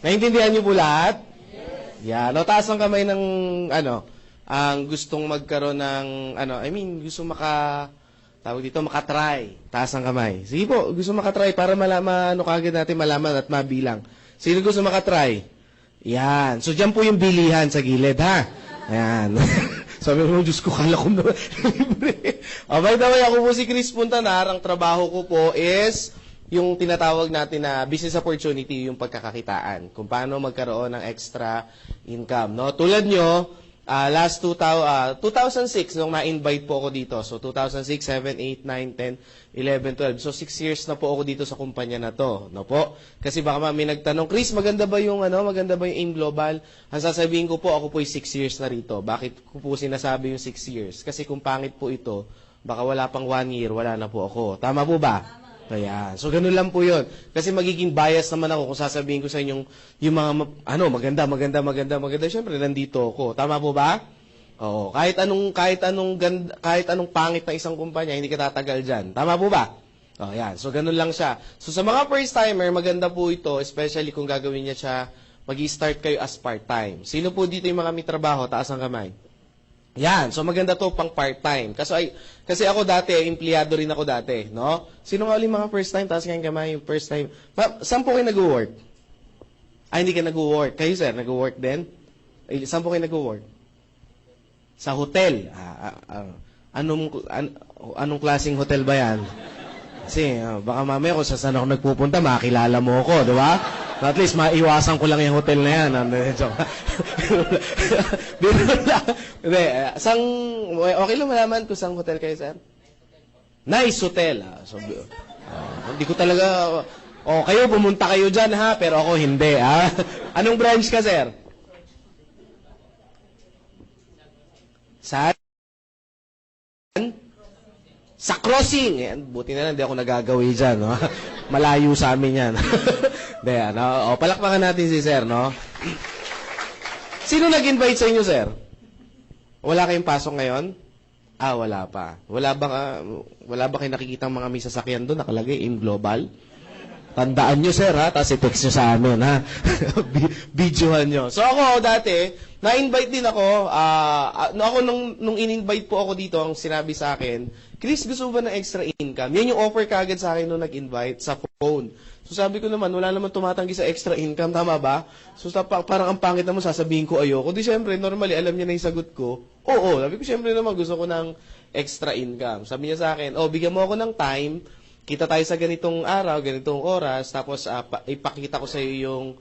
Naintindihan niyo po lahat? Yan. O, taas ang kamay ng, ang gustong magkaroon ng, gusto tawag dito, makatry. Taas ang kamay. Sige po, gusto makatry para malaman, kagad natin malaman at mabilang. Sino gusto makatry? Yan. So, dyan po yung bilihan sa gilid, ha? Ayan. Sabi mo, Diyos ko, kala ko na libre. By the way, ako po si Chris Puntanar. Ang trabaho ko po is yung tinatawag natin na business opportunity, yung pagkakakitaan. Kung paano magkaroon ng extra income. No? Tulad nyo, last 2006, nung na-invite po ako dito. So, 2006, 7, 8, 9, 10, 11, 12. So, 6 years na po ako dito sa kumpanya na to. No po? Kasi baka may nagtanong, Chris, maganda ba yung AIM Global? Ang sasabihin ko po, ako po 6 years na rito. Bakit ko po sinasabi yung 6 years? Kasi kung pangit po ito, baka wala pang 1 year, wala na po ako. Tama po ba? Ayan. So, ganun lang po yun. Kasi magiging bias naman ako kung sasabihin ko sa inyong yung mga, maganda. Siyempre, nandito ako. Tama po ba? Oo. Kahit anong pangit na isang kumpanya, hindi ka tatagal dyan. Tama po ba? O, yan. So, ganun lang siya. So, sa mga first-timer, maganda po ito, especially kung gagawin niya siya, mag-i-start kayo as part-time. Sino po dito yung mga may trabaho? Taas ang kamay. Yan. So, maganda to pang part-time. Kasi ako dati, empleyado rin ako dati, no? Sino nga ulit mga first time? Taas kayong kamay, yung first time. Saan po kayo nag-work? Hindi ka nag-work. Kayo, sir, nag-work din? Saan po kayo nag-work? Sa hotel. Anong klaseng hotel ba yan? Kasi, baka mamaya kung saan ako nagpupunta, makakilala mo ako, di ba? At least, maiwasan ko lang yung hotel na yan. Okay lang malaman kung saan hotel kayo, sir? Nice hotel. Hindi ko talaga... kayo, pumunta kayo dyan, ha? Pero ako, hindi, ha? Anong branch ka, sir? Saan? Sa crossing. Buti na lang, hindi ako nagagawi dyan, no? Malayo sa amin yan. Palakpakan natin si sir, no? Sino nag-invite sa inyo, sir? Wala kayong pasok ngayon? Wala pa. Wala ba kayo nakikita mga may sasakyan doon? Nakalagay, AIM Global? Tandaan nyo, sir, ha? Tapos i-text nyo sa amin, ha? Videohan nyo. So, ako, dati, na-invite din ako. Nung in-invite po ako dito, ang sinabi sa akin, Chris, gusto ba ng extra income? Yan yung offer kagad sa akin nung nag-invite sa phone. So, sabi ko naman, wala naman tumatanggi sa extra income. Tama ba? So, parang ang pangit naman, sasabihin ko ayoko. Di, syempre, normally, alam niya na yung sagot ko. Oo. Sabi ko, syempre naman, gusto ko ng extra income. Sabi niya sa akin, bigyan mo ako ng time, kita tayo sa ganitong araw, ganitong oras, tapos ipakita ko sa iyo yung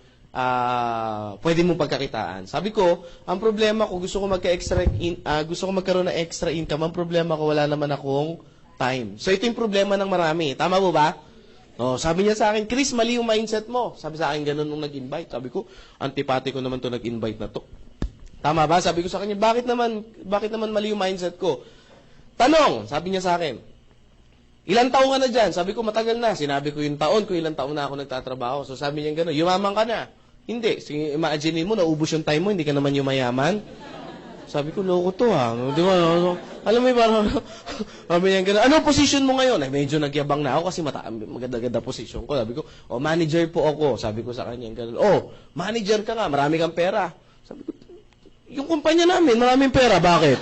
pwede mong pagkakitaan. Sabi ko, ang problema ko, gusto ko magkaroon ng extra income. Ang problema ko, wala naman akong time. So, ito yung problema ng marami. Tama mo ba? Sabi niya sa akin, Chris, mali yung mindset mo. Sabi sa akin, ganun nung nag-invite. Sabi ko, antipati ko naman to nag-invite na to. Tama ba? Sabi ko sa kanya, bakit naman mali yung mindset ko? Tanong, sabi niya sa akin, ilan taon ka na dyan? Sabi ko, matagal na. Sinabi ko yung taon, kung ilang taon na ako nagtatrabaho. So sabi niya gano'n, yumaman ka na. Hindi. Sige, imagine mo, naubos yung time mo, hindi ka naman yumayaman. Sabi ko, loko to ha. Di ba? Alam mo yung parang, sabi niya gano'n, anong position mo ngayon? Medyo nagyabang na ako kasi maganda-ganda position ko. Sabi ko, manager po ako. Sabi ko sa kanya gano'n, manager ka nga, marami kang pera. Sabi ko, yung kumpanya namin, maraming pera, bakit?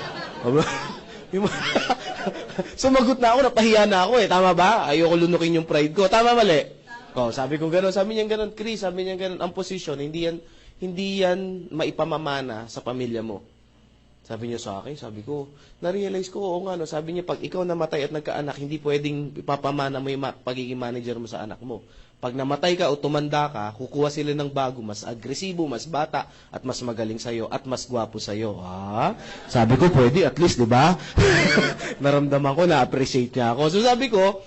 Sumagot na ako, napahiya na ako Tama ba? Ayoko lunukin yung pride ko. Tama, mali? Sabi ko gano'n. Sabi niya gano'n, Chris, sabi niya gano'n, ang posisyon, hindi yan maipamamana sa pamilya mo. Sabi niya sa akin, sabi ko, na-realize ko, oo nga, no? Sabi niya, pag ikaw namatay at nagkaanak, hindi pwedeng ipapamana mo yung pagiging manager mo sa anak mo. Pag namatay ka o tumanda ka, kukuha sila ng bago, mas agresibo, mas bata, at mas magaling sa'yo, at mas gwapo sa'yo. Sabi ko, pwede, at least, di ba? Naramdaman ko, na-appreciate niya ako. So sabi ko,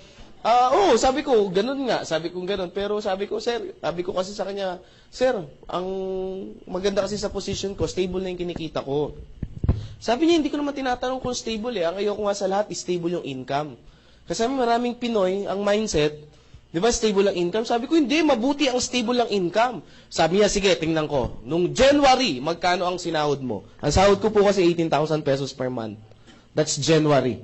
sabi ko, ganun nga. Sabi ko, ganun. Pero sabi ko, sir, sabi ko kasi sa kanya, sir, ang maganda kasi sa position ko, stable na yung kinikita ko. Sabi niya, hindi ko naman tinatanong kung stable Ang ayoko nga sa lahat, stable yung income. Kasi maraming Pinoy, ang mindset, di ba, stable ang income? Sabi ko, hindi, mabuti ang stable ang income. Sabi niya, sige, tingnan ko. Nung January, magkano ang sinahod mo? Ang sahod ko po kasi 18,000 pesos per month. That's January.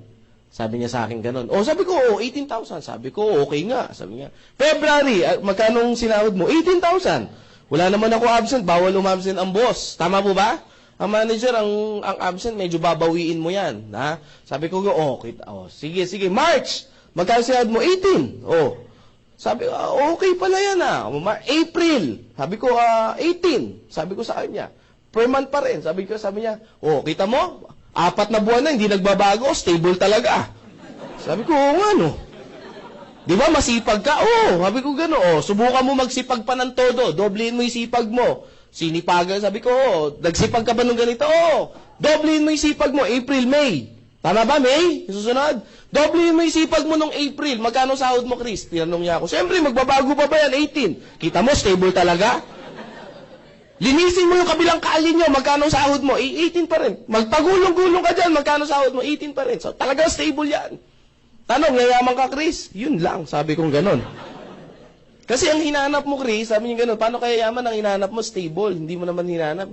Sabi niya sa akin ganun. Sabi ko, 18,000. Sabi ko, okay nga. Sabi niya, February, magkano ang sinahod mo? 18,000. Wala naman ako absent, bawal umabsent ang boss. Tama po ba? Ang manager, ang absent, medyo babawiin mo yan. Ha? Sabi ko, sige, March! Magkano sahod mo? 18. Sabi ko, okay pala yan April. Sabi ko, 18. Sabi ko sa kanya, per month pa rin. Sabi niya, kita mo? 4 na buwan na, hindi nagbabago, stable talaga. Sabi ko, Di ba, masipag ka? Sabi ko gano'n. Subukan mo magsipag pa ng todo. Doblehin mo yung sipag mo. Sinipagan, sabi ko, nagsipag ka ba nung ganito? Doblehin mo yung sipag mo, April, May. Tama ba, May? Susunod? Doblehin mo yung sipag mo nung April. Magkano sahod mo, Chris? Tinanong niya ako. Siyempre, magbabago pa ba yan? 18. Kita mo, stable talaga? Linisin mo yung kabilang kaalin nyo. Magkano sahod mo? 18 pa rin. Magpagulong-gulong ka dyan. Magkano sahod mo? 18 pa rin. So, talagang stable yan. Tanong, yayaman ka, Chris? Yun lang, sabi kong ganon. Kasi ang hinanap mo, Chris, sabi niya ganon, paano kaya yaman ang hinanap mo? Stable. Hindi mo naman hinanap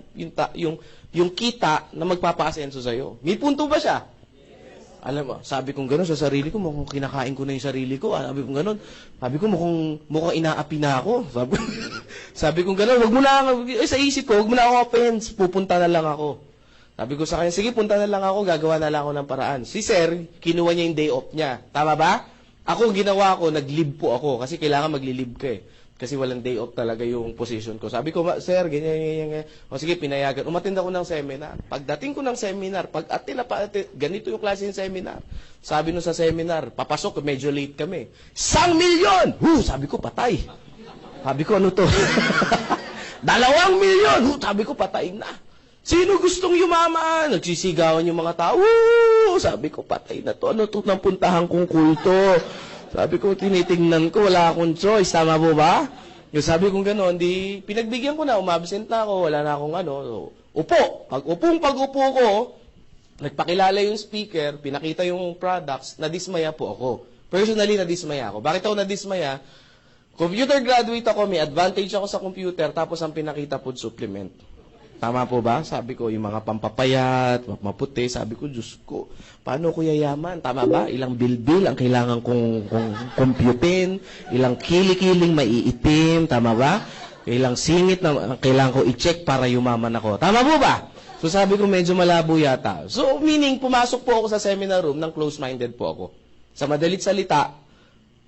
yung kita na magpapaasenso sa'yo. May punto ba siya? Yes. Alam mo, sabi kong ganon sa sarili ko, mukhang kinakain ko na yung sarili ko. Sabi kong ganon. Sabi ko, mukhang inaapi na ako. Sabi kong ganon, sa isip ko, wag mo na ako offense. Pupunta na lang ako. Sabi ko sa kanya, sige, punta na lang ako, gagawa na lang ako ng paraan. Si Sir, kinuha niya yung day off niya. Tama ba? Ako, ginawa ko, nag-leave po ako. Kasi kailangan mag-leave ka Kasi walang day off talaga yung position ko. Sabi ko, Sir, ganyan. O sige, pinayagan. Umattend ako ng seminar. Pagdating ko ng seminar, ganito yung klase ng seminar. Sabi nung sa seminar, papasok, medyo late kami. 1,000,000! Sabi ko, patay. Sabi ko, ano to? 2,000,000! Sabi ko, patay na. Sino gustong yumamaan? Nagsisigawan yung mga tao. Sabi ko, patay na to. Ano to nang puntahan kong kulto? Sabi ko, tinitingnan ko, wala akong choice. Tama po ba? Yung sabi kong gano'n, pinagbigyan ko na, umabsent na ako, wala na akong upo. Pag-upo ko, nagpakilala yung speaker, pinakita yung products, nadismaya po ako. Personally, nadismaya ako. Bakit ako nadismaya? Computer graduate ako, may advantage ako sa computer, tapos ang pinakita food supplement. Tama po ba? Sabi ko, yung mga pampapayat, maputi, sabi ko, Diyos ko, paano ko yayaman? Tama ba? Ilang bilbil ang kailangan kong computein, ilang kili-kiling maiitim, tama ba? Ilang singit na kailangan ko i-check para yumaman ako. Tama po ba? So sabi ko, medyo malabo yata. So meaning, pumasok po ako sa seminar room ng close-minded po ako. Sa madalit salita,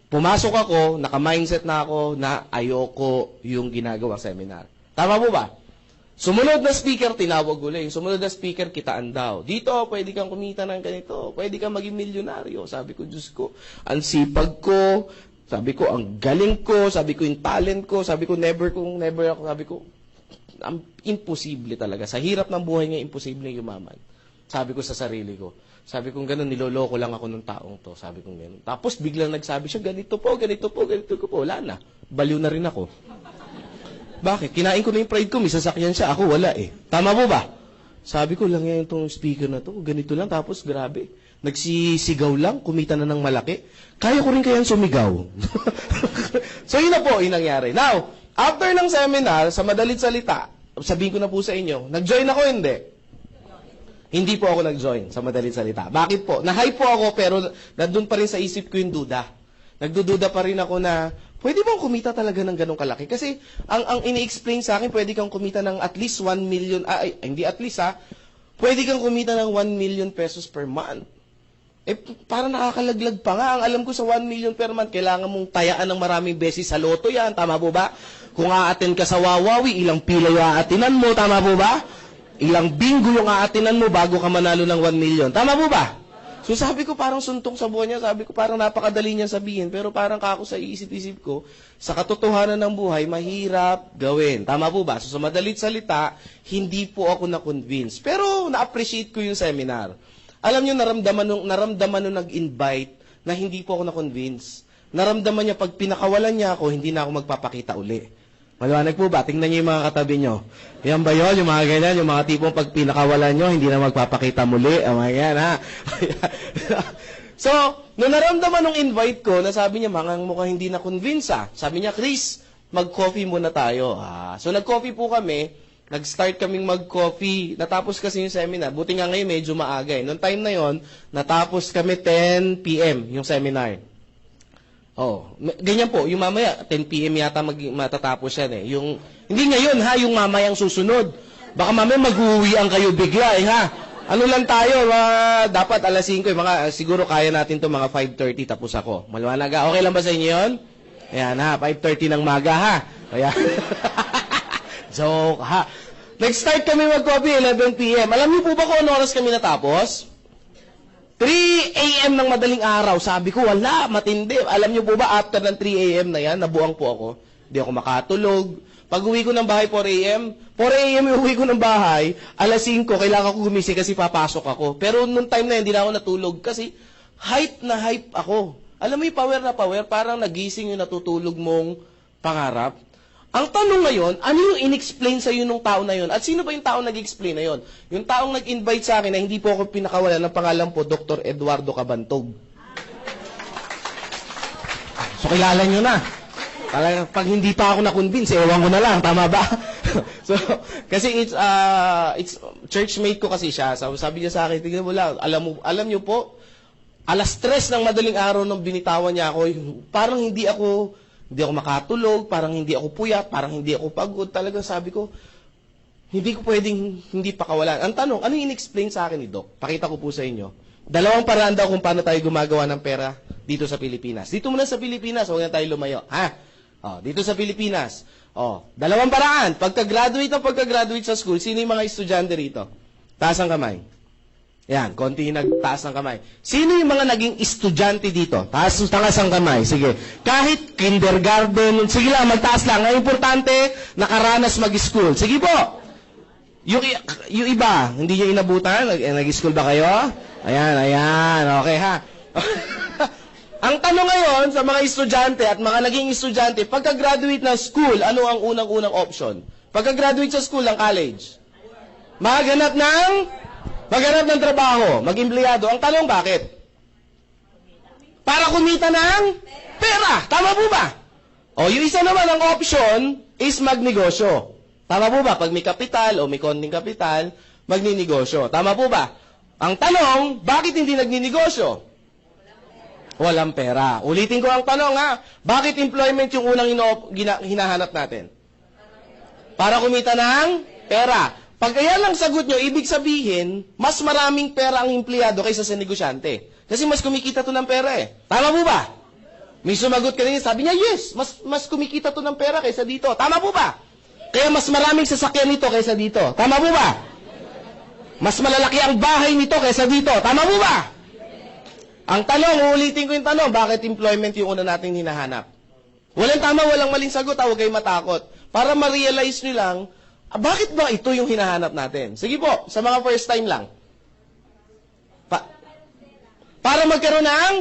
pumasok ako, naka-mindset na ako na ayoko yung ginagawang seminar. Tama po ba? Sumunod na speaker, tinawag ulit. Sumunod na speaker, kitaan daw. Dito, pwede kang kumita ng ganito. Pwede kang maging milyonaryo. Sabi ko, Diyos ko, ang sipag ko. Sabi ko, ang galing ko. Sabi ko, yung talent ko. Sabi ko, never ako. Sabi ko, imposible talaga. Sa hirap ng buhay nga, imposible yumaman. Sabi ko sa sarili ko. Sabi ko, gano'n, niloloko lang ako ng taong to. Sabi ko, gano'n. Tapos, biglang nagsabi siya, ganito po. Wala na. Baliw na rin ako. Bakit? Kinain ko na yung pride ko, may sasakyan siya, ako wala Tama po ba? Sabi ko lang yan itong speaker na to, ganito lang, tapos grabe. Nagsisigaw lang, kumita na ng malaki. Kaya ko rin kayang sumigaw. So yun na po, yung nangyari. Now, after ng seminar, sa madalit salita, sabihin ko na po sa inyo, nag-join ako, hindi? Hindi po ako nag-join sa madalit salita. Bakit po? Na-hype po ako, pero nandun pa rin sa isip ko yung duda. Nagdududa pa rin ako na, pwede bang kumita talaga ng ganong kalaki? Kasi, ang ini-explain sa akin, pwede kang kumita ng at least 1 million, hindi at least pwede kang kumita ng 1 million pesos per month. Parang nakakalaglag pa nga. Ang alam ko sa 1 million per month, kailangan mong tayaan ng maraming beses sa loto yan. Tama po ba? Kung aaten ka sa Wawawi, ilang pila yung aatinan mo. Tama po ba? Ilang bingo yung aatinan mo bago ka manalo ng 1 million. Tama po ba? So sabi ko parang suntok sa buhay niya, sabi ko parang napakadali niya sabihin, pero parang kako sa iisip-isip ko, sa katotohanan ng buhay, mahirap gawin. Tama po ba? So sa madalit salita, hindi po ako na-convince. Pero na-appreciate ko yung seminar. Alam niyo, naramdaman nung nag-invite na hindi po ako na-convince. Naramdaman niya pag pinakawalan niya ako, hindi na ako magpapakita uli. Maliwanag po ba? Tingnan niyo yung mga katabi niyo. Yan ba yun? Yung mga ganyan, yung mga tipong pag pinakawalan niyo, hindi na magpapakita muli. O mga yan, ha? So, nung naramdaman nung invite ko, na sabi niya, mukhang hindi na-convince, Sabi niya, Chris, mag-coffee muna tayo. So, nag-coffee po kami. Nag-start kaming mag-coffee. Natapos kasi yung seminar. Buti nga ngayon, medyo maaga. Noong time na yon, natapos kami 10 p.m. yung seminar. Oh, ganyan po, yung mamaya, 10 p.m. yata matatapos yan eh. Hindi ngayon ha, yung mamayang susunod. Baka mamaya mag-uwian kayo bigla eh ha. Ano lang tayo, dapat alas 5, siguro kaya natin to mga 5:30 tapos ako. Maliwanag ha? Okay lang ba sa inyo yun? Ayan ha, 5:30 ng maga ha. Ayan. Joke ha. Nag-start kami mag-coffee, 11 p.m. Alam niyo po ba kung ano oras kami natapos? 3 a.m. ng madaling araw. Sabi ko, wala, matindi. Alam niyo po ba, after ng 3 a.m. na yan, nabuang po ako. Hindi ako makatulog. Pag uwi ko ng bahay, 4 a.m. 4 a.m. uwi ko ng bahay, alas 5, kailangan ko gumising kasi papasok ako. Pero nung time na yun, hindi na ako natulog kasi hype na hype ako. Alam mo yung power na power, parang nagising yung natutulog mong pangarap. Ang tanong ngayon, ano yung in-explain sa iyo nung tao na yun? At sino ba yung tao nag-explain na yun? Yung taong nag-invite sa akin na hindi po ako pinakawalan ng pangalan po, Dr. Eduardo Cabantog. So, kilala nyo na. Pag hindi pa ako na-convince, ewan ko na lang. Tama ba? So, kasi it's churchmate ko kasi siya. So, sabi niya sa akin, tignan mo lang, alam niyo po, alas 3 ng madaling araw nung binitawan niya ako, parang hindi ako makatulog, parang hindi ako puyat, parang hindi ako pagod. Talagang sabi ko, hindi ko pwedeng hindi pakawalan. Ang tanong, ano yung in-explain sa akin ni Doc? Pakita ko po sa inyo. 2 paraan daw kung paano tayo gumagawa ng pera dito sa Pilipinas. Dito muna sa Pilipinas, huwag na tayo lumayo. Ha? Dito sa Pilipinas. 2 paraan. Pagka-graduate sa school, sino yung mga estudyante rito? Taas ang kamay. Yan, konti yung nagtaas ng kamay. Sino yung mga naging estudyante dito? Taas ang kamay. Sige. Kahit kindergarten, sige lang, magtaas lang. Ang importante, nakaranas mag-school. Sige po. Yung iba, hindi nyo inabutan? Nag-school ba kayo? Ayan. Okay ha. Ang tanong ngayon sa mga estudyante at mga naging estudyante, pagka-graduate ng school, ano ang unang-unang option? Pagka-graduate sa school ng college? Maghanap ng trabaho, mag-empleyado. Ang tanong, bakit? Para kumita ng pera. Tama po ba? Yung isa naman ang option is magnegosyo. Tama po ba? Pag may kapital o may konting kapital, magninegosyo. Tama po ba? Ang tanong, bakit hindi nagninegosyo? Walang pera. Ulitin ko ang tanong ha. Bakit employment yung unang hinahanap natin? Para kumita ng pera. Pag kaya lang sagot nyo, ibig sabihin, mas maraming pera ang empleyado kaysa sa negosyante. Kasi mas kumikita to ng pera eh. Tama po ba? May sumagot kanina, sabi niya, yes, mas kumikita to ng pera kaysa dito. Tama po ba? Kaya mas maraming sasakyan nito kaysa dito. Tama po ba? Mas malalaki ang bahay nito kaysa dito. Tama po ba? Ang tanong, uulitin ko yung tanong, bakit employment yung una nating hinahanap? Walang tama, walang maling sagot, huwag kayong matakot. Para ma-realize nyo lang, bakit ba ito yung hinahanap natin? Sige po, sa mga first time lang. Para magkaroon ng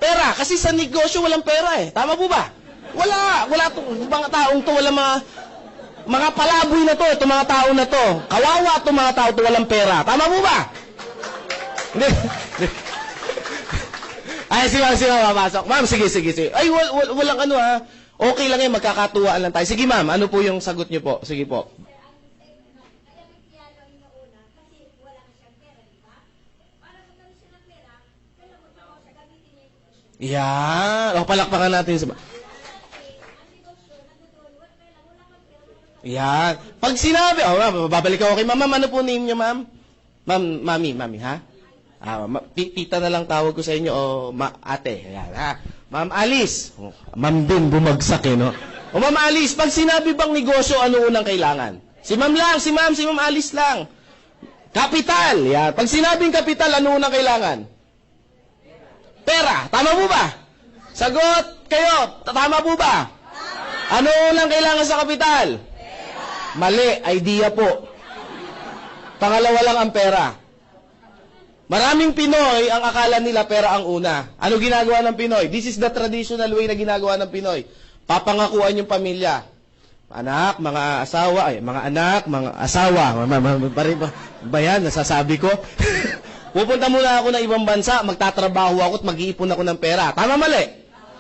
pera. Kasi sa negosyo walang pera eh. Tama po ba? Wala itong mga taong to, wala mga palaboy na to, itong mga tao na to. Kawawa itong mga tao to, walang pera. Tama po ba? Hindi. Ay, si ma'am, papasok. Ma'am, sige. Ay, walang ano ha. Okay lang yan, magkakatuwaan lang tayo. Sige ma'am, ano po yung sagot niyo po? Sige po. Yan. Palakpakan natin. Yan. Pag sinabi, babalik ako kay ma'am. Ano po name niyo, ma'am? Mami, ha? Tita na lang tawag ko sa inyo, ate. Yan, ha? Ma'am Alice. Ma'am din, bumagsak eh, no? Ma'am Alice, pag sinabi bang negosyo, ano unang kailangan? Si ma'am Alice lang. Kapital. Yan. Pag sinabing kapital, ano unang kailangan? Pera. Tama po ba? Sagot kayo. Tama po ba? Ano unang kailangan sa kapital? Pera. Mali. Idea po. Pangalawa lang ang pera. Maraming Pinoy, ang akala nila pera ang una. Ano ginagawa ng Pinoy? This is the traditional way na ginagawa ng Pinoy. Papangakuan yung pamilya. Anak, mga asawa, mga anak, mga asawa. Ba yan? Nasasabi ko. Pupunta muna ako ng ibang bansa, magtatrabaho ako at mag-iipon ako ng pera. Tama, mali?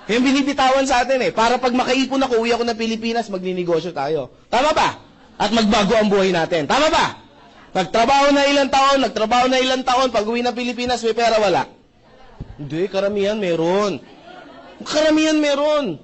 Kaya binibitawan sa atin eh. Para pag makaipon ako, uwi ako ng Pilipinas, magninegosyo tayo. Tama ba? At magbago ang buhay natin. Tama ba? Nagtrabaho na ilang taon, pag uwi ng Pilipinas, may pera wala. Hindi, karamihan meron. Karamihan meron.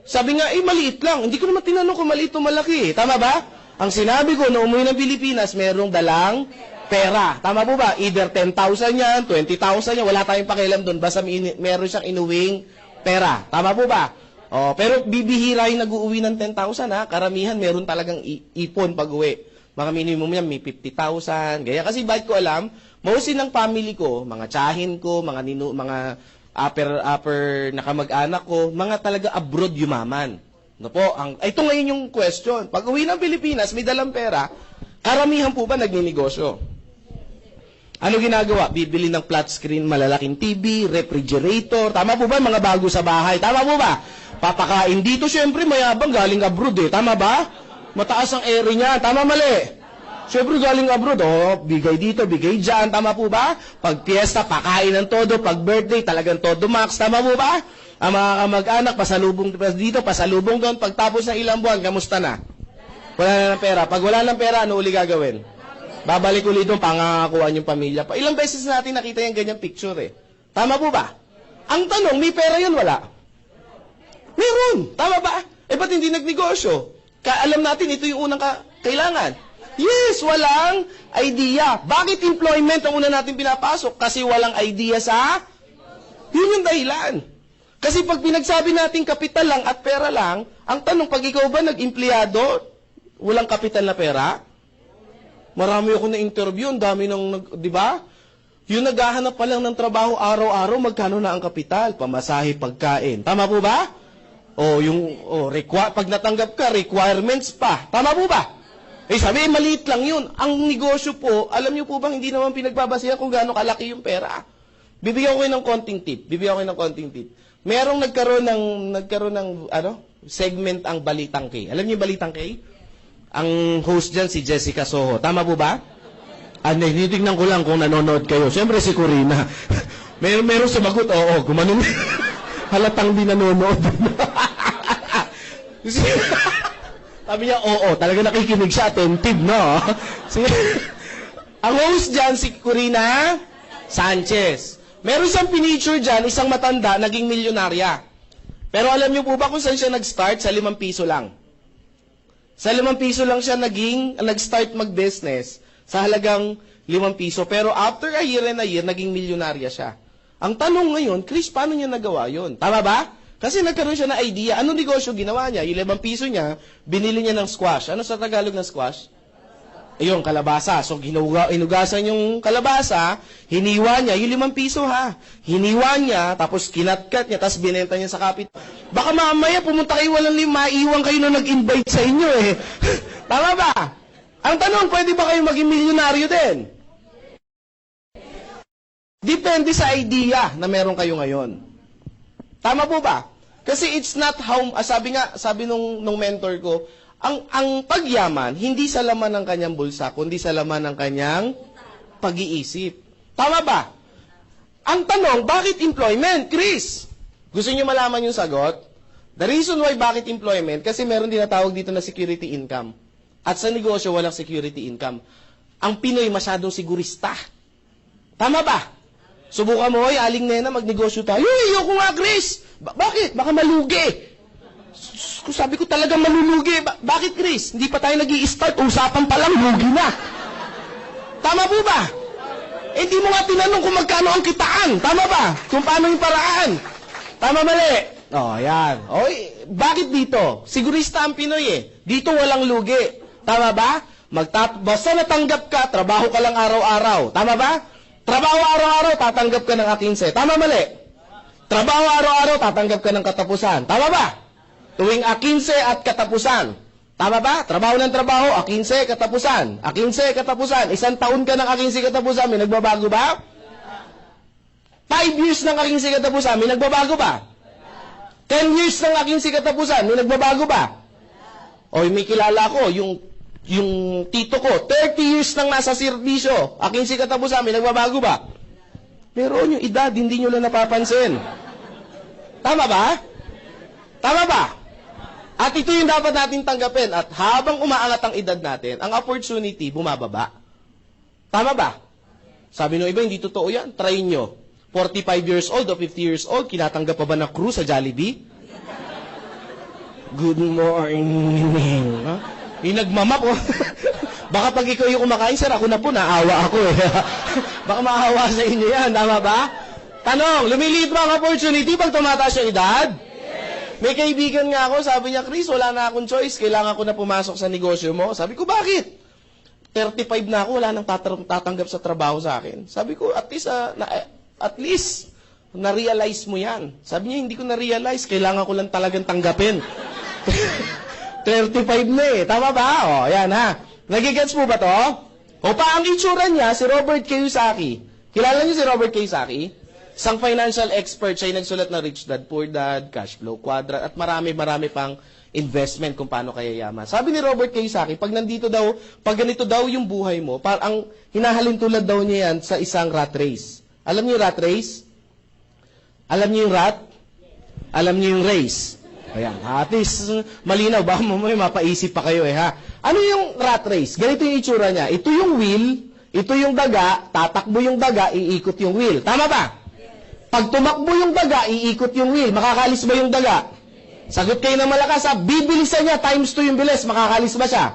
Sabi nga, maliit lang. Hindi ko naman tinanong kung maliit o malaki. Tama ba? Ang sinabi ko, na umuwi ng Pilipinas, merong dalang pera. Tama po ba? Either 10,000 yan, 20,000 yan, wala tayong pakialam doon. Basta meron siyang inuwing pera. Tama po ba? Oh, pero bibihira yung nag-uuwi ng 10,000 ha. Karamihan meron talagang ipon pag-uwi. Mga minimum yan, may 50,000. Gaya kasi bakit ko alam, mostly ng family ko, mga tsahin ko, mga upper na kamag-anak ko, mga talaga abroad yumaman. No po, ito ngayon yung question. Pag uwi ng Pilipinas, may dalang pera, karamihan po ba nagninegosyo? Ano ginagawa? Bibili ng flat screen, malalaking TV, refrigerator. Tama po ba? Mga bago sa bahay. Tama po ba? Papakain dito, syempre, mayabang galing abroad eh. Tama ba? Mataas ang ere niya. Tama mali? Syempre galing abroad, bigay dito, bigay dyan. Tama po ba? Pag piyesta, pakain ng todo. Pag birthday, talagang todo max. Tama po ba? Ang mga kamag-anak, pasalubong dito, pasalubong doon. Pagtapos ng ilang buwan, kamusta na? Wala na ng pera. Pag wala ng pera, ano uli gagawin? Babalik ulit doon, pangangakuan yung pamilya. Ilang beses natin nakita yung ganyang picture eh. Tama po ba? Ang tanong, may pera yun, wala? Meron. Tama ba? Ba't hindi nagnegosyo? Alam natin, ito yung unang kailangan. Yes, walang idea. Bakit employment ang una natin pinapasok? Kasi walang idea sa... Yun yung dahilan. Kasi pag pinagsabi natin kapital lang at pera lang, ang tanong, pag ikaw ba nag-empleyado, walang kapital na pera? Marami ako na-interview, ang dami ng, di ba? Yung naghahanap pa lang ng trabaho araw-araw, magkano na ang kapital? Pamasahe, pagkain. Tama po ba? Pag natanggap ka, requirements pa. Tama po ba? Sabi, maliit lang yun. Ang negosyo po, alam niyo po bang hindi naman pinagbabasihan kung gaano kalaki yung pera? Bibigyan ko kayo ng konting tip. Merong nagkaroon ng segment ang Balitang K. Alam niyo yung Balitang K? Ang host dyan si Jessica Soho. Tama po ba? Tinitignan ko lang kung nanonood kayo. Siyempre si Corina. Meron sumagot, oo, gumanon. Halatang di nanonood. Sabi niya, oo, talaga nakikinig siya, attentive, no? Ang host dyan, si Corina Sanchez. Meron siyang pinicture dyan, isang matanda, naging milyonarya. Pero alam niyo po ba kung saan siya nag-start? Sa 5 piso lang. Sa 5 piso lang siya nag-start mag-business sa halagang 5 piso. Pero after a year and a year, naging milyonarya siya. Ang tanong ngayon, Chris, paano niya nagawa yun? Tama ba? Kasi nagkaroon siya ng idea. Anong negosyo ginawa niya? Yung 5 piso niya, binili niya ng squash. Ano sa Tagalog ng squash? Ayun, kalabasa. So, inugasan yung kalabasa, hiniwa niya, yung 5 piso ha. Hiniwa niya, tapos kinatkat niya, tapos binenta niya sa kapit. Baka mamaya pumunta kayo walang maiwan kayo na nag-invite sa inyo eh. Tama ba? Ang tanong, pwede ba kayo maging milyonaryo din? Depende sa idea na meron kayo ngayon. Tama po ba? Kasi it's not how, sabi nung mentor ko, ang pagyaman, hindi sa laman ng kanyang bulsa, kundi sa laman ng kanyang pag-iisip. Tama ba? Ang tanong, bakit employment? Chris, gusto niyo malaman yung sagot? The reason why bakit employment, kasi meron tinatawag dito na security income. At sa negosyo, walang security income. Ang Pinoy masyadong sigurista. Tama ba? Subukan mo, aling nena, magnegosyo tayo. Ayoko nga, Chris. Bakit? Baka malugi. Sabi ko talaga malulugi. Bakit, Chris? Hindi pa tayo nag-i-start. Usapan pa lang, lugi na. Tama po ba? Hindi mo nga tinanong kung magkano ang kitaan. Tama ba? Kung paano yung paraan. Tama mali? Yan. Bakit dito? Sigurista ang Pinoy eh. Dito walang lugi. Tama ba? Basta natanggap ka, trabaho ka lang araw-araw. Tama ba? Trabaho araw-araw, tatanggap ka ng 15. Tama mali? Trabaho araw-araw, tatanggap ka ng katapusan. Tama ba? Tuwing 15 at katapusan. Tama ba? Trabaho ng trabaho, 15 katapusan. 15 katapusan. 1 taon ka ng 15 katapusan, may nagbabago ba? 5 years ng 15 katapusan, may nagbabago ba? 10 years ng 15 katapusan, may nagbabago ba? May kilala ko, yung tito ko, 30 years nang nasa serbisyo, 15 katapusan, may nagbabago ba? Meron yung edad, hindi nyo lang napapansin. Tama ba? Tama ba? At ito yung dapat natin tanggapin. At habang umaangat ang edad natin, ang opportunity bumababa. Tama ba? Sabi nung iba, hindi totoo yan. Try nyo. 45 years old o 50 years old, kinatanggap pa ba na crew sa Jollibee? Good morning. Huh? Yung nagmamap, oh. Baka pag ikaw yung kumakain, sir, ako na po, naawa ako eh. Baka maawa sa inyo yan, tama ba? Tanong, lumiliit ba ang opportunity pag tumataas yung edad? May kaibigan nga ako, sabi niya, Chris, wala na akong choice, kailangan ko na pumasok sa negosyo mo. Sabi ko, bakit? 35 na ako, wala nang tatanggap sa trabaho sa akin. Sabi ko, at least, na-realize mo yan. Sabi niya, hindi ko na-realize, kailangan ko lang talagang tanggapin. 35 na eh, tama ba? O, yan ha. Nagigets mo ba to? O pa, ang itsura niya, si Robert Kiyosaki. Kilala niyo si Robert Kiyosaki? Isang financial expert, siya yung nagsulat na Rich Dad, Poor Dad, Cash Flow Quadrant, at marami pang investment kung paano kaya yaman. Sabi ni Robert Kiyosaki, pag ganito daw yung buhay mo, ang hinahalin tulad daw niya yan sa isang rat race. Alam niyo yung rat race? Alam niyo yung rat? Alam niyo yung race? Ayan, at least malinaw ba? May mapaisip pa kayo eh ha. Ano yung rat race? Ganito yung itsura niya. Ito yung wheel, ito yung daga, tatakbo yung daga, iikot yung wheel. Tama ba? Pag tumakbo yung daga, iikot yung wheel. Makakalis ba yung daga? Sagot kayo ng malakas ha. Bibilisan niya, times 2 yung bilis. Makakalis ba siya?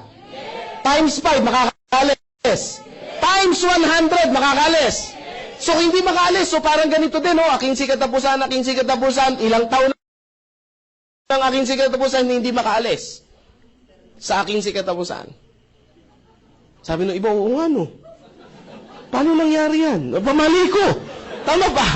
Times 5, makakalis. Times 100, makakalis. So, hindi makaalis. So, parang ganito din, oh. Aking katapusan, ilang taon ang aking katapusan, hindi makaalis. Sa aking katapusan. Sabi nung iba, oo nga, no. Paano nangyari yan? Pamali ko. Tama ba?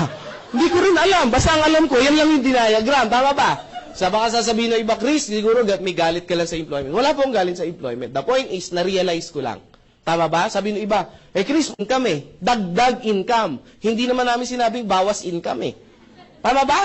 Hindi ko rin alam. Basta ang alam ko, yan lang yung diagram. Tama ba? Sa baka sasabihin ng iba, Chris, siguro may galit ka lang sa employment. Wala pong galit sa employment. The point is, na-realize ko lang. Tama ba? Sabi ng iba, Chris, income eh. Dagdag income. Hindi naman namin sinabing bawas income eh. Tama ba?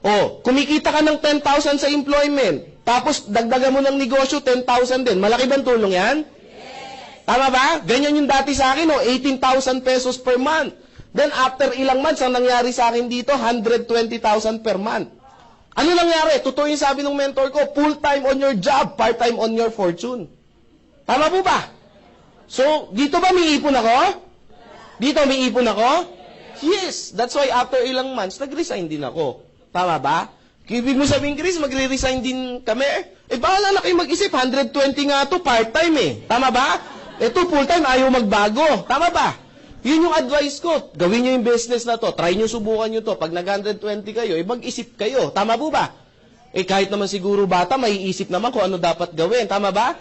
O, kumikita ka ng 10,000 sa employment. Tapos, dagdagan mo ng negosyo, 10,000 din. Malaki bang tulong yan? Yes. Tama ba? Ganyan yung dati sa akin, 18,000 pesos per month. Then, after ilang months, ang nangyari sa akin dito, 120,000 per month. Ano nangyari? Totoo yung sabi ng mentor ko, full-time on your job, part-time on your fortune. Tama po ba? So, dito ba may ipon ako? Dito may ipon ako? Yes. That's why after ilang months, nag-resign din ako. Tama ba? Ibig mo sabihin, Chris, magre-resign din kami? Bahala na kayo mag-isip. 120 nga to part-time eh. Tama ba? Ito, full-time, ayaw magbago. Tama ba? Yun yung advice ko. Gawin nyo yung business na to. Try nyo, subukan nyo to. Pag nag-120 kayo, mag-isip kayo. Tama po ba? Kahit naman siguro bata, maiisip naman kung ano dapat gawin. Tama ba?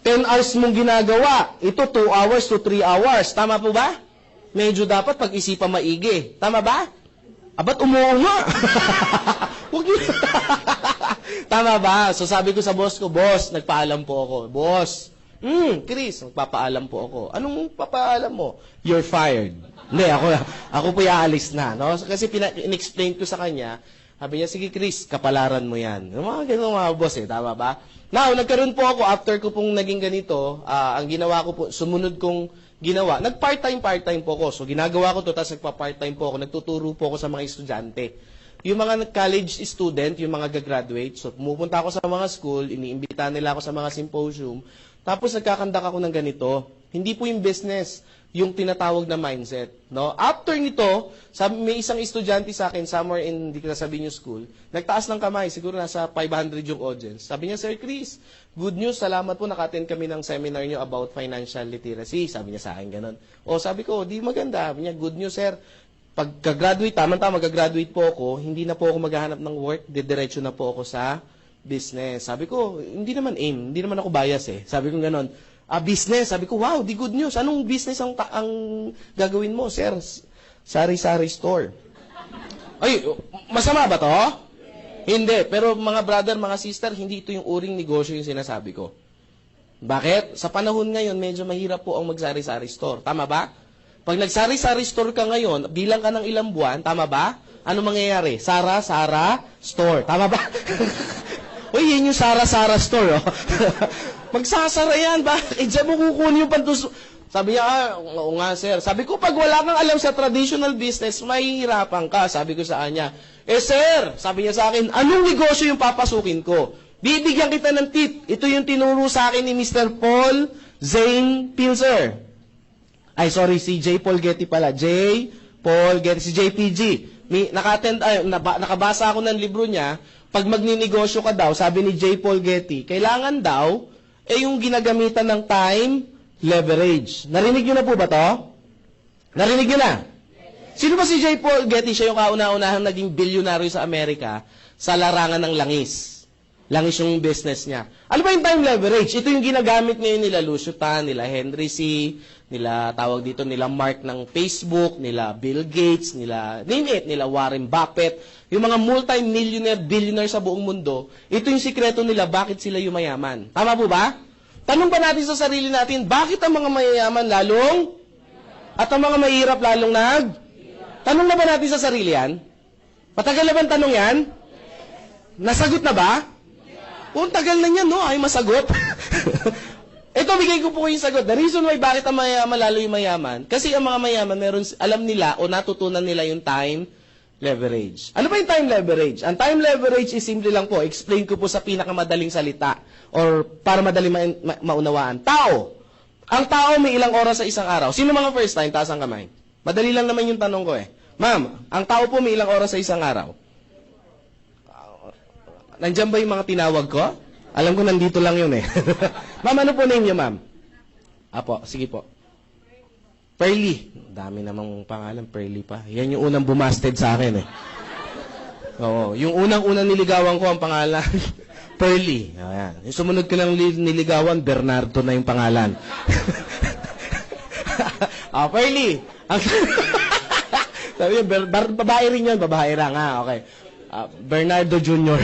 10 hours mong ginagawa. Ito, 2 hours to 3 hours. Tama po ba? Medyo dapat pag-isipan maigi. Tama ba? Abat umuunga. Huwag yun. Tama ba? So sabi ko sa boss ko, boss, nagpaalam po ako. Boss, Chris, magpapaalam po ako. Anong papaalam mo? You're fired. Hindi, ako po aalis na. No? Kasi in-explain ko sa kanya, sabi niya, sige Chris, kapalaran mo yan. Mga ganun mga boss eh, tama ba? Now, nagkaroon po ako, after ko pong naging ganito, ang ginawa ko po, sumunod kong ginawa, nag-part-time po ako. So, ginagawa ko to, tapos nagpa-part-time po ako, nagtuturo po ako sa mga estudyante. Yung mga college student, yung mga gagraduate, so pumupunta ako sa mga school, iniimbita nila ako sa mga symposium, tapos nagkakandak ako ng ganito. Hindi po yung business, yung tinatawag na mindset. No? After nito, may isang estudyante sa akin, somewhere in, hindi ko nasabihin yung school, nagtaas ng kamay, siguro nasa 500 yung audience. Sabi niya, Sir Chris, good news, salamat po, naka-attend kami ng seminar niyo about financial literacy. Sabi niya sa akin ganun. O sabi ko, di maganda. Sabi niya, good news, sir. Pagka-graduate, tama-tama, mag-graduate po ako, hindi na po ako maghahanap ng work, didiretso na po ako sa business. Sabi ko, hindi naman aim, hindi naman ako bias eh. Sabi ko ganun, business. Sabi ko, wow, di good news. Anong business ang gagawin mo, sir? Sari-sari store. Ay, masama ba to? Hindi. Pero mga brother, mga sister, hindi ito yung uring negosyo yung sinasabi ko. Bakit? Sa panahon ngayon, medyo mahirap po ang magsari-sari store. Tama ba? Pag nagsari-sari store ka ngayon, bilang ka ng ilang buwan, tama ba? Ano mangyayari? Sara store. Tama ba? Uy, yun yung Sara store, oh. Magsasara yan, bakit? Diyan mo kukunin yung pantus... Sabi niya, oo nga, sir. Sabi ko, pag wala kang alam sa traditional business, mahihirapan ka. Sabi ko sa kanya, sir, sabi niya sa akin, anong negosyo yung papasukin ko? Bibigyan kita ng tip. Ito yung tinuro sa akin ni Mr. Paul Zane Pilzer. Ay, sorry, si J. Paul Getty pala. J. Paul Getty, si JPG. Nakabasa ako ng libro niya, pag magninegosyo ka daw, sabi ni J. Paul Getty, kailangan daw, yung ginagamitan ng time leverage. Narinig niyo na po ba to? Narinig niyo na? Sino ba si J. Paul Getty? Siya yung kauna-unahang naging bilyonaryo sa Amerika sa larangan ng langis. Langis yung business niya. Ano ba yung time leverage? Ito yung ginagamit ngayon nila Lucio Tan, nila Henry C., nila tawag dito, nila Mark ng Facebook, nila Bill Gates, nila name it, nila Warren Buffett, yung mga multi-millionaire, billionaire sa buong mundo, ito yung sikreto nila, bakit sila yumayaman. Tama po ba? Tanong ba natin sa sarili natin, bakit ang mga mayayaman lalong at ang mga mahirap lalong Tanong na ba natin sa sarili yan? Matagal na ba ang tanong yan? Nasagot na ba? Kung tagal na niyan, no? Ay, masagot. Ito, bigay ko po yung sagot. The reason why bakit ang mayaman lalo yung mayaman, kasi ang mga mayaman, alam nila o natutunan nila yung time leverage. Ano ba yung time leverage? Ang time leverage is simple lang po. Explain ko po sa pinakamadaling salita or para madaling maunawaan. Tao. Ang tao may ilang oras sa isang araw. Sino mga first time? Taas ang kamay. Madali lang naman yung tanong ko eh. Ma'am, ang tao po may ilang oras sa isang araw? Nandiyan ba yung mga tinawag ko? Alam ko nandito lang yun eh. Ma'am, ano po name niyo, ma'am? Apo, sige po. Pearly. Dami namang pangalan, Pearly pa. Yan yung unang bumasted sa akin eh. Oo, yung unang-unang niligawan ko ang pangalan, Pearly. Ayan. Yung sumunod ko lang niligawan, Bernardo na yung pangalan. Pearly. Sabi niya, babae rin yun, babae lang. Okay. Bernardo Jr.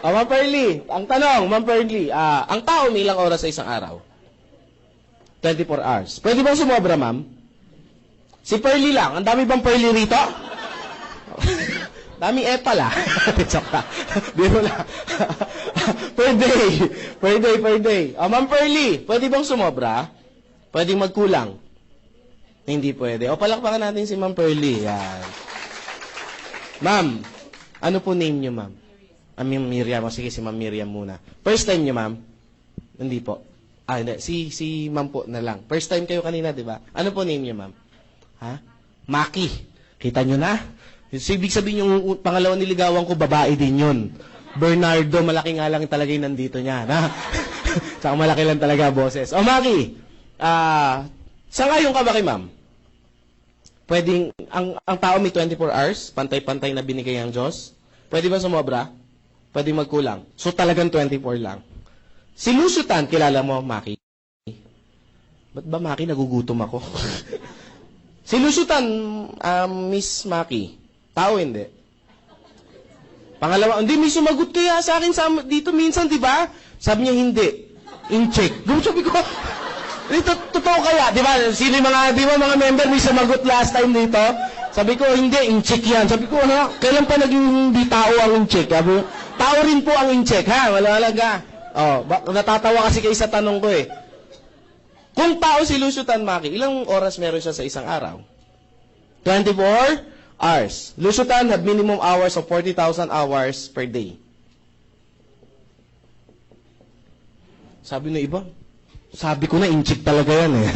Ma'am Pearly, ang tanong, Ma'am Pearly, ang tao may ilang oras sa isang araw? 24 hours. Pwede bang sumobra, ma'am? Si Pearly lang. Ang dami bang Pearly rito? Dami pala. Joke lang. Biro lang. Per day. Ma'am Pearly, pwede bang sumobra? Pwede magkulang? Hindi pwede. O, palakpakan natin si Ma'am Pearly. Yan. Ma'am, ano po name niyo, ma'am? Miriam. Sige, si Ma'am Miriam muna. First time niyo, ma'am? Hindi po. Hindi. Si ma'am po na lang. First time kayo kanina, di ba? Ano po name niyo, ma'am? Ha? Maki. Kita niyo na? So, ibig sabihin yung pangalawang niligawan ko, babae din yun. Bernardo, malaki nga lang talaga yung nandito niya. Tsaka malaki lang talaga boses. O, Maki, sangayon ka ba kay ma'am? Pwedeng, ang tao may 24 hours, pantay-pantay na binigay ang Diyos. Pwede ba sumobra? Pwede magkulang. So talagang 24 lang. Si Lucio Tan, kilala mo, Maki? Ba't ba, Maki, nagugutom ako? Si Lucio Tan, Miss Maki, tao hindi? Pangalawa, hindi, may sumagot kaya sa akin dito minsan, di ba? Sabi niya, hindi. In-check. Sabi ko, totoo kaya, di ba? Sino yung mga member may sumagot last time dito? Sabi ko, hindi, in-check yan. Sabi ko, kailan pa naging hindi tao ang in-check? Sabi ko, tao rin po ang in-check, ha? Malalaga. Natatawa kasi kayo sa tanong ko eh. Kung tao si Lucio Tan, Maki, ilang oras meron siya sa isang araw? 24 hours. Lucio Tan had minimum hours of 40,000 hours per day. Sabi na iba, sabi ko na, in-check talaga yan eh.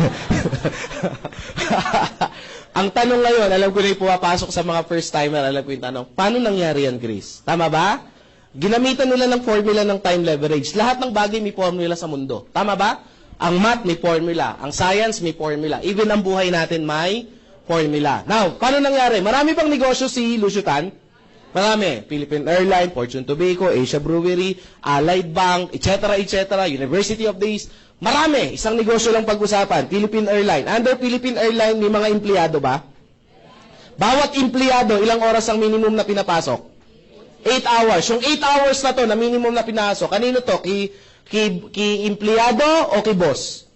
Ang tanong ngayon, alam ko na yung pumapasok sa mga first-timer, alam ko yung tanong, paano nangyari yan, Chris? Tama ba? Ginamitan nila ng formula ng time leverage. Lahat ng bagay may formula sa mundo. Tama ba? Ang math may formula. Ang science may formula. Even ang buhay natin may formula. Now, paano nangyari? Marami bang negosyo si Lucio Tan? Marami. Philippine Airlines, Fortune Tobacco, Asia Brewery, Allied Bank, etc., University of the East. Marami. Isang negosyo lang pag-usapan. Philippine Airlines. Under Philippine Airlines, may mga empleyado ba? Bawat empleyado, ilang oras ang minimum na pinapasok? 8 hours. Yung 8 hours na to, na minimum na pinasok, kanino to? Ki empleyado o ki boss?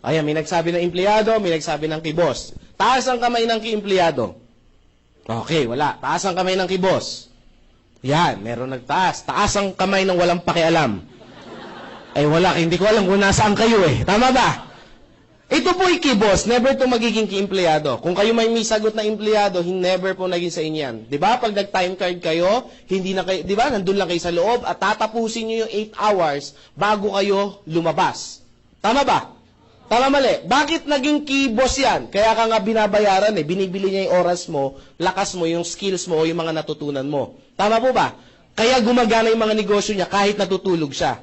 Ayan, may nagsabi ng empleyado, may nagsabi ng ki boss. Taas ang kamay ng ki empleyado. Okay, wala. Taas ang kamay ng ki boss. Yan, meron nagtaas. Taas ang kamay ng walang pakialam. Ay wala, hindi ko alam kung nasaan kayo eh. Tama ba? Ito po ki-boss, never to magiging ki-empleyado. Kung kayo may sagot na empleyado, never po naging sa inyo yan. Diba? Pag nag-time card kayo, hindi na kayo, diba? Nandun lang kayo sa loob at tatapusin nyo yung 8 hours bago kayo lumabas. Tama ba? Tama mali. Bakit naging key boss yan? Kaya ka nga binabayaran eh. Binibili niya yung oras mo, lakas mo, yung skills mo, o yung mga natutunan mo. Tama po ba? Kaya gumagana yung mga negosyo niya kahit natutulog siya.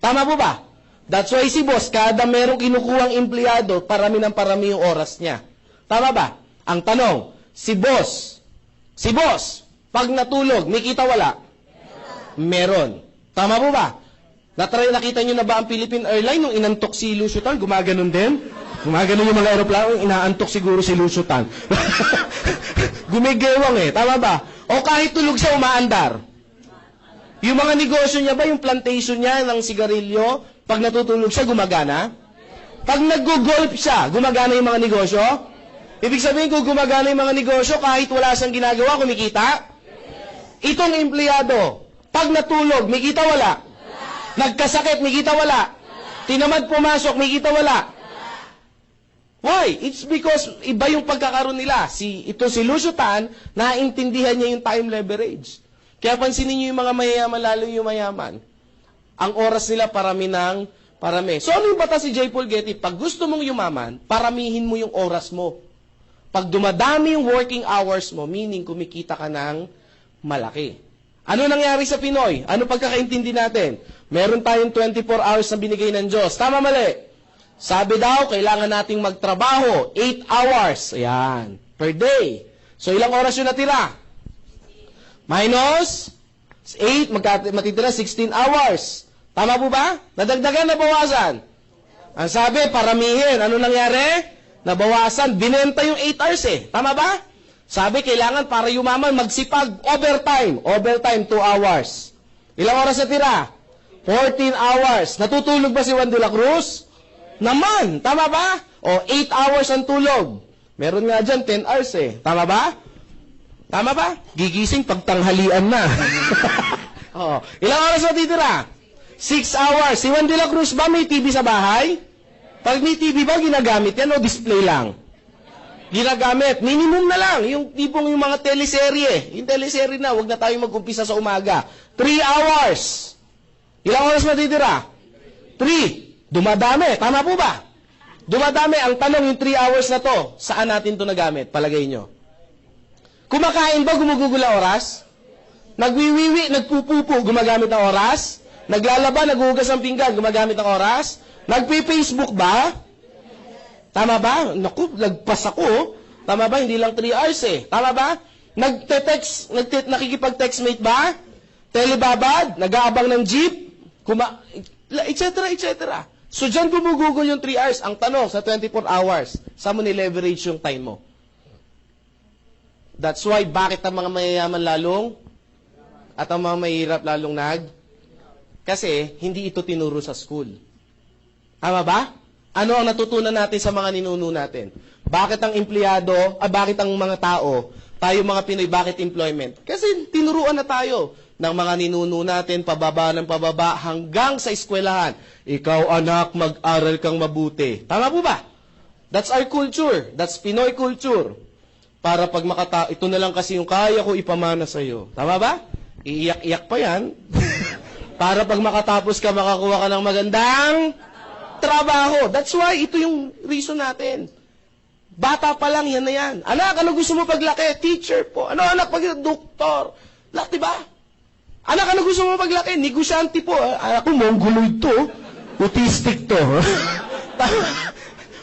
Tama po ba? That's why si boss, kada merong kinukuhang empleyado, parami ng parami yung oras niya. Tama ba? Ang tanong, si boss, pag natulog, may kita wala? Meron. Tama po ba? Nakita nyo na ba ang Philippine Airlines nung inantok si Lusutan? Gumaganon din? Gumaganon yung mga aeroplano, inaantok siguro si Lusutan. Gumigewang eh. Tama ba? O kahit tulog siya, umaandar. Yung mga negosyo niya ba, yung plantation niya ng sigarilyo, pag natutulog siya, gumagana? Pag nag-golf siya, gumagana yung mga negosyo? Ibig sabihin, kung gumagana yung mga negosyo, kahit wala siyang ginagawa, kumikita? Itong empleyado, pag natulog, may kita wala? Nagkasakit, may kita wala? Tinamad pumasok, may kita wala? Why? It's because iba yung pagkakaroon nila. Ito si Lusutan, naintindihan niya yung time leverage. Kaya pansinin niyo yung mga mayayaman, lalo yung mayaman. Ang oras nila parami ng parami. So ano yung bata si J. Paul Getty? Pag gusto mong yumaman, paramihin mo yung oras mo. Pag dumadami yung working hours mo, meaning kumikita ka ng malaki. Ano nangyari sa Pinoy? Ano pagkakaintindi natin? Meron tayong 24 hours na binigay ng Diyos. Tama mali? Sabi daw, kailangan nating magtrabaho 8 hours. Ayan. Per day. So ilang oras yung natira? Minus 8, matitira 16 hours. Tama po ba? Nadagdagan na bawasan? Ang sabi, paramihin. Ano nangyari? Nabawasan. Binenta yung 8 hours eh. Tama ba? Sabi, kailangan para yumaman, magsipag, overtime. Overtime, 2 hours. Ilang oras na tira? 14 hours. Natutulog ba si Juan de la Cruz? Naman. Tama ba? O, 8 hours ang tulog. Meron nga dyan, 10 hours eh. Tama ba? Tama ba? Gigising pagtanghalian na. O, ilang oras na titira? 6 hours. Si Juan de la Cruz ba may TV sa bahay? Pag may TV ba, ginagamit yan o display lang? Ginagamit. Minimum na lang. Yung tipong yung mga teleserye. Yung teleserye na, wag na tayo mag-umpisa sa umaga. 3 hours. Ilang oras matitira? 3. Dumadami. Tama po ba? Dumadami. Ang tanong, yung 3 hours na to, saan natin to nagamit? Palagay nyo. Kumakain ba, gumugugula oras? Nagwiwiwi, nagpupupo, gumagamit ng oras? Naglalaba, naghuhugas ng pinggan, gumagamit ng oras? Nagpi-Facebook ba? Tama ba? Naku, lagpas ako. Tama ba? Hindi lang 3 hours eh. Tama ba? Nakikipag-textmate ba? Telebabad? Nag-aabang ng jeep? Etc. etc. So, dyan gumugugol yung 3 hours. Ang tanong, sa 24 hours, saan mo ni-leverage yung time mo? That's why, bakit ang mga mayayaman lalong at ang mga mahirap lalong Kasi, hindi ito tinuro sa school. Tama ba? Ano ang natutunan natin sa mga ninuno natin? Bakit ang empleyado, bakit ang mga tao, tayo mga Pinoy, bakit employment? Kasi tinuruan na tayo ng mga ninuno natin, pababa ng pababa, hanggang sa eskwelahan. Ikaw anak, mag-aral kang mabuti. Tama po ba? That's our culture. That's Pinoy culture. Para pag ito na lang kasi yung kaya ko ipamana sa'yo. Tama ba? Iiyak-iyak pa yan. Para pag makatapos ka, makakuha ka ng magandang trabaho. That's why, ito yung reason natin. Bata pa lang, yan na yan. Anak, ano gusto mo paglaki? Teacher po. Ano anak, doktor? Diba? Anak, ano gusto mo paglaki? Negosyante po. Ako, mongoloid to. Autistic to.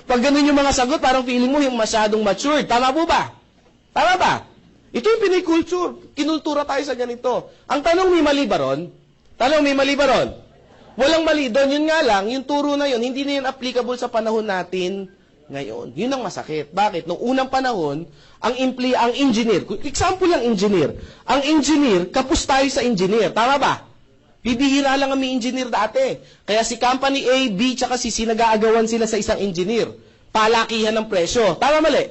Pag ganun yung mga sagot, parang feeling mo yung masyadong matured. Tama po ba? Tama ba? Ito yung Pinoy culture. Kinultura tayo sa ganito. Ang tanong, may mali ba ron? Tanong, may mali ba ron? Walang mali doon. Yun nga lang, yung turo na yun, hindi na yun applicable sa panahon natin ngayon. Yun ang masakit. Bakit? Noong unang panahon, ang engineer, example lang engineer, ang engineer, kapos tayo sa engineer. Tama ba? Bibihira lang ang may engineer dati. Kaya si company A, B, tsaka C, nag-aagawan sila sa isang engineer. Palakihan ng presyo. Tama mali?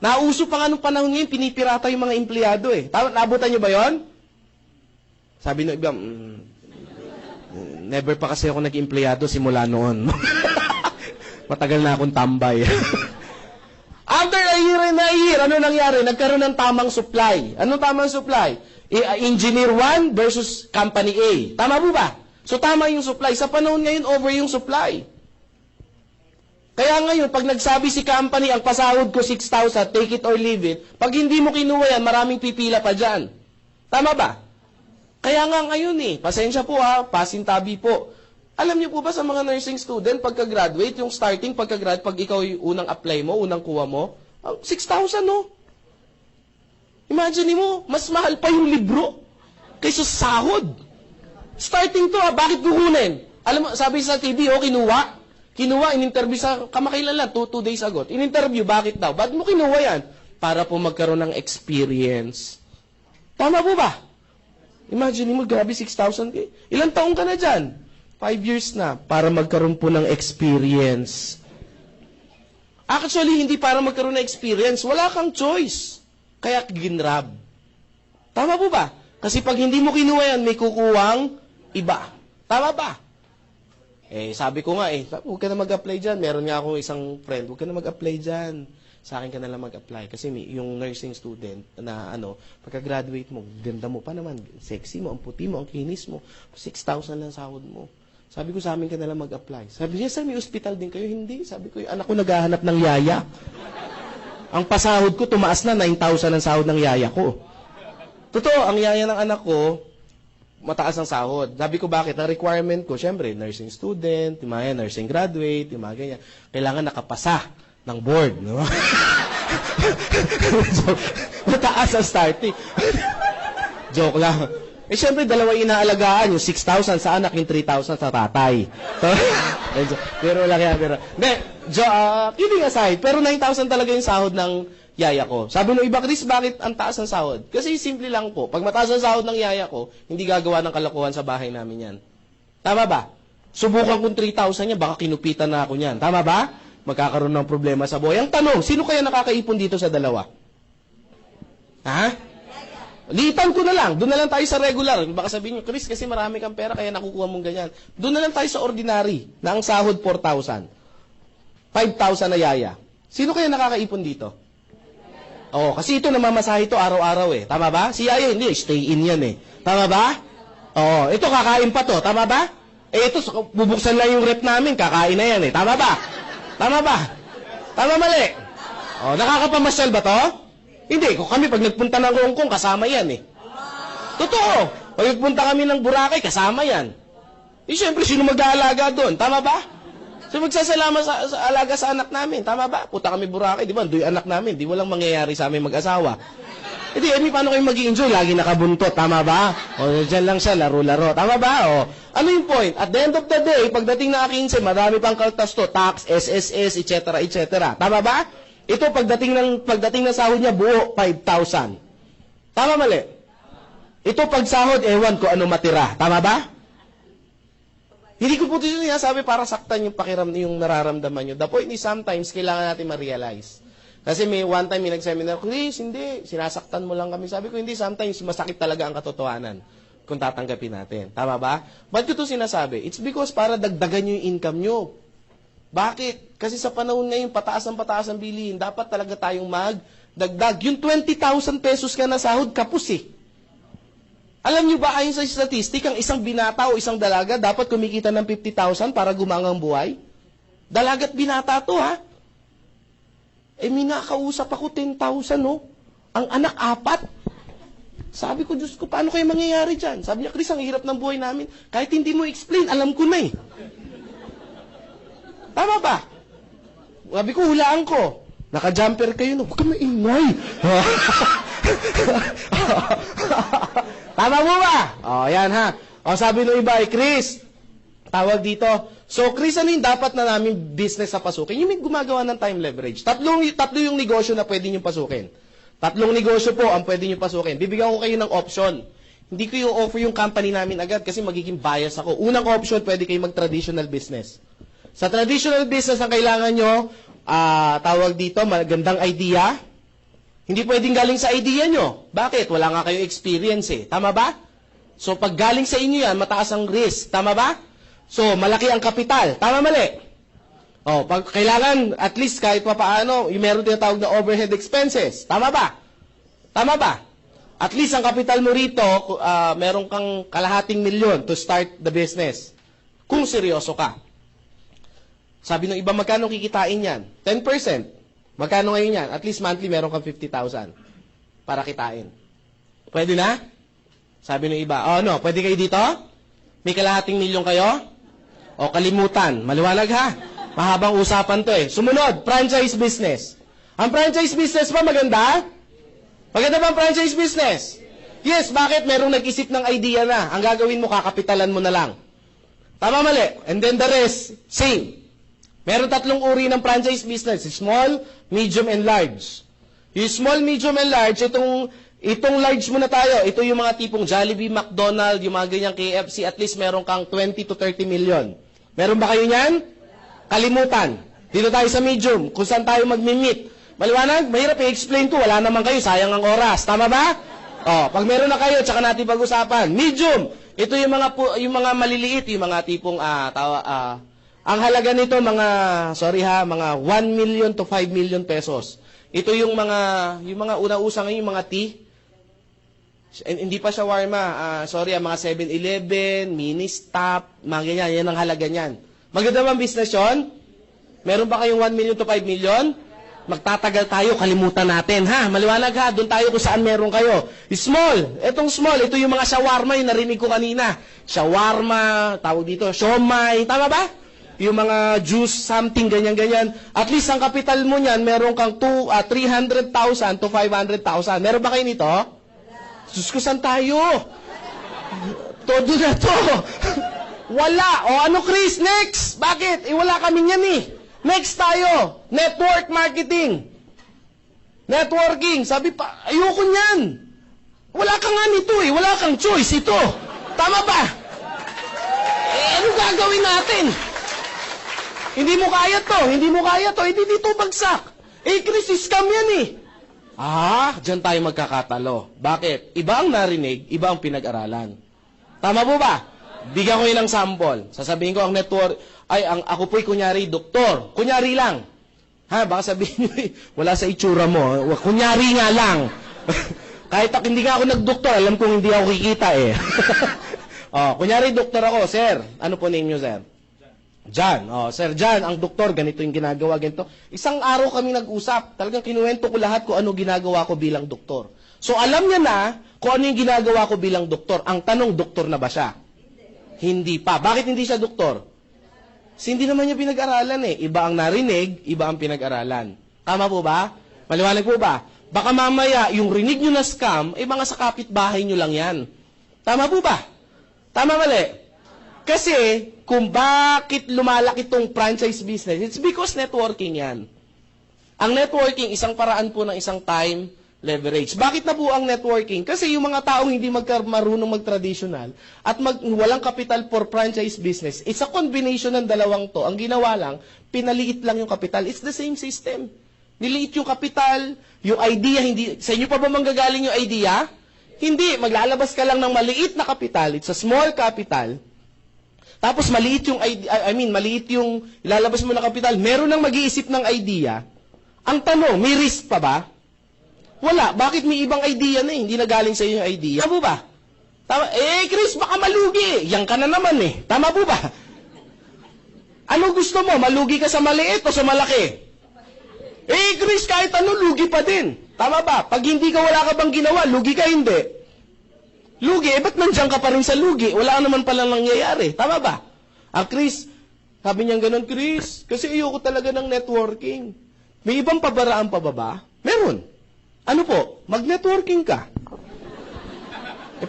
Nauso pa nga nung panahon ngayon, pinipirata yung mga empleyado eh. Tama, naabutan nyo ba yon? Sabi ng iba, never pa kasi ako nag-empleyado simula noon. Matagal na akong tambay. After a year, ano nangyari? Nagkaroon ng tamang supply. Anong tamang supply? Engineer 1 versus company A. Tama po ba? So tama yung supply. Sa panahon ngayon, over yung supply. Kaya ngayon, pag nagsabi si company, ang pasahod ko 6,000, take it or leave it, pag hindi mo kinuha yan, maraming pipila pa dyan. Tama ba? Kaya nga ngayon pasensya po pasintabi po. Alam niyo po ba sa mga nursing student, pagka-graduate, yung starting pagka-grad, pag ikaw yung unang apply mo, unang kuha mo, 6,000 no? Imagine mo, mas mahal pa yung libro kaysa sahod. Starting to bakit kukunin? Alam mo, sabi sa TV, kinuha, in-interview sa kamakailan lang, 2 days ago. In-interview, bakit daw? Bakit mo kinuha yan? Para po magkaroon ng experience. Tama po ba? Imagine mo, grabe 6,000. Ilang taong ka na dyan? 5 years na, para magkaroon po ng experience. Actually, hindi para magkaroon ng experience. Wala kang choice. Kaya ginrab. Tama po ba? Kasi pag hindi mo kinuha yan, may kukuwang iba. Tama ba? Sabi ko nga huwag ka na mag-apply dyan. Meron nga akong isang friend, huwag ka na mag-apply dyan. Sa akin ka na lang mag-apply. Kasi yung nursing student na pagka-graduate mo, ganda mo pa naman, sexy mo, ang puti mo, ang kinis mo, 6,000 lang sahod mo. Sabi ko sa amin ka na lang mag-apply. Sabi niya, sir, may hospital din kayo? Hindi. Sabi ko, yung anak ko naghahanap ng yaya. Ang pasahod ko, tumaas na 9,000 ang sahod ng yaya ko. Totoo, ang yaya ng anak ko, mataas ang sahod. Sabi ko, bakit? Ang requirement ko, syempre, nursing student, yung mga nursing graduate, yung mga ganyan. Kailangan nakapasa ng board. No? So, mataas ang starting. Joke lang. Syempre, dalawa inaalagaan. Yung 6,000 sa anak, yung 3,000 sa tatay. Pero lang yan. Kidding aside, pero 9,000 talaga yung sahod ng yaya ko. Sabi nung iba, Chris, bakit ang taas ng sahod? Kasi simple lang po. Pag mataas ang sahod ng yaya ko, hindi gagawa ng kalokohan sa bahay namin yan. Tama ba? Subukan kong 3,000 niya, baka kinupitan na ako niyan. Tama ba? Magkakaroon ng problema sa buhay. Ang tanong, sino kaya nakakaipon dito sa dalawa? Ha? Liitan ko na lang. Doon na lang tayo sa regular. Baka sabihin niyo, Chris, kasi marami kang pera, kaya nakukuha mong ganyan. Doon na lang tayo sa ordinary, na ang sahod 4,000. 5,000 na yaya. Sino kaya nakakaipon dito? Kasi ito namamasahe ito araw-araw Tama ba? Si yaya hindi, stay in yan Tama ba? Ito kakain pa to. Tama ba? Ito, bubuksan lang yung rep namin, kakain na yan Tama ba? Tama ba? Tama mali? Nakakapamasyal ba to? Hindi. Kung kami, pag nagpunta ng Hong Kong, kasama yan Totoo. Pag nagpunta kami ng Boracay, kasama yan. Siyempre, sino mag-aalaga doon? Tama ba? So, magsasalamat sa alaga sa anak namin. Tama ba? Puta kami Boracay, di ba? Doy anak namin. Di walang mangyayari sa aming mag-asawa. Paano kayo mag-i-enjoy? Lagi nakabuntot. Tama ba? Dyan lang siya, laro-laro. Tama ba? Ano yung point? At the end of the day, pagdating na 15, marami pang kaltas to. Tax, SSS, etc., etc. Tama ba? Ito, pagdating ng sahod niya, buo, 5,000. Tama mali? Ito, pag sahod, ewan ko ano matira. Tama ba? Hindi ko po ito sinasabi para saktan yung nararamdaman nyo. The point is, sometimes, kailangan natin ma-realize. Kasi one time, may nag-seminar, Chris, hindi, sinasaktan mo lang kami. Sabi ko, hindi, sometimes, masakit talaga ang katotohanan kung tatanggapin natin. Tama ba? Ba't ko ito sinasabi? It's because para dagdagan nyo yung income nyo. Bakit? Kasi sa panahon ngayon, pataas ang bilihin, dapat talaga tayong magdagdag. Yung 20,000 pesos ka na sahod, kapos Alam nyo ba, ayon sa statistic, ang isang binata o isang dalaga dapat kumikita ng 50,000 para gumangang buhay? Dalagat binata to, ha? May nakausap ako 10,000, Ang anak, 4. Sabi ko, Diyos ko, paano kayo mangyayari dyan? Sabi niya, Chris, ang hirap ng buhay namin. Kahit hindi mo explain, alam ko na Tama ba? Sabi ko, hulaan ko. Naka-jumper kayo, Huwag ka maingay. Tama mo ba? Yan ha. Sabi ng iba, Chris, tawag dito. So, Chris, ano yung dapat na namin business sa pasukin? Yung may gumagawa ng time leverage. Tatlo yung negosyo na pwede nyo pasukin. 3 negosyo po ang pwede nyo pasukin. Bibigyan ko kayo ng option. Hindi ko yung offer yung company namin agad kasi magiging bias ako. Unang option, pwede kayo mag-traditional business. Sa traditional business, ang kailangan nyo, tawag dito, magandang idea. Hindi pwedeng galing sa idea nyo. Bakit? Wala nga kayong experience Tama ba? So, pag galing sa inyo yan, mataas ang risk. Tama ba? So, malaki ang kapital. Tama mali? Pag kailangan, at least kahit paano, yung meron tinatawag na overhead expenses. Tama ba? Tama ba? At least ang kapital mo rito, meron kang 250,000 to start the business. Kung seryoso ka. Sabi ng iba, magkano kikitain yan? 10%. Magkano ngayon yan? At least monthly meron kang 50,000 para kitain. Pwede na? Sabi ng iba, oh no, pwede kayo dito? May kalahating milyon kayo? O kalimutan. Maliwanag ha? Mahabang usapan to eh. Sumunod, franchise business. Ang franchise business ba maganda? Maganda ba ang franchise business? Yes, bakit? Merong nag-isip ng idea na. Ang gagawin mo, kakapitalan mo na lang. Tama, mali. And then the rest, same. Meron 3 uri ng franchise business. Small, medium, and large. Yung small, medium, and large, itong large muna tayo. Ito yung mga tipong Jollibee, McDonald's, yung mga ganyang KFC, at least meron kang 20 to 30 million. Meron ba kayo niyan? Kalimutan. Dito tayo sa medium, kung saan tayo mag-meet. Maliwanag? Mahirap i-explain to. Wala naman kayo, sayang ang oras. Tama ba? Oh, pag meron na kayo, tsaka natin pag-usapan. Medium. Ito yung mga maliliit, yung mga tipong ang halaga nito mga 1 million to 5 million pesos. Ito yung mga una-usa ngayon, yung mga tea. Hindi pa shawarma, mga 7-Eleven, mini stop, mga ganyan, yan ang halaga niyan. Maganda bang business yun? Meron ba kayong 1 million to 5 million? Magtatagal tayo, kalimutan natin, ha? Maliwanag ha, doon tayo kung saan meron kayo. Small, etong small, ito yung mga shawarma, yung narinig ko kanina. Shawarma, tawag dito, siomay, tama ba? Yung mga juice, something, ganyan-ganyan. At least ang kapital mo niyan, meron kang 300,000 to 500,000. Meron ba kayo nito? Diyos ko, saan tayo? Todo na to. Wala. O ano, Chris? Next. Bakit? Wala kami niyan eh. Next tayo. Network marketing. Networking. Sabi pa, ayoko niyan. Wala ka nga nito eh. Wala kang choice ito. Tama ba? Ano gagawin natin? Hindi mo kaya to. Hindi dito bagsak. Chris, scam yan eh. Diyan tayo magkakatalo. Bakit? Iba ang narinig, iba ang pinag-aralan. Tama po ba? Bigyan ko yun ng sample. Sasabihin ko ang network, ako po'y kunyari doktor. Kunyari lang. Baka sabihin nyo, wala sa itsura mo. Kunyari nga lang. Kahit hindi nga ako nagdoktor, alam kong hindi ako kikita eh. Kunyari doktor ako, sir. Ano po name nyo, sir? John. Sir John, ang doktor, ganito yung ginagawa, ganito. Isang araw kami nag-usap. Talagang kinuwento ko lahat kung ano ginagawa ko bilang doktor. So, alam niya na kung ano yung ginagawa ko bilang doktor. Ang tanong, doktor na ba siya? Hindi pa. Bakit hindi siya doktor? Kasi hindi naman niya pinag-aralan eh. Iba ang narinig, iba ang pinag-aralan. Tama po ba? Maliwanag po ba? Baka mamaya, yung rinig nyo na scam, mga sa kapitbahay nyo lang yan. Tama po ba? Tama mali? Kasi, kung bakit lumalaki itong franchise business, it's because networking yan. Ang networking, isang paraan po ng isang time leverage. Bakit na po ang networking? Kasi yung mga taong hindi marunong mag-traditional at walang capital for franchise business, it's a combination ng dalawang to. Ang ginawa lang, pinaliit lang yung capital. It's the same system. Niliit yung capital, yung idea, hindi, sa inyo pa ba manggagaling yung idea? Hindi, maglalabas ka lang ng maliit na capital, it's a small capital. Tapos maliit yung maliit yung ilalabas mo na kapital. Meron nang mag-iisip ng idea. Ang tanong, may risk pa ba? Wala. Bakit may ibang idea na eh? Hindi na galing sa iyo yung idea. Tama po ba? Tama. Chris, baka malugi. Yan ka na naman eh. Tama po ba? Ano gusto mo? Malugi ka sa maliit o sa malaki? Chris, kahit ano, lugi pa din. Tama ba? Pag hindi ka, wala ka bang ginawa, lugi ka hindi. Lugi, ba't nandiyan ka pa rin sa lugi? Wala naman palang nangyayari. Tama ba? Chris, sabi niya ganun, Chris, kasi ayoko talaga ng networking. May ibang pabaraan pa ba? Meron. Ano po? Mag-networking ka.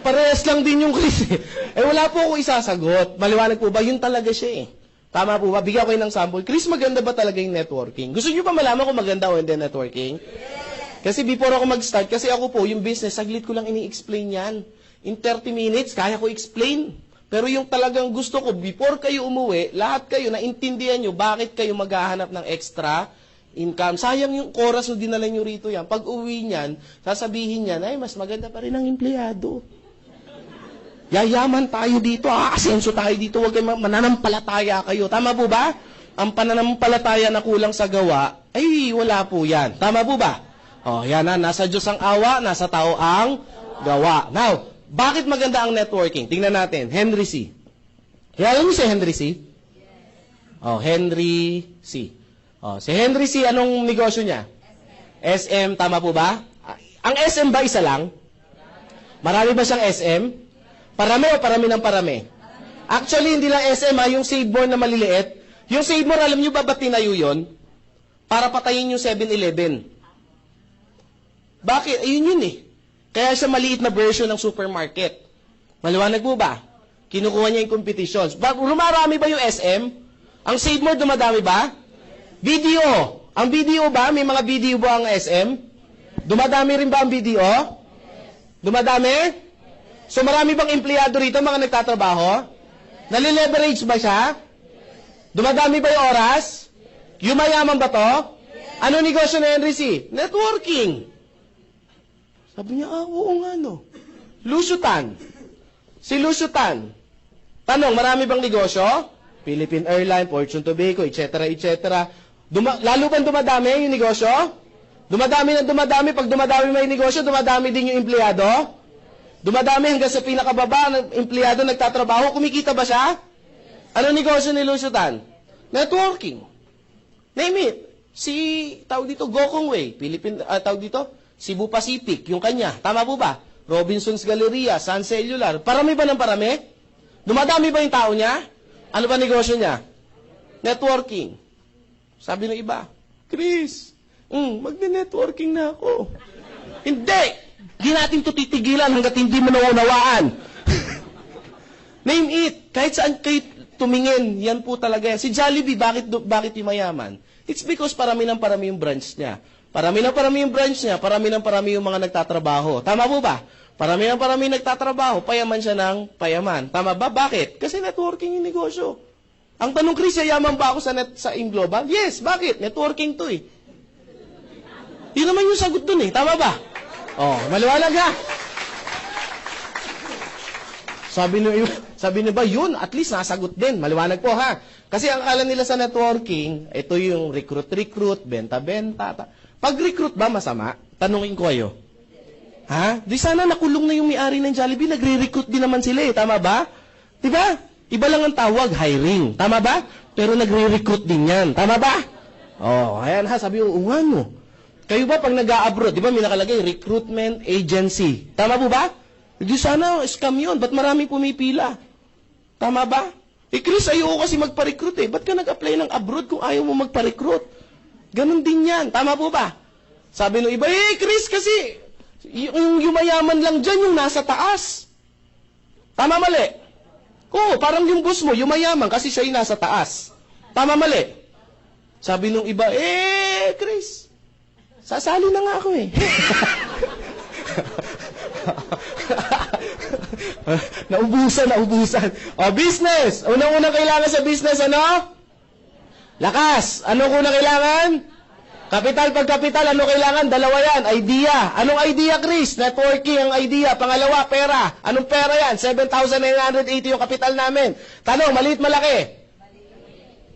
Parehas lang din yung Chris eh. Wala po ako isasagot. Maliwanag po ba? Yun talaga siya eh. Tama po ba? Bigyan ko ng sample. Chris, maganda ba talaga yung networking? Gusto niyo pa malaman kung maganda o hindi networking? Kasi before ako mag-start, kasi ako po, yung business, saglit ko lang ini-explain yan. In 30 minutes, kaya ko explain. Pero yung talagang gusto ko, before kayo umuwi, lahat kayo, naintindihan nyo bakit kayo maghahanap ng extra income. Sayang yung oras na dinala nyo rito yan. Pag uwi niyan, sasabihin niyan, mas maganda pa rin ang empleyado. Yayaman tayo dito, asenso tayo dito, huwag kayo mananampalataya kayo. Tama po ba? Ang pananampalataya na kulang sa gawa, wala po yan. Tama po ba? Yan na, nasa Diyos ang awa, nasa tao ang gawa. Now, bakit maganda ang networking? Tingnan natin, Henry C. Kaya alam niyo si Henry C? Oh, Henry C. Oh, si Henry C, anong negosyo niya? SM, tama po ba? Ang SM ba isa lang? Marami ba siyang SM? Parami o parami ng parami? Actually, hindi lang SM yung Save More na maliliit. Yung Save More, alam nyo ba ba't tinayo yun? Para patayin yung 7-Eleven. Bakit? Ayun yun eh. Kaya siya maliit na version ng supermarket. Maliwanag po ba? Kinukuha niya yung competitions. Rumarami ba yung SM? Ang Save More dumadami ba? Video. Ang video ba? May mga video ba ang SM? Dumadami rin ba ang video? Dumadami? So marami bang empleyado rito, mga nagtatrabaho? Nalileverage ba siya? Dumadami ba yung oras? Yumayaman ba to? Ano negosyo na Henry C? Networking. Sabi niya, oo nga no. Lusutan. Si Lusutan. Tanong, marami bang negosyo? Philippine Airlines, Fortune Tobacco, etc. Lalo bang dumadami yung negosyo? Dumadami na dumadami. Pag dumadami may negosyo, dumadami din yung empleyado. Dumadami hanggang sa pinakababa ng empleyado nagtatrabaho. Kumikita ba siya? Ano negosyo ni Lusutan? Networking. Name it. Si, tawag dito, Gokong Way. Tawag dito, Cebu Pacific, yung kanya. Tama po ba? Robinson's Galleria, Sun Cellular. Parami ba ng parami? Dumadami ba yung tao niya? Ano ba negosyo niya? Networking. Sabi ng iba, Chris, magne-networking na ako. Hindi! Di natin ito titigilan hanggat hindi mo naunawaan. Name it. Kahit saan kayo tumingin, yan po talaga yan. Si Jollibee, bakit yung mayaman? It's because parami ng parami yung branch niya. Parami ng parami yung branch niya, parami ng parami yung mga nagtatrabaho. Tama po ba? Parami ng parami nagtatrabaho, payaman siya ng payaman. Tama ba? Bakit? Kasi networking yung negosyo. Ang tanong, Chris, yayaman ba ako sa Global? Yes, bakit? Networking to eh. Yun naman yung sagot dun eh. Tama ba? Oh, maliwanag ha? Sabi niyo ba, yun, at least nasagot din. Maliwanag po ha? Kasi ang akala nila sa networking, ito yung recruit, benta-benta. Pag-recruit ba masama? Tanungin ko kayo. Ha? Di sana nakulong na yung may-ari ng Jollibee, nagre-recruit din naman sila eh. Tama ba? Diba? Iba lang ang tawag, hiring. Tama ba? Pero nagre-recruit din yan. Tama ba? Oh, ayan ha, sabi ko, nga no. Kayo ba pag nag-a-abroad, di ba may nakalagay, recruitment agency. Tama po ba? Di sana, scam yun. Ba't marami pumipila? Tama ba? Eh, Chris, ayoko kasi magpa-recruit eh. Ba't ka nag-apply ng abroad kung ayaw mo magpa-recruit? Ganon din yan. Tama po ba? Sabi nung iba, Chris, kasi yung yumayaman lang dyan, yung nasa taas. Tama mali? Oo, parang yung boss mo, yumayaman kasi siya yung nasa taas. Tama mali? Sabi nung iba, Chris, sasali na nga ako eh. Naubusan. O, business. Unang-unang kailangan sa business, ano? Lakas. Ano unang kailangan? Kapital, pagkapital, ano kailangan? Dalawa yan. Idea. Anong idea, Chris? Networking ang idea. Pangalawa, pera. Anong pera yan? 7,980 yung kapital namin. Tanong, maliit, malaki?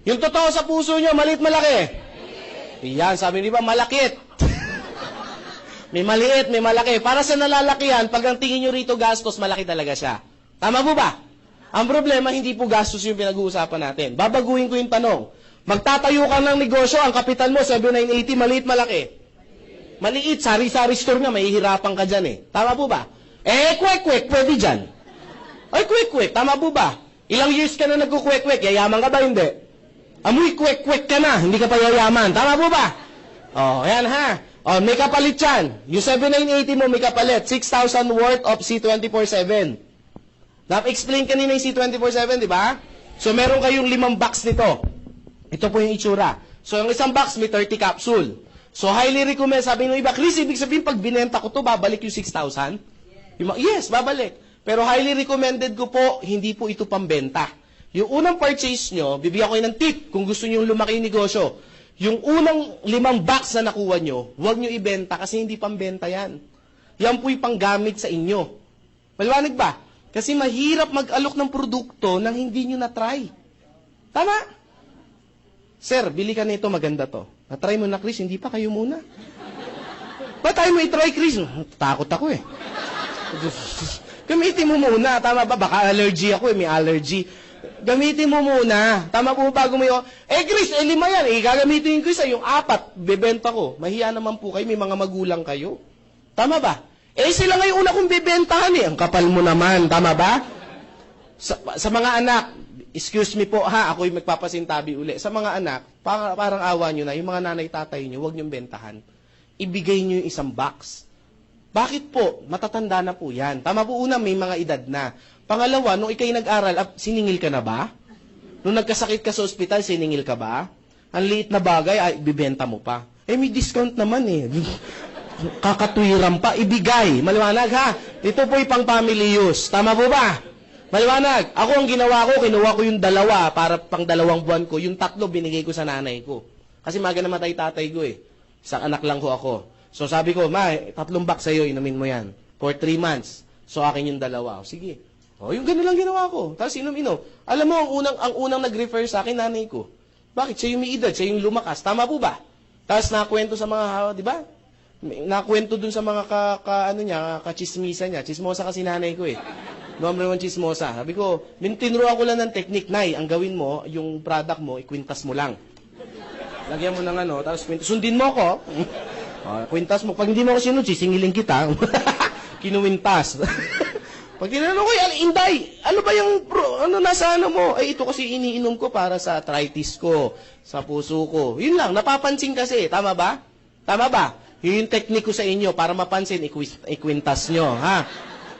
Yung totoo sa puso nyo, maliit, malaki? Yan, sabi ni ba, malakit. May maliit, may malaki. Para sa nalalakihan, pag ang tingin nyo rito gastos, malaki talaga siya. Tama po ba? Ang problema, hindi po gastos yung pinag-uusapan natin. Babaguhin ko yung tanong. Magtatayo ka ng negosyo, ang kapital mo, 7,980, maliit, malaki. Maliit, sari-sari store nga, mahihirapan ka dyan eh. Tama po ba? Kwek-kwek, pwede dyan. Ay, kwek-kwek, tama po ba? Ilang years ka na nagkukwek-kwek, yayaman ka ba? Hindi. Amoy kwek-kwek ka na, hindi ka pa yayaman. Tama po ba? Oh, ayan ha. Oh, may kapalit yan. Yung 7,980 mo, may kapalit. 6,000 worth of C24/7. Na-explain kanina yung C24/7, di ba? So, meron kayong 5 box nito. Ito po yung itsura. So, yung isang box may 30 capsule. So, highly recommend. Sabi ng iba, Chris, ibig sabihin, pag binenta ko to, babalik yung 6,000? Yes, babalik. Pero highly recommended ko po, hindi po ito pambenta. Yung unang purchase nyo, bibigyan ko kayo ng tip kung gusto nyo lumaki yung negosyo. Yung unang 5 box na nakuha nyo, huwag nyo ibenta kasi hindi pambenta yan. Yan po'y panggamit sa inyo. Maliwanag ba? Kasi mahirap mag-alok ng produkto nang hindi nyo na-try. Tama? Sir, bili ka nito, maganda to. Na-try mo na, Chris, hindi pa kayo muna. Ba't tayo mo i-try, Chris? Takot ako eh. Gamitin mo muna, tama ba? Baka allergy ako eh, may allergy. Gamitin mo muna. Tama po bago mo yung, Chris, 5 yan. Gagamitin ko isa, yung 4, bebenta ko. Mahiya naman po kayo, may mga magulang kayo. Tama ba? Sila ngayon una kong bebentahan eh. Ang kapal mo naman. Tama ba? Sa mga anak, excuse me po ha, ako'y magpapasintabi uli. Sa mga anak, parang awa nyo na, yung mga nanay-tatay nyo, huwag nyong bentahan. Ibigay nyo yung isang box. Bakit po? Matatanda na po yan. Tama po una, may mga edad na. Pangalawa, nung ikay nag-aral, siningil ka na ba? Nung nagkasakit ka sa ospital, siningil ka ba? Ang liit na bagay, ay, bibenta mo pa. May discount naman eh. Kakatwiran pa, ibigay. Maliwanag ha? Ito po'y pang family use. Tama po ba? Maliwanag. Ako ang ginawa ko, kinuha ko yung 2 para pang 2 buwan ko. Yung 3 binigay ko sa nanay ko. Kasi maga namatay tatay ko eh. Isang anak lang ko ako. So sabi ko, 3 box sa'yo, inumin mo yan. For 3 months. So akin yung 2. Sige. Yung gano'n lang ginawa ko. Tapos inom-inom. Alam mo, ang unang nag-refer sa akin, nanay ko. Bakit? Siya yung may edad, siya yung lumakas. Tama po ba? Tapos nakwento sa mga, di ba? Nakwento dun sa mga kachismisa niya. Chismosa kasi nanay ko eh. Number 1 chismosa. Sabi ko, tinuruan ko lang ng technique, Nay. Ang gawin mo, yung product mo, ikwintas mo lang. Lagyan mo ng tapos sundin mo ko. Kwintas mo. Pag hindi mo ko sinunod, sisingilin kita. Kinuwintas. Pag tinanong ko, Inday, ano ba yung, nasa mo? Ito kasi iniinom ko para sa arthritis ko, sa puso ko. Yun lang, napapansin kasi. Tama ba? Tama ba? Yun yung technique ko sa inyo, para mapansin, ikwintas nyo, ha?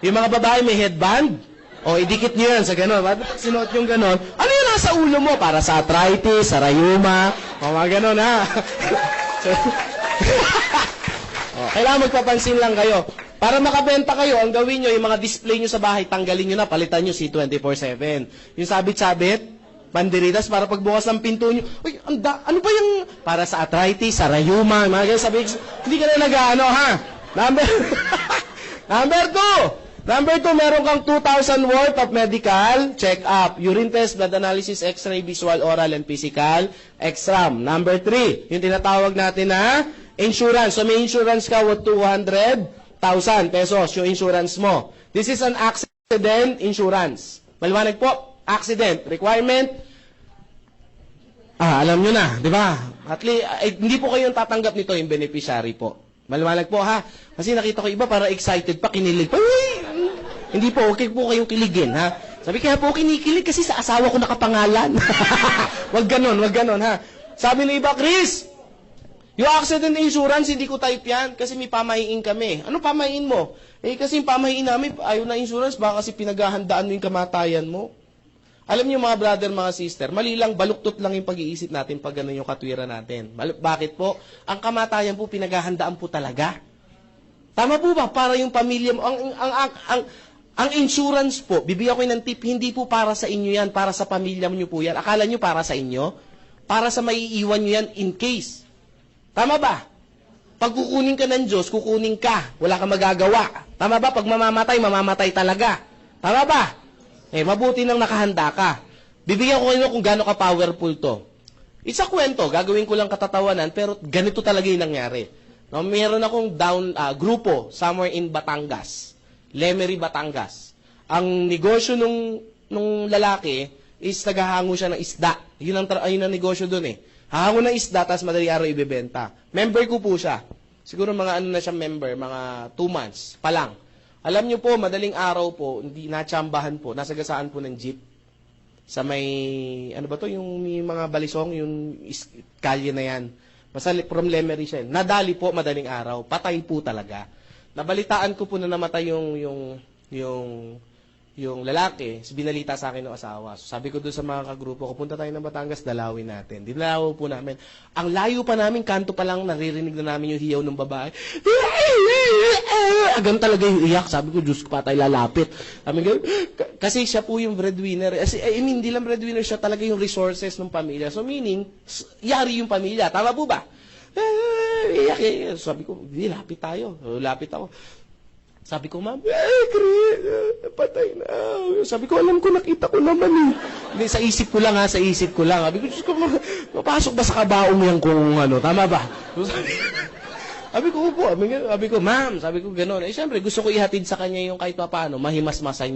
Yung mga babae may headband, idikit nyo yan sa gano'n. Pag sinuot yung gano'n, ano yung nasa ulo mo? Para sa arthritis, sa rayuma, mga gano'n, ha? Kailangan magpapansin lang kayo. Para makabenta kayo, ang gawin nyo, yung mga display nyo sa bahay, tanggalin nyo na, palitan nyo si 24/7. Yung sabit-sabit, banderitas, para pagbukas ng pinto nyo, ano ba yung, para sa arthritis, sa rayuma, mga gano'n, sabi, hindi ka na nag-ano, ha? Number 2, meron kang 2,000 worth of medical check-up, urine test, blood analysis, x-ray, visual, oral, and physical exam. Number 3, yung tinatawag natin na insurance. So may insurance ka worth 200,000 pesos yung insurance mo. This is an accident insurance. Maliwanag po, accident, requirement, alam nyo na, di ba? At least, hindi po kayong tatanggap nito yung beneficiary po. Maliwanag po ha. Kasi nakita ko iba para excited pa, kinilig pa. Hindi po, okay po kayong kiligin ha. Sabi kaya po kinikilig kasi sa asawa ko nakapangalan. Wag ganon ha. Sabi ng iba, Chris, yung accident insurance, hindi ko type yan kasi may pamahiin kami. Ano pamahiin mo? Kasi yung pamahiin namin, ayaw na insurance, baka kasi pinaghahandaan mo yung kamatayan mo. Alam niyo mga brother, mga sister, mali lang, baluktot lang yung pag-iisip natin pag gano'n yung katwiran natin. Bakit po? Ang kamatayan po, pinaghahandaan po talaga. Tama po ba? Para yung pamilya mo, ang insurance po, bibigyan ko ng tip, hindi po para sa inyo yan, para sa pamilya niyo po yan. Akala niyo para sa inyo? Para sa maiiwan niyo yan in case. Tama ba? Pag kukunin ka ng Diyos, kukunin ka. Wala kang magagawa. Tama ba? Pag mamamatay talaga. Tama ba? Mabuti nang nakahanda ka. Bibigyan ko kayo kung gaano ka-powerful to. Isa kwento, gagawin ko lang katatawanan, pero ganito talaga yung nangyari. No, meron akong grupo somewhere in Batangas. Lemery, Batangas. Ang negosyo nung lalaki is naghahango siya ng isda. Yun ang negosyo dun eh. Hahango ng isda, tapos madali araw ibebenta. Member ko po siya. Siguro mga na siya member, mga 2 months pa lang. Alam niyo po, madaling araw po, hindi natsambahan po, nasagasaan po ng jeep. Sa may, yung may mga balisong, yung kalye na yan. Basta from Lemery siya. Nadali po, madaling araw. Patay po talaga. Nabalitaan ko po na namatay yung lalaki, binalita sa akin ng asawa. So, sabi ko doon sa mga kagrupo ko, punta tayo ng Batangas, dalawin natin. Dinalaw po namin. Ang layo pa namin, kanto pa lang, naririnig na namin yung hiyaw ng babae. Agan talaga yung iyak. Sabi ko, Diyos ko pa tayo lalapit. Kasi siya po yung breadwinner. Hindi lang breadwinner, siya talaga yung resources ng pamilya. So meaning, yari yung pamilya. Tama po ba? Iyak. Sabi ko, lapit tayo. Lapit ako. Sabi ko, ma'am, Chris, patay na. Sabi ko, alam ko, nakita ko naman eh. Sa isip ko lang. Sabi ko, Diyos ko, mapasok ba sa kabaong yan kung tama ba? Sabi ko, upo. Sabi ko, ma'am, sabi ko, gano'n. Siyempre, gusto ko ihatid sa kanya yung kahit paano, mahimasmasan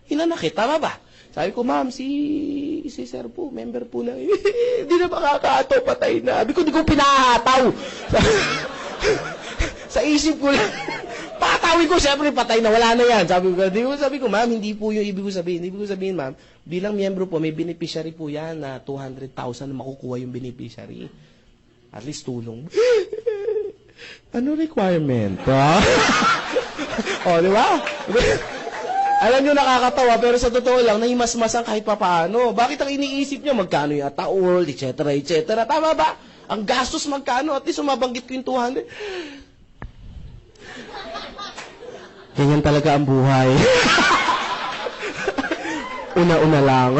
hinanakit. Tama ba? Sabi ko, ma'am, si sir po, member po na, hindi na makakataw, patay na. Sabi ko, di ko pinahataw. Sa isip ko lang, patawin ko, syempre, patay na, wala na yan. Sabi ko, ma'am, hindi po yung ibig ko sabihin. Ibig ko sabihin, ma'am, bilang miyembro po, may beneficiary po yan na 200,000 na makukuha yung beneficiary. At least tulong. Ano requirement? O, di ba? Alam nyo, nakakatawa, pero sa totoo lang, nahimasmasan kahit papaano. Bakit ang iniisip nyo? Magkano yung ataol, etc., etc. Tama ba? Ang gastos magkano? At least umabanggit ko yung 200. Ganyan talaga ang buhay. Una-una lang.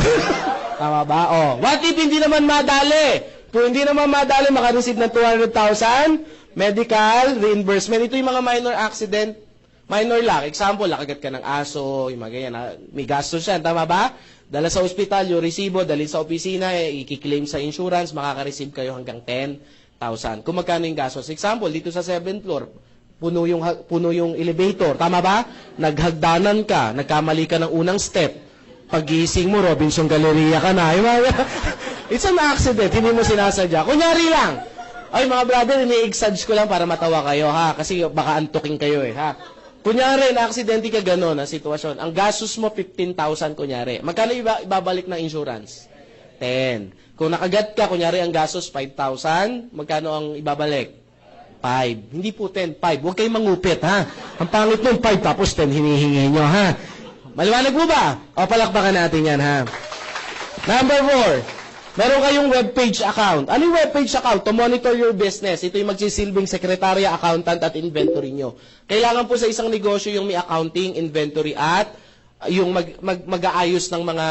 Tama ba? Oh, what if hindi naman madali? Kung hindi naman madali, makareceive ng 200,000, medical, reimbursement. Ito yung mga minor accident. Minor lang. Example, nakagat ka ng aso, yung mga ganyan. May gastos yan. Tama ba? Dala sa ospital, yung resibo, dalhin sa opisina, i-claim sa insurance, makaka-receive kayo hanggang 10,000. Kung magkano yung gastos. Example, dito sa 7th floor, puno yung elevator. Tama ba? Naghagdanan ka, nagkamali ka ng unang step. Pag-gising mo, Robinson Galleria ka na. It's an accident, hindi mo sinasadya. Kunyari lang. Ay, mga brother, ini-exage ko lang para matawa kayo, ha? Kasi baka antuking kayo, ha? Kunyari, na-aksidente ka gano'n na sitwasyon. Ang gastos mo, 15,000, kunyari. Magkano ibabalik ng insurance? 10. Kung nakagat ka, kunyari, ang gastos, 5,000, magkano ang ibabalik? 5. Hindi po 10, 5. Huwag kayong mangupit, ha? Ang pangit nun, 5, tapos 10, hinihingi nyo, ha? Maliwanag mo ba? O, palakpakan natin yan, ha? Number 4. Meron kayong webpage account. Ano yung webpage account? To monitor your business. Ito yung magsisilbing sekretarya, accountant, at inventory nyo. Kailangan po sa isang negosyo yung may accounting, inventory, at yung mag-aayos ng mga,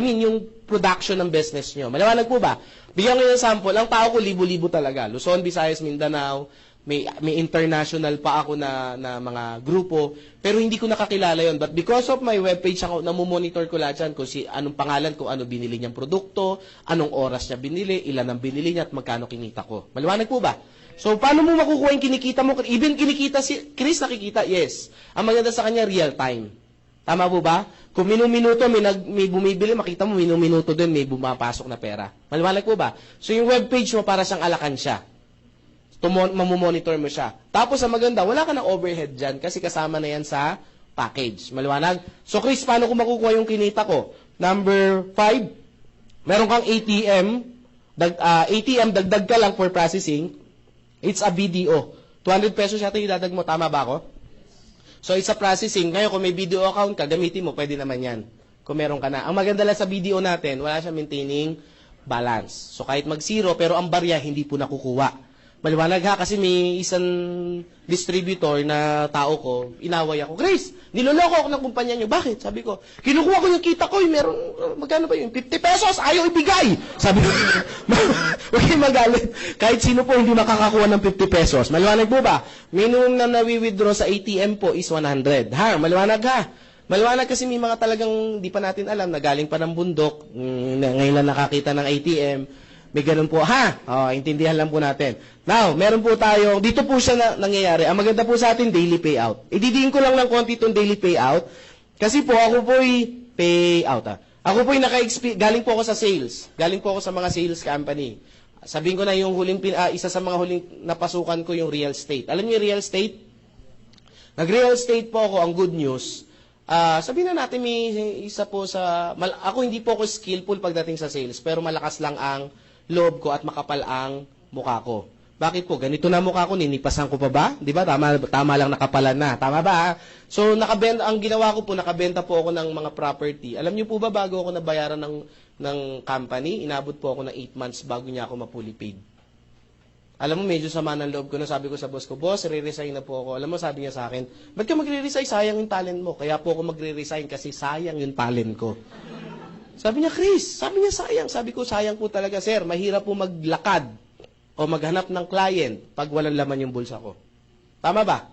yung production ng business nyo. Maliwanag po ba? Bigyan ko yung sample. Ang tao ko, libo-libo talaga. Luzon, Visayas, Mindanao. May international pa ako na mga grupo, pero hindi ko nakakilala yon. But because of my webpage ako, namumonitor ko lahat yan kung anong pangalan, kung ano binili niyang produkto, anong oras niya binili, ilan ang binili niya, at magkano kinita ko. Maliwanag po ba? So, paano mo makukuha yung kinikita mo? Even kinikita si Chris, nakikita? Yes. Ang maganda sa kanya, real time. Tama po ba? Kung minuminuto, may bumibili, makita mo, minuminuto din, may bumapasok na pera. Maliwanag po ba? So, yung webpage mo, para siyang alakansya. Mamumonitor mo siya. Tapos, ang maganda, wala ka ng overhead dyan kasi kasama na yan sa package. Maliwanag? So, Chris, paano ko makukuha yung kinita ko? Number 5, meron kang ATM. ATM, dagdag ka lang for processing. It's a BDO. 200 pesos yata yung dadag mo. Tama ba ako? So, it's a processing. Ngayon, kung may BDO account ka, gamitin mo. Pwede naman yan. Kung meron ka na. Ang maganda lang sa BDO natin, wala siya maintaining balance. So, kahit mag-zero, pero ang barya, hindi po nakukuha. Maliwanag ha, kasi may isang distributor na tao ko, inaway ako, Grace, niloloko ako ng kumpanya nyo. Bakit? Sabi ko, kinukuha ko yung kita ko, meron, magkano ba yun? 50 pesos, ayaw ibigay. Sabi ko, huwag yung magalit. Kahit sino po hindi makakakuha ng 50 pesos. Maliwanag po ba? Minimum na nawi-withdraw sa ATM po is 100. Ha? Maliwanag ha? Maliwanag kasi may mga talagang di pa natin alam na galing pa ng bundok, ngayon lang nakakita ng ATM. May ganun po, ha? Intindihan lang po natin. Now, meron po tayo, dito po siya nangyayari. Ang maganda po sa atin, daily payout. Ididiin ko lang ng konti itong daily payout. Kasi po, ako po'y payout. Ako po'y galing po ako sa sales. Galing po ako sa mga sales company. Sabihin ko na yung isa sa mga huling napasukan ko yung real estate. Alam niyo yung real estate? Nag-real estate po ako, ang good news. Sabihin na natin may isa po ako hindi po ako skillful pagdating sa sales, pero malakas lang ang loob ko at makapal ang mukha ko. Bakit po? Ganito na mukha ko, ninipasan ko pa ba? Di ba? Tama lang nakapalan na. Tama ba? So, ang ginawa ko po, nakabenta po ako ng mga property. Alam niyo po ba, bago ako nabayaran ng company, inabot po ako ng 8 months bago niya ako mapuli paid. Alam mo, medyo sama ng loob ko na sabi ko sa boss ko, boss, re-resign na po ako. Alam mo, sabi niya sa akin, ba't ka magre-resign? Sayang yung talent mo. Kaya po ako magre-resign kasi sayang yung talent ko. Sabi niya, Chris, sabi niya sayang. Sabi ko, sayang po talaga, sir. Mahirap po maglakad o maghanap ng client pag walang laman yung bulsa ko. Tama ba?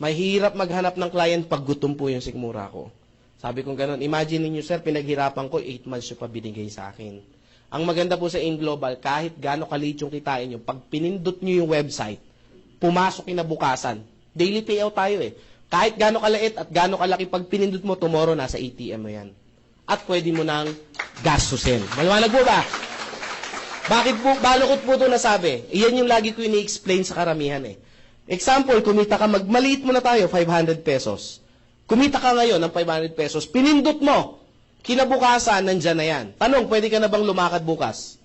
Mahirap maghanap ng client pag gutom po yung sikmura ko. Sabi ko gano'n, imagine niyo sir, pinaghirapan ko, 8 months yung pa binigay sa akin. Ang maganda po sa InGlobal, kahit gaano kaliit yung kitain nyo, pag pinindot nyo yung website, pumasok kinabukasan. Daily payout tayo eh. Kahit gaano kalait at gaano kalaki pag pinindot mo, tomorrow nasa ATM mo yan. At pwede mo nang gastusin. Maliwanag po ba? Bakit po, balukot po ito nasabi? Iyan yung lagi ko ini-explain sa karamihan eh. Example, kumita ka, maliit mo na tayo, 500 pesos. Kumita ka ngayon ng 500 pesos, pinindot mo, kinabukasan, nandyan na yan. Tanong, pwede ka na bang lumakad bukas?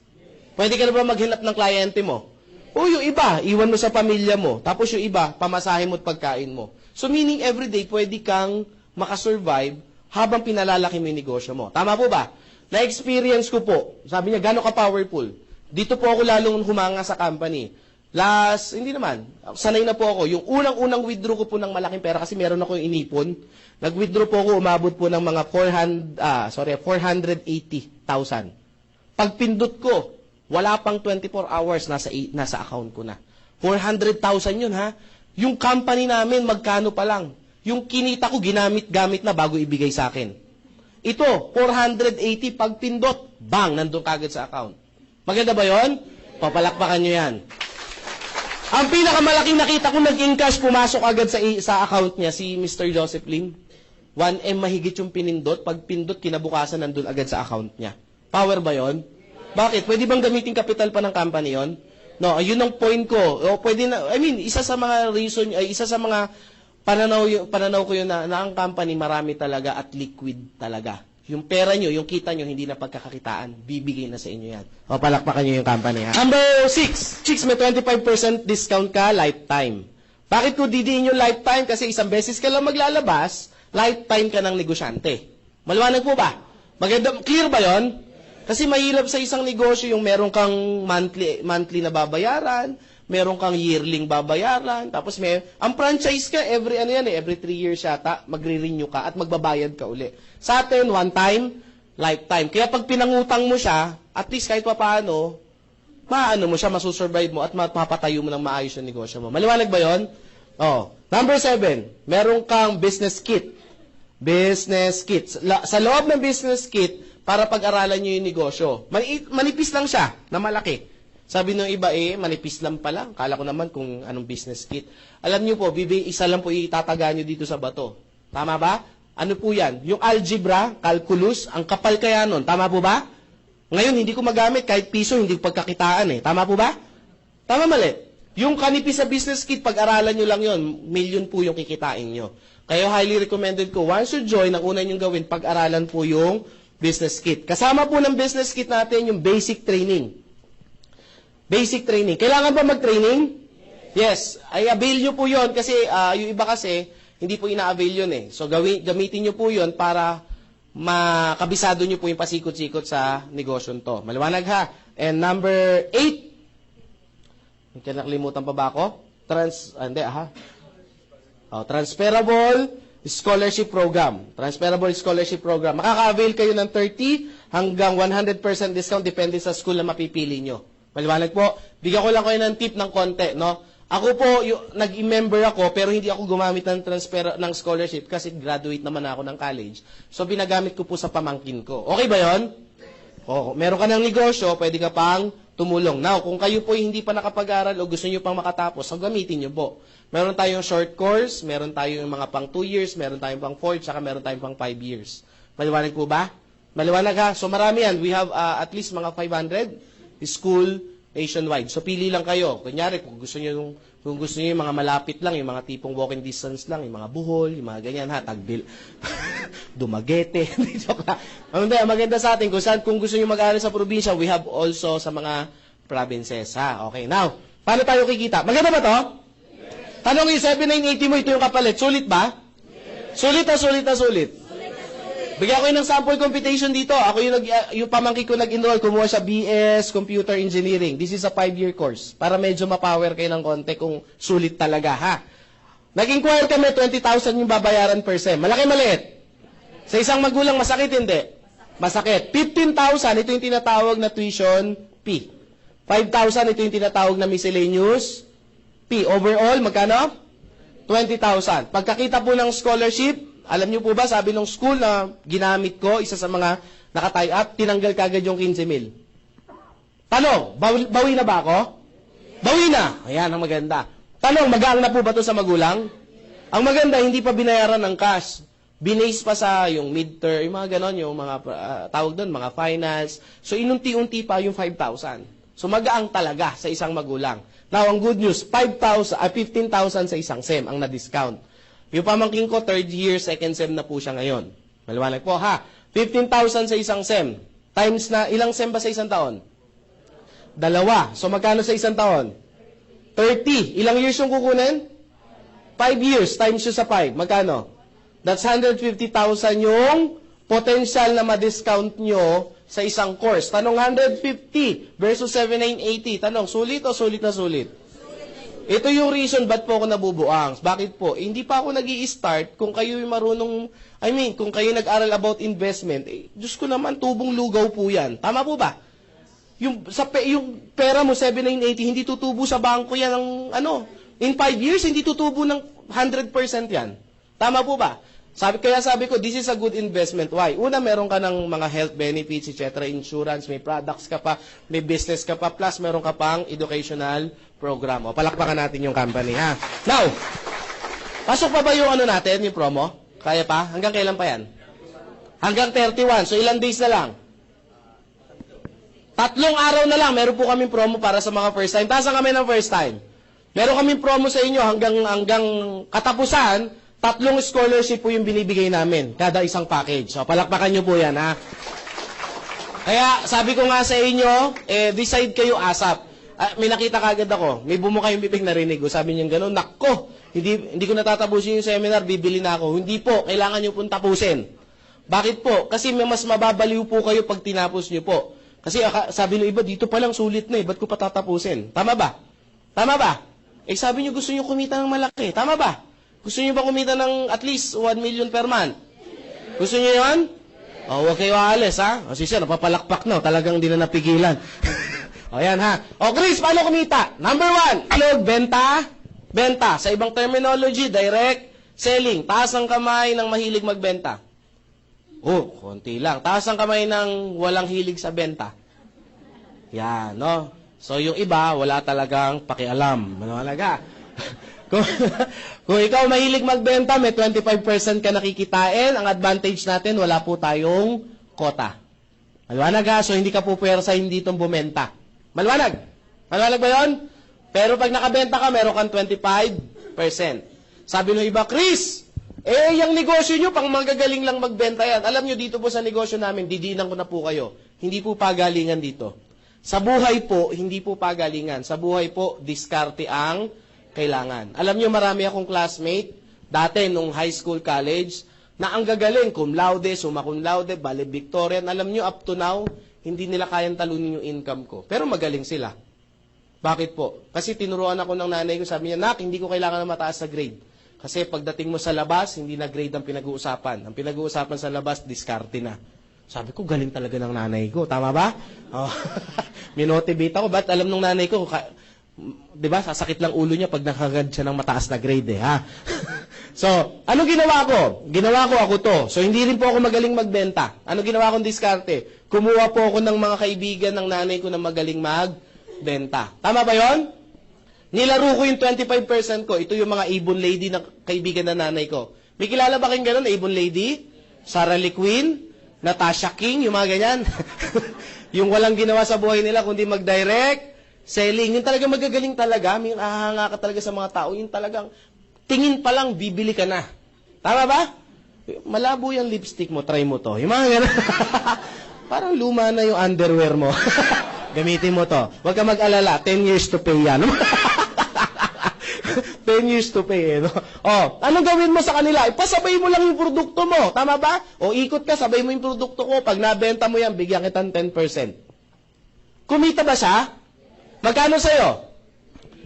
Pwede ka na ba maghanap ng kliyente mo? O yung iba, iwan mo sa pamilya mo. Tapos yung iba, pamasahe mo at pagkain mo. So meaning everyday, pwede kang makasurvive habang pinalalaki mo yung negosyo mo. Tama po ba? Na-experience ko po, sabi niya, gano'n ka-powerful. Dito po ako lalong humanga sa company. Hindi naman, sanay na po ako. Yung unang-unang withdraw ko po ng malaking pera kasi meron ako yung inipon. Nag-withdraw po ako, umabot po ng mga 480,000. Pag pindot ko, wala pang 24 hours nasa account ko na. 400,000 yun ha. Yung company namin, magkano pa lang. Yung kinita ko, ginamit-gamit na bago ibigay sa akin. Ito, 480 pag pindot, bang, nandun kagad sa account. Maganda ba yon? Papalakpakan nyo yan. Ang pinakamalaking nakita ko nag-encash, pumasok agad sa account niya, si Mr. Joseph Lim. 1M mahigit yung pinindot. Pag pindot, kinabukasan, nandun agad sa account niya. Power ba yon? Bakit? Pwede bang gamitin capital pa ng company yon? No, yun ang point ko. O, pwede na, isa sa mga reason, isa sa mga pananaw ko yun na ang company marami talaga at liquid talaga. Yung pera nyo, yung kita nyo, hindi na pagkakakitaan. Bibigay na sa inyo yan. O, palakpakan nyo yung company, ha? Number 6. Chicks, may 25% discount ka, lifetime. Bakit ko didiin yung lifetime? Kasi isang beses ka lang maglalabas, lifetime ka ng negosyante. Maliwanag po ba? Maganda, clear ba yon? Kasi mahirap sa isang negosyo yung meron kang monthly na babayaran, meron kang yearling babayaran, tapos ang franchise ka, every 3 years yata, magre-renew ka at magbabayad ka uli. Sa atin, one time, lifetime. Kaya pag pinangutang mo siya, at least kahit paano, mo siya, masusurvive mo at mapapatayo mo ng maayos yung negosyo mo. Maliwanag ba yon? Oh. Number 7, meron kang business kit. Business kit. Sa loob ng business kit, para pag-aralan nyo yung negosyo. Manipis lang siya, na malaki. Sabi ng iba, manipis lang pala. Kala ko naman kung anong business kit. Alam nyo po, isa lang po itataga nyo dito sa bato. Tama ba? Ano po yan? Yung algebra, calculus, ang kapal kaya nun. Tama po ba? Ngayon, hindi ko magamit. Kahit piso, hindi ko pagkakitaan. Tama po ba? Tama mali. Yung kanipis sa business kit, pag-aralan nyo lang yon, million po yung kikitain nyo. Kaya highly recommended ko, once you join, ang una nyong gawin, pag-aralan po yung business kit. Kasama po ng business kit natin yung basic training. Basic training. Kailangan ba mag-training? Yes. Ay, avail nyo po yun kasi yung iba kasi, hindi po ina-avail yun eh. So, gamitin nyo po yun para makabisado nyo po yung pasikot-sikot sa negosyo to. Maliwanag ha. And number 8. May nakalimutan pa ba ako? Transferable Scholarship Program. Transferable Scholarship Program. Makaka-avail kayo ng 30 hanggang 100% discount depende sa school na mapipili nyo. Maliwanag po. Bigyan ko lang kayo ng tip ng konti, no? Ako po, nag-member ako, pero hindi ako gumamit ng scholarship kasi graduate naman ako ng college. So, binagamit ko po sa pamangkin ko. Okay ba yon? Meron ka ng negosyo, pwede ka pang tumulong. Now, kung kayo po hindi pa nakapag-aral o gusto nyo pang makatapos, so gamitin nyo po. Meron tayong short course, meron tayong mga pang 2 years, meron tayong pang 4, saka meron tayong pang 5 years. Maliwanag po ba? Maliwanag ha? So marami yan. We have at least mga 500 school nationwide. So pili lang kayo. Kunyari, kung gusto nyo yung mga malapit lang, yung mga tipong walking distance lang, yung mga Bohol, yung mga ganyan ha, Tagbil, Dumaguete. Maganda sa atin. Kung gusto nyo mag-aaral sa probinsya, we have also sa mga provinces ha. Okay, now, paano tayo kikita? Maganda ba to? Tanong yung 7980 mo, ito yung kapalit. Sulit ba? Yes. Sulit na sulit na sulit. Bigyan ko yun ng sample computation dito. Ako yung pamangkin ko nag-enroll, kumuha siya BS Computer Engineering. This is a 5-year course. Para medyo ma-power kayo ng konti kung sulit talaga, ha? Nag-inquire kami, 20,000 yung babayaran per sem. Malaki maliit? Sa isang magulang, masakit hindi? Masakit. 15,000, ito yung tinatawag na tuition fee. 5,000, ito yung tinatawag na miscellaneous P. Overall, magkano? 20,000. Pagkakita po ng scholarship, alam niyo po ba, sabi ng school na ginamit ko, isa sa mga naka-tie up, tinanggal kagad yung 15,000. Tanong, bawi na ba ako? Bawi na. Ayan ang maganda. Tanong, magaang na po ba ito sa magulang? Ang maganda, hindi pa binayaran ng cash. Binase pa sa yung midterm, yung mga ganon, yung mga tawag doon, mga finance. So, inunti-unti pa yung 5,000. So, magaang talaga sa isang magulang. Now, ang good news, 15,000 sa isang SEM ang na-discount. Yung pamangking ko, third year, second SEM na po siya ngayon. Maliwanag po, ha? 15,000 sa isang SEM. Times na, ilang SEM ba sa isang taon? 2. So, magkano sa isang taon? 30. Ilang years yung kukunin? 5 years times yun sa 5. Magkano? That's 150,000 yung potential na ma-discount nyo sa isang course. Tanong 150 versus 7,980. Tanong, sulit o sulit na sulit? Ito yung reason ba't po ako nabubuang. Bakit po? Hindi pa ako nag-i-start kung kayo yung marunong, kung kayo nag-aral about investment, Diyos ko naman, tubong lugaw po yan. Tama po ba? Yung pera mo, 7,980, hindi tutubo sa bangko yan ng, in 5 years, hindi tutubo ng 100% yan. Tama po ba? Kaya sabi ko, this is a good investment. Why? Una, meron ka ng mga health benefits, etc., insurance, may products ka pa, may business ka pa, plus meron ka pang educational program. O, palakpakan natin yung company, ha? Now, pasok pa ba yung natin, yung promo? Kaya pa? Hanggang kailan pa yan? Hanggang 31. So, ilang days na lang? 3 araw na lang, meron po kaming promo para sa mga first time. Tasan kami ng first time. Meron kaming promo sa inyo hanggang katapusan, 3 scholarship po yung binibigay namin, kada isang package. So, palakpakan nyo po yan, ha? Kaya, sabi ko nga sa inyo, decide kayo ASAP. May nakita kagad ako, may bumuka yung bibig narinig ko. Sabi niya gano'n, nakko, hindi ko natatapusin yung seminar, bibili na ako. Hindi po, kailangan nyo pong tapusin. Bakit po? Kasi mas mababaliw po kayo pag tinapos nyo po. Kasi sabi ng iba, dito pa lang sulit na ba't ko pa tatapusin? Tama ba? Tama ba? Sabi nyo gusto nyo kumita ng malaki. Tama ba? Gusto nyo ba kumita ng at least 1 million per month? Gusto nyo yun? O, huwag kayo aalis, ha? O, siya, napapalakpak na. Talagang di na napigilan. O, yan, ha? O, Chris, paano kumita? Number 1, benta. Benta. Sa ibang terminology, direct selling. Taas ang kamay ng mahilig magbenta. Oh, konti lang. Taas ang kamay ng walang hilig sa benta. Yan, no? So, yung iba, wala talagang pakialam. Manawalaga. Kung ikaw mahilig magbenta, may 25% ka nakikitain, ang advantage natin, wala po tayong quota. Maliwanag, ha? So, hindi ka po pwersa, hindi itong bumenta. Maliwanag? Maliwanag ba yun? Pero pag nakabenta ka, meron kang 25%. Sabi ng iba, Chris, yung negosyo nyo, pang magagaling lang magbenta yan. Alam nyo, dito po sa negosyo namin, didiinan ko na po kayo. Hindi po pagalingan dito. Sa buhay po, hindi po pagalingan. Sa buhay po, diskarte ang kailangan. Alam nyo, marami akong classmate, dati nung high school, college, na ang gagaling, cum laude, summa cum laude, valedictorian. Alam nyo, up to now, hindi nila kayang talunin yung income ko. Pero magaling sila. Bakit po? Kasi tinuruan ako ng nanay ko, sabi niya, Nak, hindi ko kailangan na mataas sa grade. Kasi pagdating mo sa labas, hindi na grade ang pinag-uusapan. Ang pinag-uusapan sa labas, diskarte na. Sabi ko, galing talaga ng nanay ko. Tama ba? Oh. Minotivate ako. Ba't alam ng nanay ko, di ba, sasakit lang ulo niya pag nakagad siya ng mataas na grade, ha? So, ano ginawa ko? Ginawa ko ako to. So, hindi rin po ako magaling magbenta. Ano ginawa kong diskarte? Kumuha po ako ng mga kaibigan ng nanay ko na magaling magbenta. Tama ba yon? Nilaro ko yung 25% ko. Ito yung mga Avon lady na kaibigan na nanay ko. May kilala ba kayong ganun? Avon lady? Sarah Lee Quinn? Natasha King? Yung mga ganyan? Yung walang ginawa sa buhay nila kundi mag-direct selling. Yung talagang magagaling talaga. May ahanga ka talaga sa mga tao. Yung talagang tingin pa lang, bibili ka na. Tama ba? Malabo yung lipstick mo. Try mo to. Yung mga ganyan. Parang luma na yung underwear mo. Gamitin mo to. Huwag ka mag-alala. 10 years to pay yan. 10 years to pay, no? Oh, anong gawin mo sa kanila? Ipasabay mo lang yung produkto mo. Tama ba? O ikot ka, sabay mo yung produkto ko. Pag nabenta mo yan, bigyan kitang 10%. Kumita ba siya? Magkano sa'yo?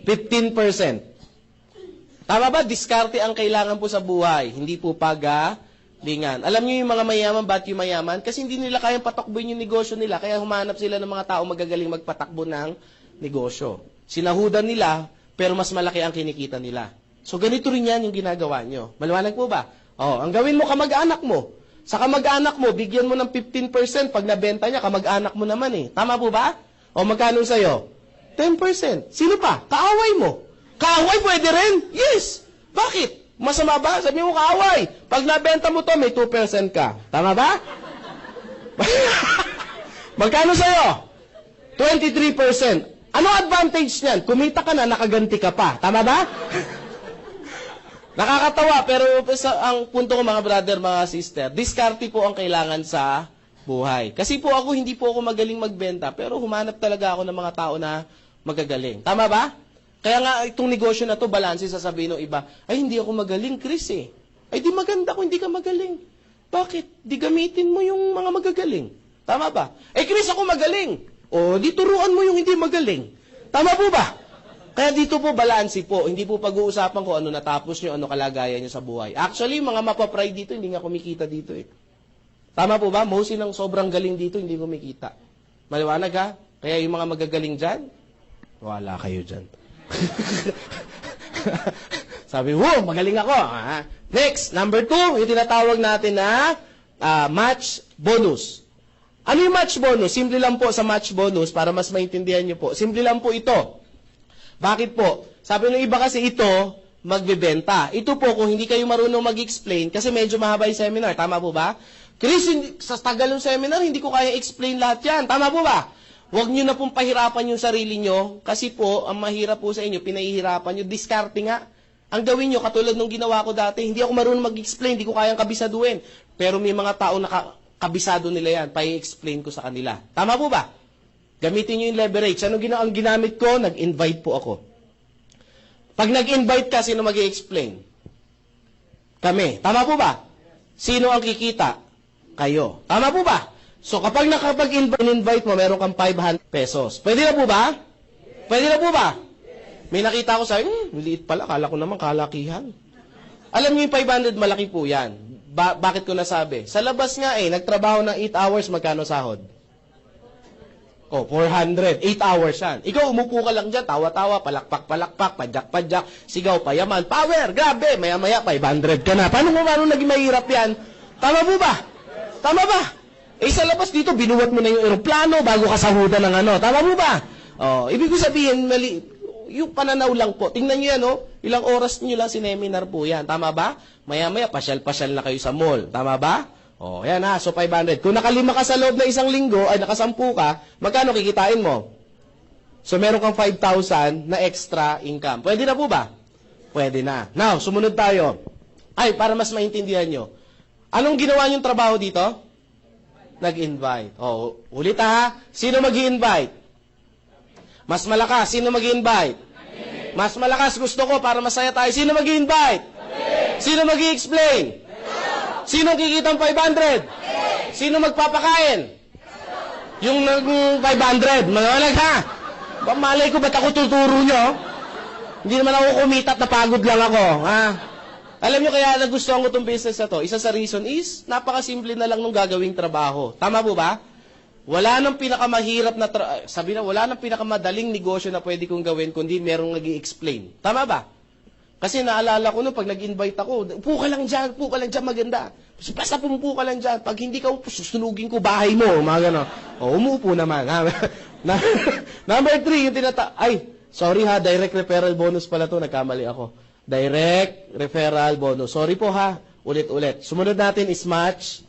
15%. Tama ba? Diskarte ang kailangan po sa buhay. Hindi po pagalingan. Alam niyo yung mga mayaman, ba't yung mayaman? Kasi hindi nila kayang patakbuhin yung negosyo nila. Kaya humanap sila ng mga tao magagaling magpatakbo ng negosyo. Sinahudan nila, pero mas malaki ang kinikita nila. So, ganito rin yan yung ginagawa nyo. Maliwanag po ba? Oh, ang gawin mo, kamag-anak mo. Sa kamag-anak mo, bigyan mo ng 15%. Pag nabenta niya, kamag-anak mo naman eh. Tama po ba? O, magkano sa'yo? 10%. Sino pa? Kaaway mo. Kaaway pwede rin? Yes. Bakit? Masama ba? Sabi mo kaaway. Pag nabenta mo to, may 2% ka. Tama ba? Magkano sa'yo? 23%. Ano advantage niyan? Kumita ka na, nakaganti ka pa. Tama ba? Nakakatawa, pero ang punto ko mga brother, mga sister, diskarte po ang kailangan sa buhay. Kasi po ako, hindi po ako magaling magbenta, pero humanap talaga ako ng mga tao na magagaling. Tama ba? Kaya nga, itong negosyo na to, balanse, sasabihin ng iba, ay, hindi ako magaling, Chris eh. Ay, di maganda kung hindi ka magaling. Bakit? Di gamitin mo yung mga magagaling. Tama ba? Eh, Chris, ako magaling. O, di turuan mo yung hindi magaling. Tama po ba? Kaya dito po, balanse po. Hindi po pag-uusapan ko ano natapos nyo, ano kalagayan nyo sa buhay. Actually, mga mapapry dito, hindi nga kumikita dito eh. Tama po ba? Mostly ng sobrang galing dito, hindi kumikita. Maliwanag ha? Kaya yung mga magagaling dyan, wala kayo dyan. Sabi, wow, magaling ako. Ha? Next, number 2, yung tinatawag natin na match bonus. Ano yung match bonus? Simple lang po sa match bonus, para mas maintindihan nyo po. Simple lang po ito. Bakit po? Sabi ng iba kasi ito, magbebenta. Ito po, kung hindi kayo marunong mag-explain, kasi medyo mahaba yung seminar, tama po ba? Chris, sa tagal ng seminar, hindi ko kaya explain lahat yan. Tama po ba? Huwag nyo na pong pahirapan yung sarili nyo, kasi po, ang mahirap po sa inyo, pinahihirapan nyo, diskarte nga. Ang gawin nyo, katulad nung ginawa ko dati, hindi ako marunong mag-explain, hindi ko kayang kabisaduhin. Pero may mga tao na kabisado nila yan, pa-explain ko sa kanila. Tama po ba? Gamitin nyo yung leverage. Ano ang ginamit ko? Nag-invite po ako. Pag nag-invite ka, sino mag-i-explain? Kami. Tama po ba? Sino ang kikita? Kayo. Tama po ba? So, kapag nakapag-invite mo, meron kang 500 pesos. Pwede na po ba? Pwede na po ba? May nakita ko sa liit pala. Kala ko naman kalakihan. Alam niyo yung 500, malaki po yan. Bakit ko nasabi? Sa labas nga nagtrabaho ng 8 hours, magkano sahod? 400. 8 hours yan. Ikaw, umupo ka lang dyan, tawa-tawa, palakpak-palakpak, padyak-padyak, sigaw, payaman, power, grabe, maya-maya, 500 ka na. Paano naging mahirap yan? Tama po ba? Tama ba? Sa labas dito, binuwat mo na yung aeroplano bago ka sahudan ng ano. Tama po ba? Ibig ko sabihin, mali, yung pananaw lang po. Tingnan nyo yan, ilang oras nyo lang sineminar po yan. Tama ba? Maya-maya, pasyal-pasyal na kayo sa mall. Tama ba? Yan ha, so 500. Kung nakalima ka sa loob na isang linggo, ay nakasampu ka, magkano kikitain mo? So meron kang 5,000 na extra income. Pwede na po ba? Pwede na. Now, sumunod tayo. Ay, para mas maintindihan nyo. Anong ginawa niyong trabaho dito? Nag-invite. Ulit ha. Sino mag-i-invite? Mas malakas. Sino mag-i-invite? Mas malakas gusto ko para masaya tayo. Sino mag-i-invite? Sino mag-i-explain? Sino kikitang 500? Sino magpapakain? Yung 500. Manawalag ha? Malay ko ba't ako tuturo nyo? Hindi naman ako kumita at napagod lang ako. Ha? Alam nyo kaya nagustuhan ko itong business na to? Isa sa reason is, napakasimple na lang nung gagawing trabaho. Tama po ba? Wala nang pinakamahirap na, wala nang pinakamadaling negosyo na pwede kong gawin kundi merong nag-i-explain. Tama ba? Kasi naalala ko pag nag-invite ako, upo ka lang dyan, maganda. Basta pumupo ka lang dyan. Pag hindi ka upo, susunugin ko bahay mo. Mga gano'n. Umupo naman. Number 3, yung sorry ha, direct referral bonus pala to. Nagkamali ako. Direct referral bonus. Sorry po ha. Ulit-ulit. Sumunod natin is match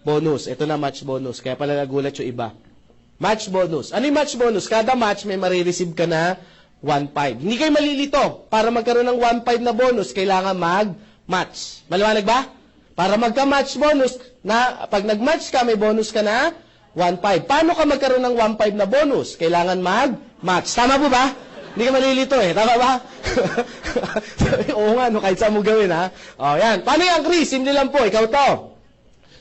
bonus. Ito na match bonus. Kaya pala nagulat yung iba. Match bonus. Ano yung match bonus? Kada match may marireceive ka na 1.5. Hindi kayo malilito. Para magkaroon ng 1.5 na bonus, kailangan mag-match. Maliwanag ba? Para magka-match bonus, pag nag-match ka, may bonus ka na 1.5. Paano ka magkaroon ng 1.5 na bonus? Kailangan mag-match. Tama po ba? Hindi ka malilito Tama ba? Oo nga, kahit saan mo gawin ha. Yan. Paano yan, Chris? Simple lang po. Ikaw to.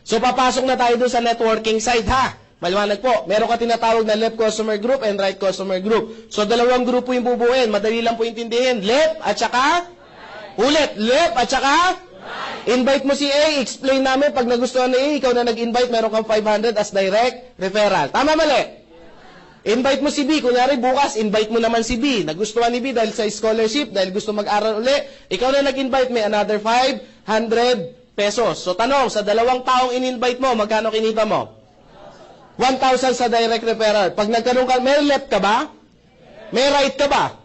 So, papasok na tayo doon sa networking side ha. Maliwanag po, meron ka tinatawag na left customer group and right customer group. So, dalawang grupo yung bubuin. Madali lang po intindihin. Left at saka ulit. Left at saka invite mo si A. Explain namin pag nagustuhan ni A, ikaw na nag-invite, meron kang 500 as direct referral. Tama mali? Invite mo si B. Kunyari bukas, invite mo naman si B. Nagustuhan ni B dahil sa scholarship, dahil gusto mag-aral uli. Ikaw na nag-invite, may another 500 pesos. So, tanong, sa dalawang taong in-invite mo, magkano kinita mo? 1,000 sa direct referral. Pag nagkaroon ka, may left ka ba? May right ka ba?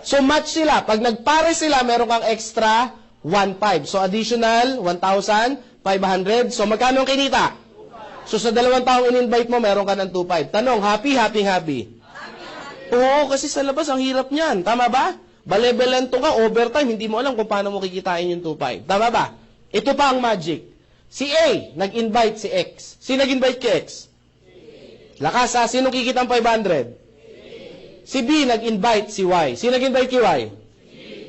So match sila. Pag nagpare sila, meron kang extra 1.5. So, additional 1,500. So, magkano ang kinita? So, sa 2 taong in-invite mo, meron ka ng 2.5. Tanong, happy, happy, happy? Oo, kasi sa labas, ang hirap niyan. Tama ba? Balebelanto ka, overtime, hindi mo alam kung paano mo kikitain yung 2.5. Tama ba? Ito pa ang magic. Si A, nag-invite si X. Sino nag-invite kay X? Lakas ha, sino kikita ang 500? Si B, nag-invite si Y. Sino nag-invite kay Y?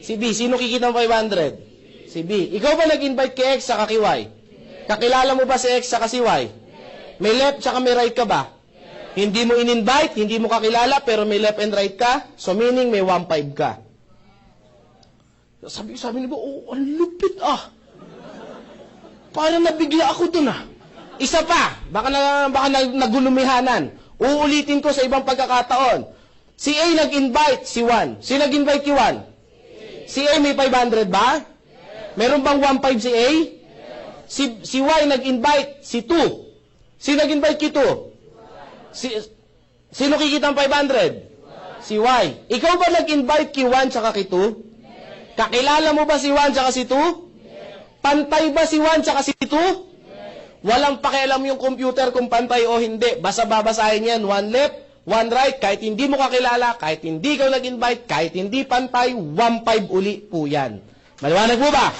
Si B. Sino kikita ang 500? Si B. Ikaw ba nag-invite kay X saka kay Y? Kakilala mo ba si X saka si Y? May left saka may right ka ba? Hindi mo in-invite, hindi mo kakilala, pero may left and right ka, so meaning may 1.5 ka. Sabi niyo ba, oh, ang lupit ah. Parang nabigla ako dun ah. Isa pa, baka nagulumihanan. Uulitin ko sa ibang pagkakataon. Si A nag-invite si 1. Si nag-invite kay 1. Si A may 500 ba? Meron bang 1.5 si A? Si Y nag-invite si 2. Si nag-invite kay 2. Sino kikita ang 500? Si Y. Ikaw ba nag-invite kay 1 tsaka kay 2? Kakilala mo ba si 1 tsaka si 2? Pantay ba si 1 tsaka si 2? Walang pakialam yung computer kung pantay o hindi. Basta babasahin yan. 1 left, 1 right. Kahit hindi mo kakilala, kahit hindi ka nag-invite, kahit hindi pantay, 1.5 uli po yan. Maliwanag mo ba?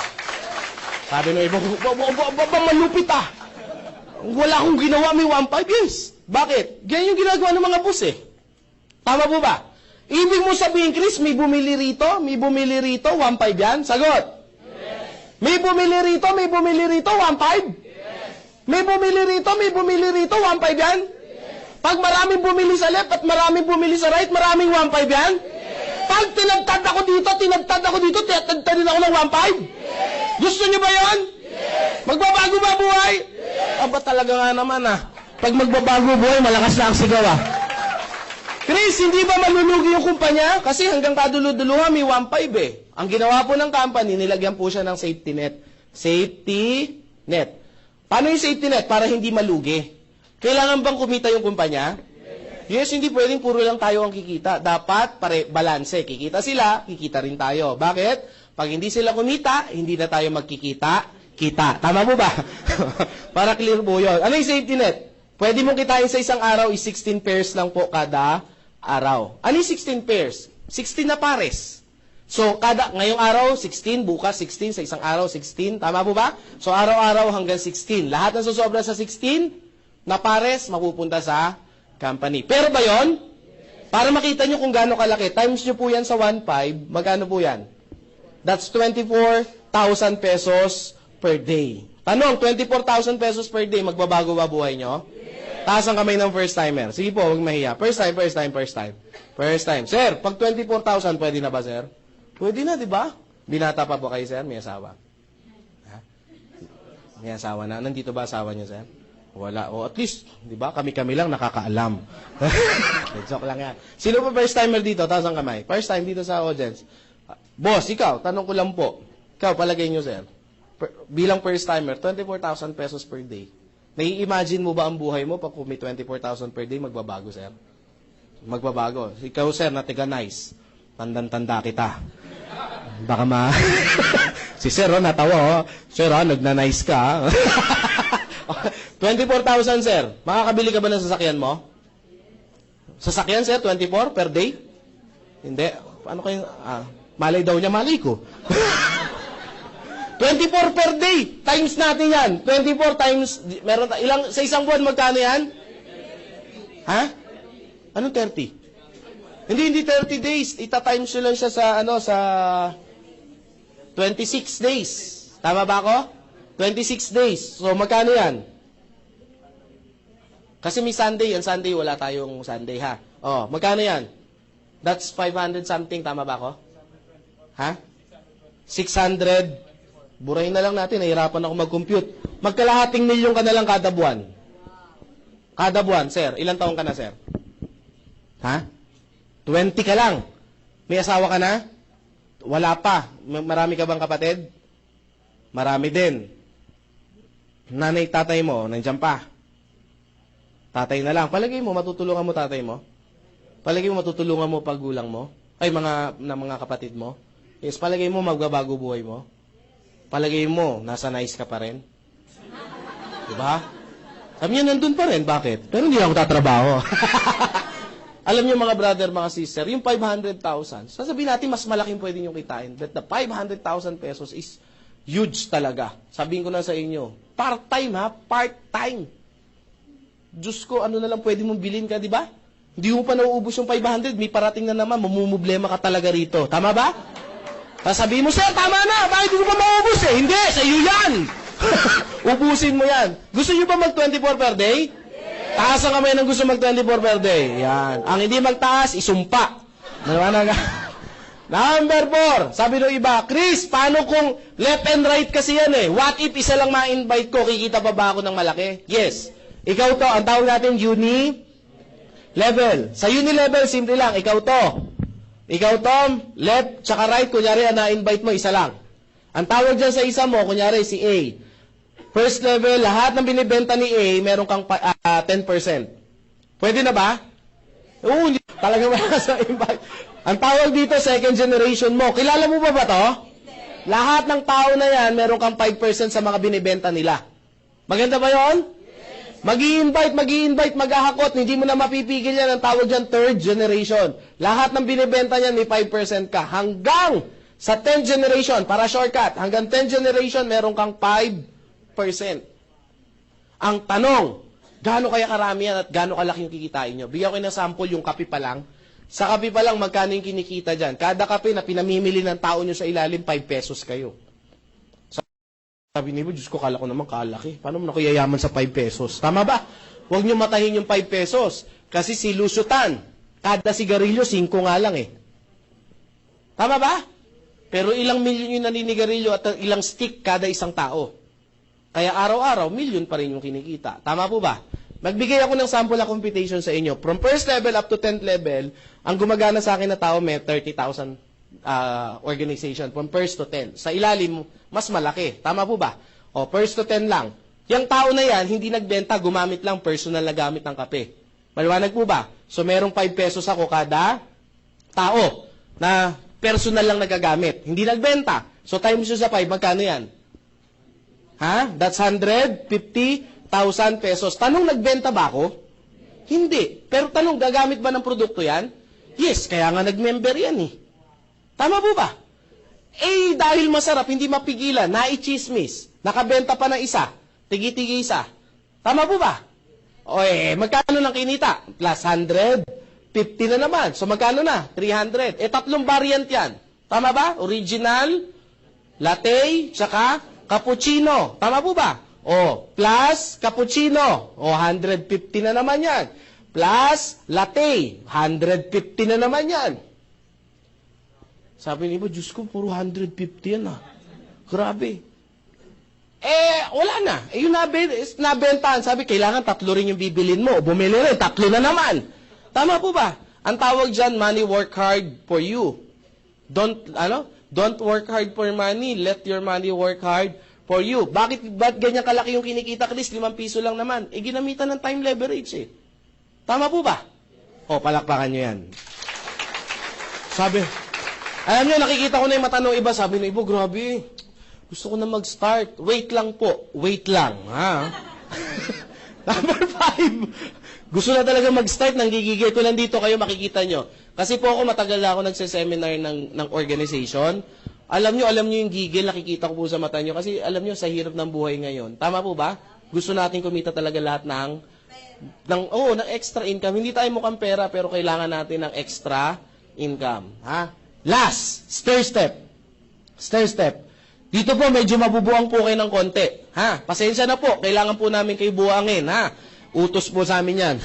Sabi ng ibang, malupit ah. Wala akong ginawa, may 1.5. Yes. Bakit? Ganyan yung ginagawa ng mga boss eh. Tama po ba? Ibig mo sabihin, Chris, may bumili rito, 1.5 yan? Sagot. Yes. May bumili rito, 1.5? Yes. May bumili rito, 1.5 yan? Yes. Pag maraming bumili sa left at maraming bumili sa right, maraming 1.5 yan? Yes. Pag tinagtad ako dito, tinagtad din ako ng 1.5? Yes. Gusto niyo ba yan? Yes. Magbabago ba buhay? Yes. Aba talaga nga naman ah. Pag magbabago buhay, malakas na ang sigaw ah. Chris, hindi ba malulugi yung kumpanya? Kasi hanggang kadulu-duluhan, may 1.5 eh. Ang ginawa po ng company, nilagyan po siya ng safety net. Safety net. Paano yung safety net? Para hindi malugi. Kailangan bang kumita yung kumpanya? Yes, hindi pwedeng puro lang tayo ang kikita. Dapat balanse. Kikita sila, kikita rin tayo. Bakit? Pag hindi sila kumita, hindi na tayo magkikita. Kita. Tama mo ba? Para clear po yun. Ano yung safety net? Pwede mong kitain sa isang araw is 16 pairs lang po kada araw. Ano yung 16 pairs? 16 na pares. So, ngayong araw, 16, bukas 16, sa isang araw, 16. Tama po ba? So, araw-araw hanggang 16. Lahat ng susobra sa 16 na pares, mapupunta sa company. Pero ba yon? Para makita nyo kung gaano kalaki, times nyo po yan sa 1.5, magkano po yan? That's 24,000 pesos per day. Tanong, 24,000 pesos per day, magbabago ba buhay nyo? Taas ang kamay ng first timer. Sige po, huwag mahiya. First time. Sir, pag 24,000, pwede na ba, sir? Pwede na, di ba? Binata pa po kayo, sir? May asawa? Ha? May asawa na? Nandito ba asawa niyo, sir? Wala. O at least, di ba? Kami-kami lang nakakaalam. Joke lang yan. Sino pa first timer dito? Taas ang kamay. First time dito sa audience. Boss, ikaw, tanong ko lang po. Ikaw, palagay niyo, sir. Bilang first timer, 24,000 pesos per day. Nai-imagine mo ba ang buhay mo pag kung may 24,000 per day, magbabago, sir? Magbabago. Ikaw, sir, na tiga-nice. Tandang-tanda kita. Baka si sir, oh, natawa, oh. Sir, oh, nagna-nice ka. 24,000, sir. Makakabili ka ba ng sasakyan mo? Sasakyan, sir, 24 per day? Hindi. Paano kayo? Malay daw niya, malay ko. 24 per day. Times natin yan. 24 times, meron ilang, sa isang buwan, magkano yan? Ha? Anong 30? Hindi 30 days. Ita-times nyo lang siya sa 26 days. Tama ba ako? 26 days. So, magkano yan? Kasi may Sunday. Yung Sunday, wala tayong Sunday, ha? Oh, magkano yan? That's 500 something. Tama ba ako? Ha? 600. Burahin na lang natin, nahirapan ako mag-compute. Magkalahating milyon ka na lang kada buwan. Kada buwan, sir. Ilang taon ka na, sir? Ha? 20 ka lang. May asawa ka na? Wala pa. Marami ka bang kapatid? Marami din. Nanay, tatay mo, nandiyan pa. Tatay na lang. Palagay mo, matutulungan mo tatay mo? Palagay mo, matutulungan mo paggulang mo? Ay, mga kapatid mo? Yes, palagay mo, magbabago buhay mo? palagay mo, nasa nice ka pa rin? Diba? Sabi niya, nandun pa rin. Bakit? Pero hindi ako tatrabaho. Alam niyo mga brother, mga sister, yung 500,000, sasabihin natin mas malaking pwede nyo kitain. But the 500,000 pesos is huge talaga. Sabihin ko na sa inyo, part-time ha, part-time. Diyos ko, ano na lang pwede mong bilhin ka, di ba? Hindi mo pa nauubos yung 500, may parating na naman, mamumblema ka talaga rito. Tama ba? Sasabihin mo, sir, tama na, bakit hindi ko pa maubos eh? Hindi, sa iyo yan! Ubusin mo yan. Gusto nyo ba mag-24 per day? Taas ang kamay ng gusto mag-24 per day. Yan. Ang hindi magtaas, isumpa. Nalaman na. Number 4, sabi ng iba, Chris, paano kung left and right kasi yan eh? What if isa lang ma-invite ko, kikita pa ba ako ng malaki? Yes. Ikaw to, ang tawag natin uni-level. Sa uni-level, simple lang, ikaw to. Ikaw to, left, tsaka right, kunyari, na-invite mo, isa lang. Ang tawag dyan sa isa mo, kunyari, si A. First level, lahat ng binibenta ni A, meron kang 10%. Pwede na ba? Oo, hindi. Talaga wala sa invite. Ang tawag dito, second generation mo. Kilala mo ba to? Lahat ng tao na yan, meron kang 5% sa mga binibenta nila. Maganda ba yon? Mag-i-invite, mag-ahakot. Hindi mo na mapipigil yan. Ang tawag dyan, third generation. Lahat ng binibenta niyan, may 5% ka. Hanggang sa 10th generation, para shortcut, hanggang 10th generation, meron kang 5%. Ang tanong, gaano kaya karami yan at gaano kalaki yung kikitain nyo? Bigyan ko ng sample yung kape pa lang. Sa kape pa lang, magkano yung kinikita dyan? Kada kape na pinamimili ng tao nyo sa ilalim, 5 pesos kayo. Sabi niyo, Diyos ko, kala ko naman kalaki. Paano mo nakuyayaman sa 5 pesos? Tama ba? Huwag nyo matahin yung 5 pesos. Kasi si Lusutan, kada sigarilyo, 5 nga lang eh. Tama ba? Pero ilang milyon yung naninigarilyo at ilang stick kada isang tao. Kaya araw-araw, milyon pa rin yung kinikita. Tama po ba? Magbigay ako ng sample na computation sa inyo. From first level up to 10th level, ang gumagana sa akin na tao may 30,000 organization. From first to 10. Sa ilalim, mas malaki. Tama po ba? O, first to 10 lang. Yung tao na yan, hindi nagbenta, gumamit lang personal na gamit ng kape. Maliwanag po ba? So, merong 5 pesos ako kada tao na personal lang nagagamit. Hindi nagbenta. So, times yun sa 5, magkano yan? Ha? That's 150,000 pesos. Tanong, nagbenta ba ako? Hindi. Pero tanong, gagamit ba ng produkto yan? Yes, kaya nga nag-member yan eh. Tama po ba? Eh, dahil masarap, hindi mapigilan, naichismis, nakabenta pa ng isa, tigi-tigi isa. Tama po ba? O eh, magkano ng kinita? Plus 150 na naman. So magkano na? 300. Eh, 3 variant yan. Tama ba? Original, latte, tsaka cappuccino. Tama po ba? O, plus cappuccino. O, 150 na naman yan. Plus latte. 150 na naman yan. Sabi ni iba, Diyos ko, puro 150 yan ah. Grabe. Eh, wala na. Eh, yung nabentahan, sabi, kailangan 3 rin yung bibilin mo. Bumili rin, 3 na naman. Tama po ba? Ang tawag dyan, money work hard for you. Don't work hard for money. Let your money work hard for you. Ba't ganyan kalaki yung kinikita, Chris? 5 piso lang naman. Eh, ginamitan ng time leverage eh. Tama po ba? O, palakpakan nyo yan. Sabi, alam nyo, nakikita ko na yung mata ng iba. Sabi ng iba, grabe, gusto ko na mag-start. Wait lang po. Wait lang, ha? Number 5. Gusto na talaga mag-start, nanggigigil ko lang dito, kayo makikita nyo. Kasi po ako, matagal na ako nagse-seminar ng organization. Alam nyo yung gigil, nakikita ko po sa mata nyo. Kasi alam nyo, sa hirap ng buhay ngayon. Tama po ba? Gusto natin kumita talaga lahat ng extra income. Hindi tayo mukhang pera, pero kailangan natin ng extra income. Ha? Last, stair step. Stair step. Dito po, medyo mabubuang po kayo ng konti. Ha? Pasensya na po. Kailangan po namin kayo buwangin. Ha? Utos po sa amin yan.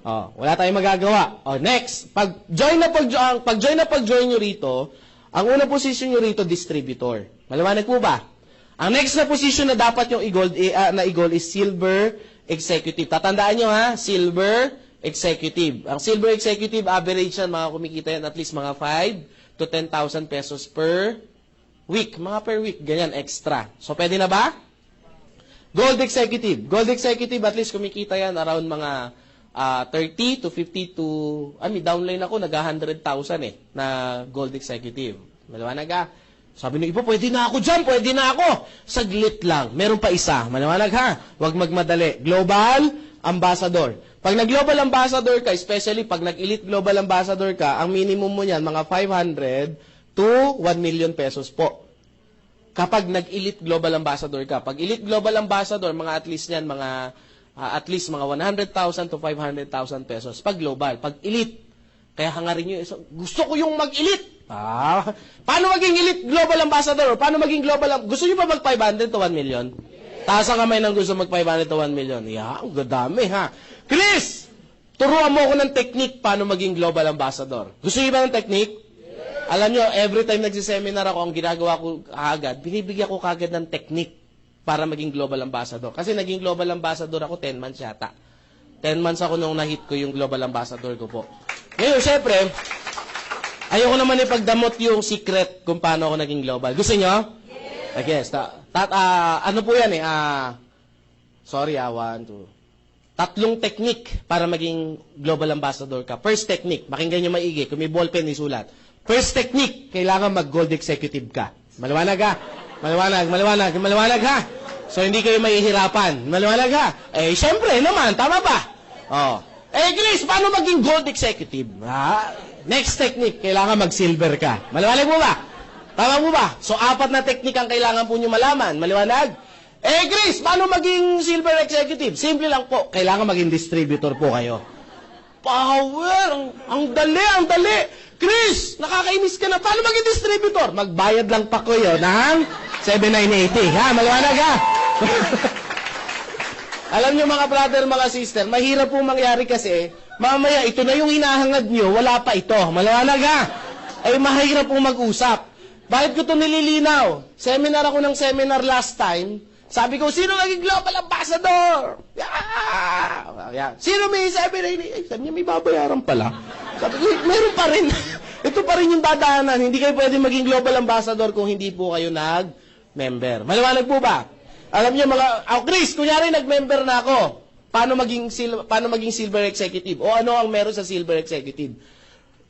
Wala tayong magagawa. Next. Pag-join na pag-join nyo rito, ang unang position nyo rito, distributor. Maliwanag po ba? Ang next na position na dapat yung i-gold is silver executive. Tatandaan nyo ha, silver executive. Ang silver executive, average yan, mga kumikita yan, at least mga 5 to 10,000 pesos per week. Mga per week, ganyan, extra. So, pwede na ba? Gold executive. Gold executive, at least kumikita yan around mga 30 to 50 to, downline ako, nag 100,000 na gold executive. Maliwanag ka? Sabi ng iba, pwede na ako dyan, pwede na ako. Saglit lang. Meron pa isa. Maliwanag ha. Huwag magmadali. Global Ambassador. Pag nag-Global Ambassador ka, especially pag nag-Elite Global Ambassador ka, ang minimum mo niyan, mga 500 to 1 million pesos po. Kapag nag-Elite Global Ambassador ka. Pag Elite Global Ambassador, mga at least niyan, mga at least mga 100,000 to 500,000 pesos. Pag global, pag elite. Kaya hangarin nyo, gusto ko yung mag-elite. Paano maging elite global ambassador? Paano maging global? Gusto nyo ba mag 500 to 1 million? Taas ang kamay ng gusto mag 500 to 1 million. Yeah, ang gadami ha. Chris, turuan mo ako ng technique paano maging global ambassador. Gusto nyo ba ng technique? Alam nyo, every time nagsiseminar ako, ang ginagawa ko agad, binibigyan ko kagad ng technique para maging global ambassador. Kasi naging global ambassador ako 10 months yata. 10 months ako nung na-hit ko yung global ambassador ko po. Ngayon, syempre, ayoko naman ipagdamot yung secret kung paano ako naging global. Gusto nyo? Yes. Ano po yan eh? Sorry, 1, 2. 3 technique para maging global ambassador ka. First technique, makinggan nyo maigi. Kung may ballpen, isulat. First technique, kailangan mag-gold executive ka. Maliwanag ha? Maliwanag ha? So, hindi kayo mahihirapan. Maliwanag ha? Eh, syempre naman, tama ba? Oh. Chris, paano maging gold executive? Next technique, kailangan mag-silver ka. Maliwanag mo ba? Tama mo ba? So, 4 na technique ang kailangan po nyo malaman. Maliwanag? Chris, paano maging silver executive? Simple lang po, kailangan maging distributor po kayo. Power! Ang dali! Chris, nakakainis ka na. Paano maging distributor? Magbayad lang pa kayo ng 7,980. Ha? Maliwanag ha? Alam nyo mga brother, mga sister, mahirap pong mangyari kasi, mamaya ito na yung hinahangad nyo, wala pa ito. Maliwanag ha? Ay mahirap pong mag-usap. Bakit ko ito nililinaw? Seminar ako ng seminar last time. Sabi ko, sino naging global ambassador? Yeah. Sino may 7,980? Sabi niya, may babayaran pala. Sabi ko, meron pa rin. Ito pa rin yung dadaanan. Hindi kayo pwede maging global ambassador kung hindi po kayo nag-member. Maliwanag po ba? Alam niyo mga, Chris, kunyari nag-member na ako. Paano maging silver executive? O ano ang meron sa silver executive?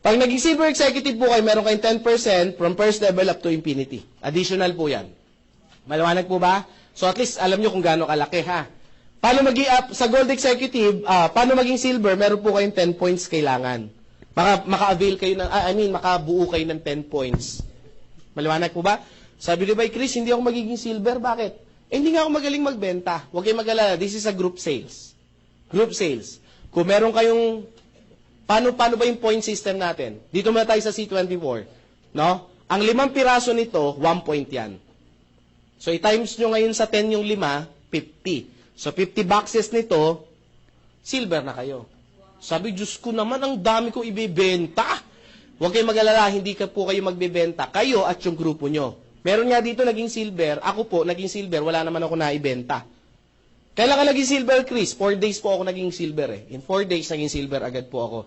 Pag naging silver executive po kayo, meron kayong 10% from first level up to infinity. Additional po yan. Maliwanag po ba? So at least alam niyo kung gaano kalaki ha. Paano maging sa gold executive, paano maging silver, meron po kayong 10 points kailangan. Maka-avail kayo ng, makabuo kayo ng 10 points. Maliwanag po ba? Sabi ni Chris, hindi ako magiging silver. Bakit? Hindi nga ako magaling magbenta. Huwag kayong mag-alala. This is a group sales. Group sales. Kung meron kayong, paano ba yung point system natin? Dito muna tayo sa C24. No? Ang 5 piraso nito, 1 point yan. So, i-times nyo ngayon sa 10 yung 5, 50. So, 50 boxes nito, silver na kayo. Sabi, Diyos ko naman, ang dami ko ibibenta. Huwag kayong mag-alala, hindi ka po kayo magbibenta. Kayo at yung grupo nyo. Meron nga dito naging silver. Ako po, naging silver. Wala naman ako naibenta. Kailan ka naging silver, Chris? 4 days po ako naging silver eh. In 4 days, naging silver agad po ako.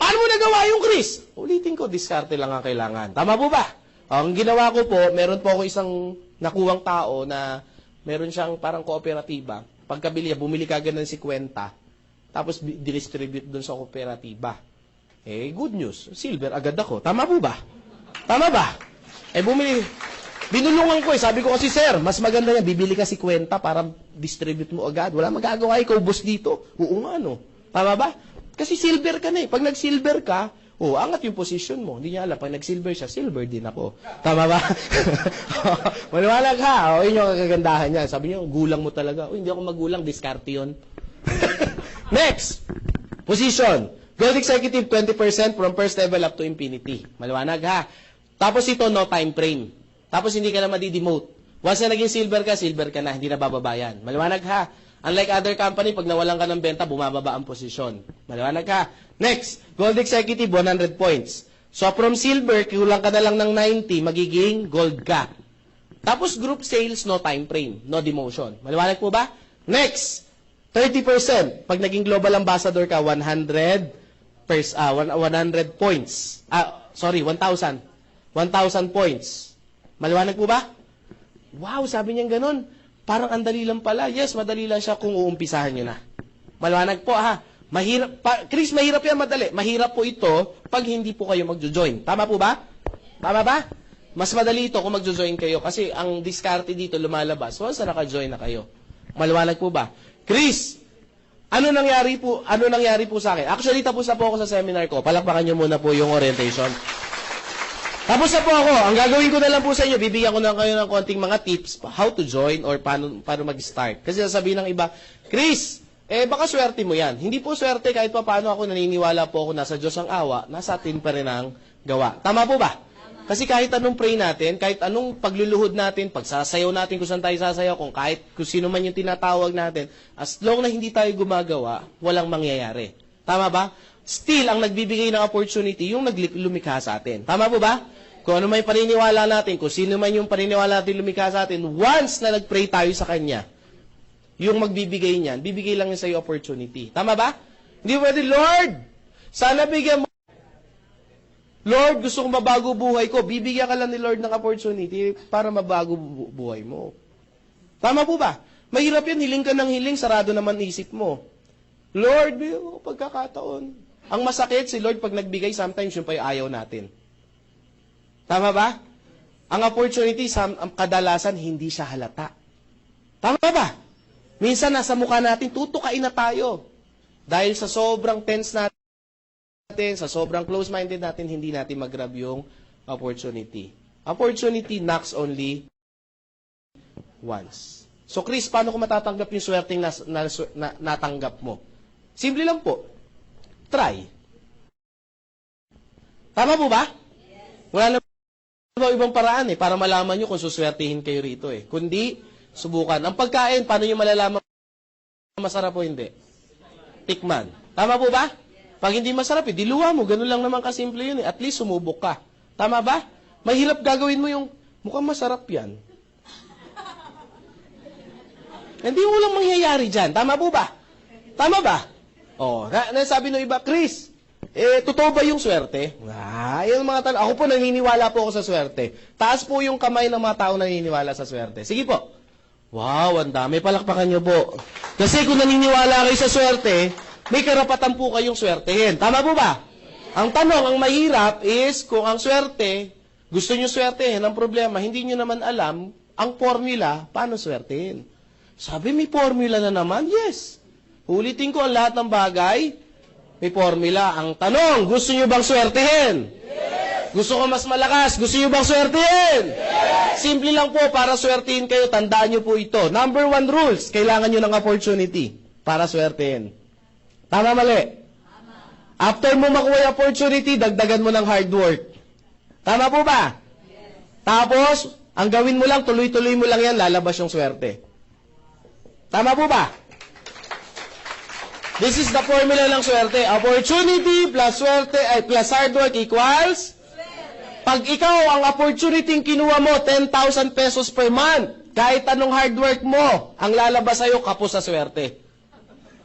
Paano mo nagawa yung Chris? Ulitin ko, diskarte lang ang kailangan. Tama po ba? Ang ginawa ko po, meron po ako isang nakuwang tao na meron siyang parang kooperatiba. Pagkabili niya, bumili ka agad ng 50. Tapos distribute doon sa kooperatiba. Good news. Silver agad ako. Tama po ba? Tama ba? Binulungan ko Sabi ko kasi, sir, mas maganda yan. Bibili ka 50 para distribute mo agad. Wala magagawa. Ikaw, boss dito. Oo nga, no? Tama ba? Kasi silver ka na eh. Pag nag-silver ka, angat yung position mo. Hindi niya alam. Pag nag-silver siya, silver din ako. Tama ba? Maniwalag ha. Yun yung kagandahan niya. Sabi niyo, gulang mo talaga. Hindi ako magulang. Diskarte yun. Next. Position. Gold executive, 20% from first level up to infinity. Maliwanag ha. Tapos ito, no time frame. Tapos hindi ka na madi-demote. Once na naging silver ka na, hindi na bababayan. Maliwanag ha. Unlike other company, pag nawalan ka ng benta, bumababa ang posisyon. Maliwanag ha. Next, gold executive, 100 points. So from silver, kulang ka na lang ng 90, magiging gold ka. Tapos group sales, no time frame, no demotion. Maliwanag po ba? Next, 30%. Pag naging global ambassador ka, 100 points. 1,000. 1,000 points. Maliwanag po ba? Wow, sabi niya ganun. Parang andali lang pala. Yes, madali lang siya kung uumpisahan nyo na. Maliwanag po ha. Chris, mahirap yan madali. Mahirap po ito pag hindi po kayo magjo-join. Tama po ba? Tama ba? Mas madali ito kung magjo-join kayo kasi ang diskarte dito lumalabas once na naka-join na kayo. Maliwanag po ba? Chris, ano nangyari po sa akin? Actually, tapos na po ako sa seminar ko. Palakpakan niyo muna po yung orientation. Tapos na po ako. Ang gagawin ko na lang po sa inyo, bibigyan ko na kayo ng konting mga tips how to join or paano mag-start. Kasi sasabihin ng iba, Chris, baka swerte mo yan. Hindi po swerte kahit pa paano ako naniniwala po ako nasa Diyos ang awa, nasa atin pa rin ang gawa. Tama po ba? Kasi kahit anong pray natin, kahit anong pagluluhod natin, pagsasayaw natin kung saan tayo sasayaw, kung sino man yung tinatawag natin, as long na hindi tayo gumagawa, walang mangyayari. Tama ba? Still, ang nagbibigay ng opportunity, yung lumikha sa atin. Tama po ba? Kung ano may paniniwala natin, kung sino man yung paniniwala natin lumikha sa atin, once na nag-pray tayo sa Kanya, yung magbibigay niyan, bibigay lang niya sa'yo opportunity. Tama ba? Hindi pwede, Lord, sana bigyan mo. Lord, gusto kong mabago buhay ko. Bibigyan ka lang ni Lord ng opportunity para mabago buhay mo. Tama po ba? Mahirap yan, hiling ka ng hiling, sarado naman isip mo. Lord, pagkakataon. Ang masakit si Lord pag nagbigay, sometimes yung pa ayaw natin. Tama ba? Ang opportunity, kadalasan, hindi siya halata. Tama ba? Minsan, nasa mukha natin, tutukain na tayo. Dahil sa sobrang tense natin, sa sobrang close-minded natin, hindi natin mag-grab yung opportunity. Opportunity knocks only once. So, Chris, paano ko matatanggap yung swerteng natanggap mo? Simple lang po. Try. Tama po ba? Wala na ibang paraan para malaman nyo kung suswertihin kayo rito Kundi, subukan. Ang pagkain, paano nyo malalaman masarap o hindi? Tikman. Tama po ba? Pag hindi masarap, diluwa mo. Ganun lang naman kasimple yun At least sumubok ka. Tama ba? Mahirap gagawin mo yung, mukhang masarap yan. Hindi mo lang mangyayari dyan. Tama po ba? Tama ba? Nasabi ng iba, Chris, totoo ba yung swerte? Yung mga tanong. Ako po, naniniwala po ako sa swerte. Taas po yung kamay ng mga tao naniniwala sa swerte. Sige po. Wow, ang dami. Palakpakan nyo po. Kasi kung naniniwala kayo sa swerte, may karapatan po kayong swertehin. Tama po ba? Ang tanong, ang mahirap is, kung ang swerte, gusto nyo swertehin, ang problema, hindi nyo naman alam ang formula, paano swertehin. Sabi, may formula na naman? Yes. Ulitin ko ang lahat ng bagay, may formula. Ang tanong, gusto nyo bang swertehin? Yes. Gusto ko mas malakas, gusto nyo bang swertehin? Yes. Simple lang po, para swertehin kayo, tandaan nyo po ito. Number 1 rules, kailangan nyo ng opportunity para swertehin. Tama, mali? Tama. After mo makuha yung opportunity, dagdagan mo ng hard work. Tama po ba? Yes. Tapos, ang gawin mo lang, tuloy-tuloy mo lang yan, lalabas yung swerte. Tama po ba? This is the formula ng swerte. Opportunity plus swerte, plus hard work equals? Swerte. Pag ikaw, ang opportunity kinuha mo, 10,000 pesos per month, kahit anong hard work mo, ang lalabas sa'yo, kapos sa swerte.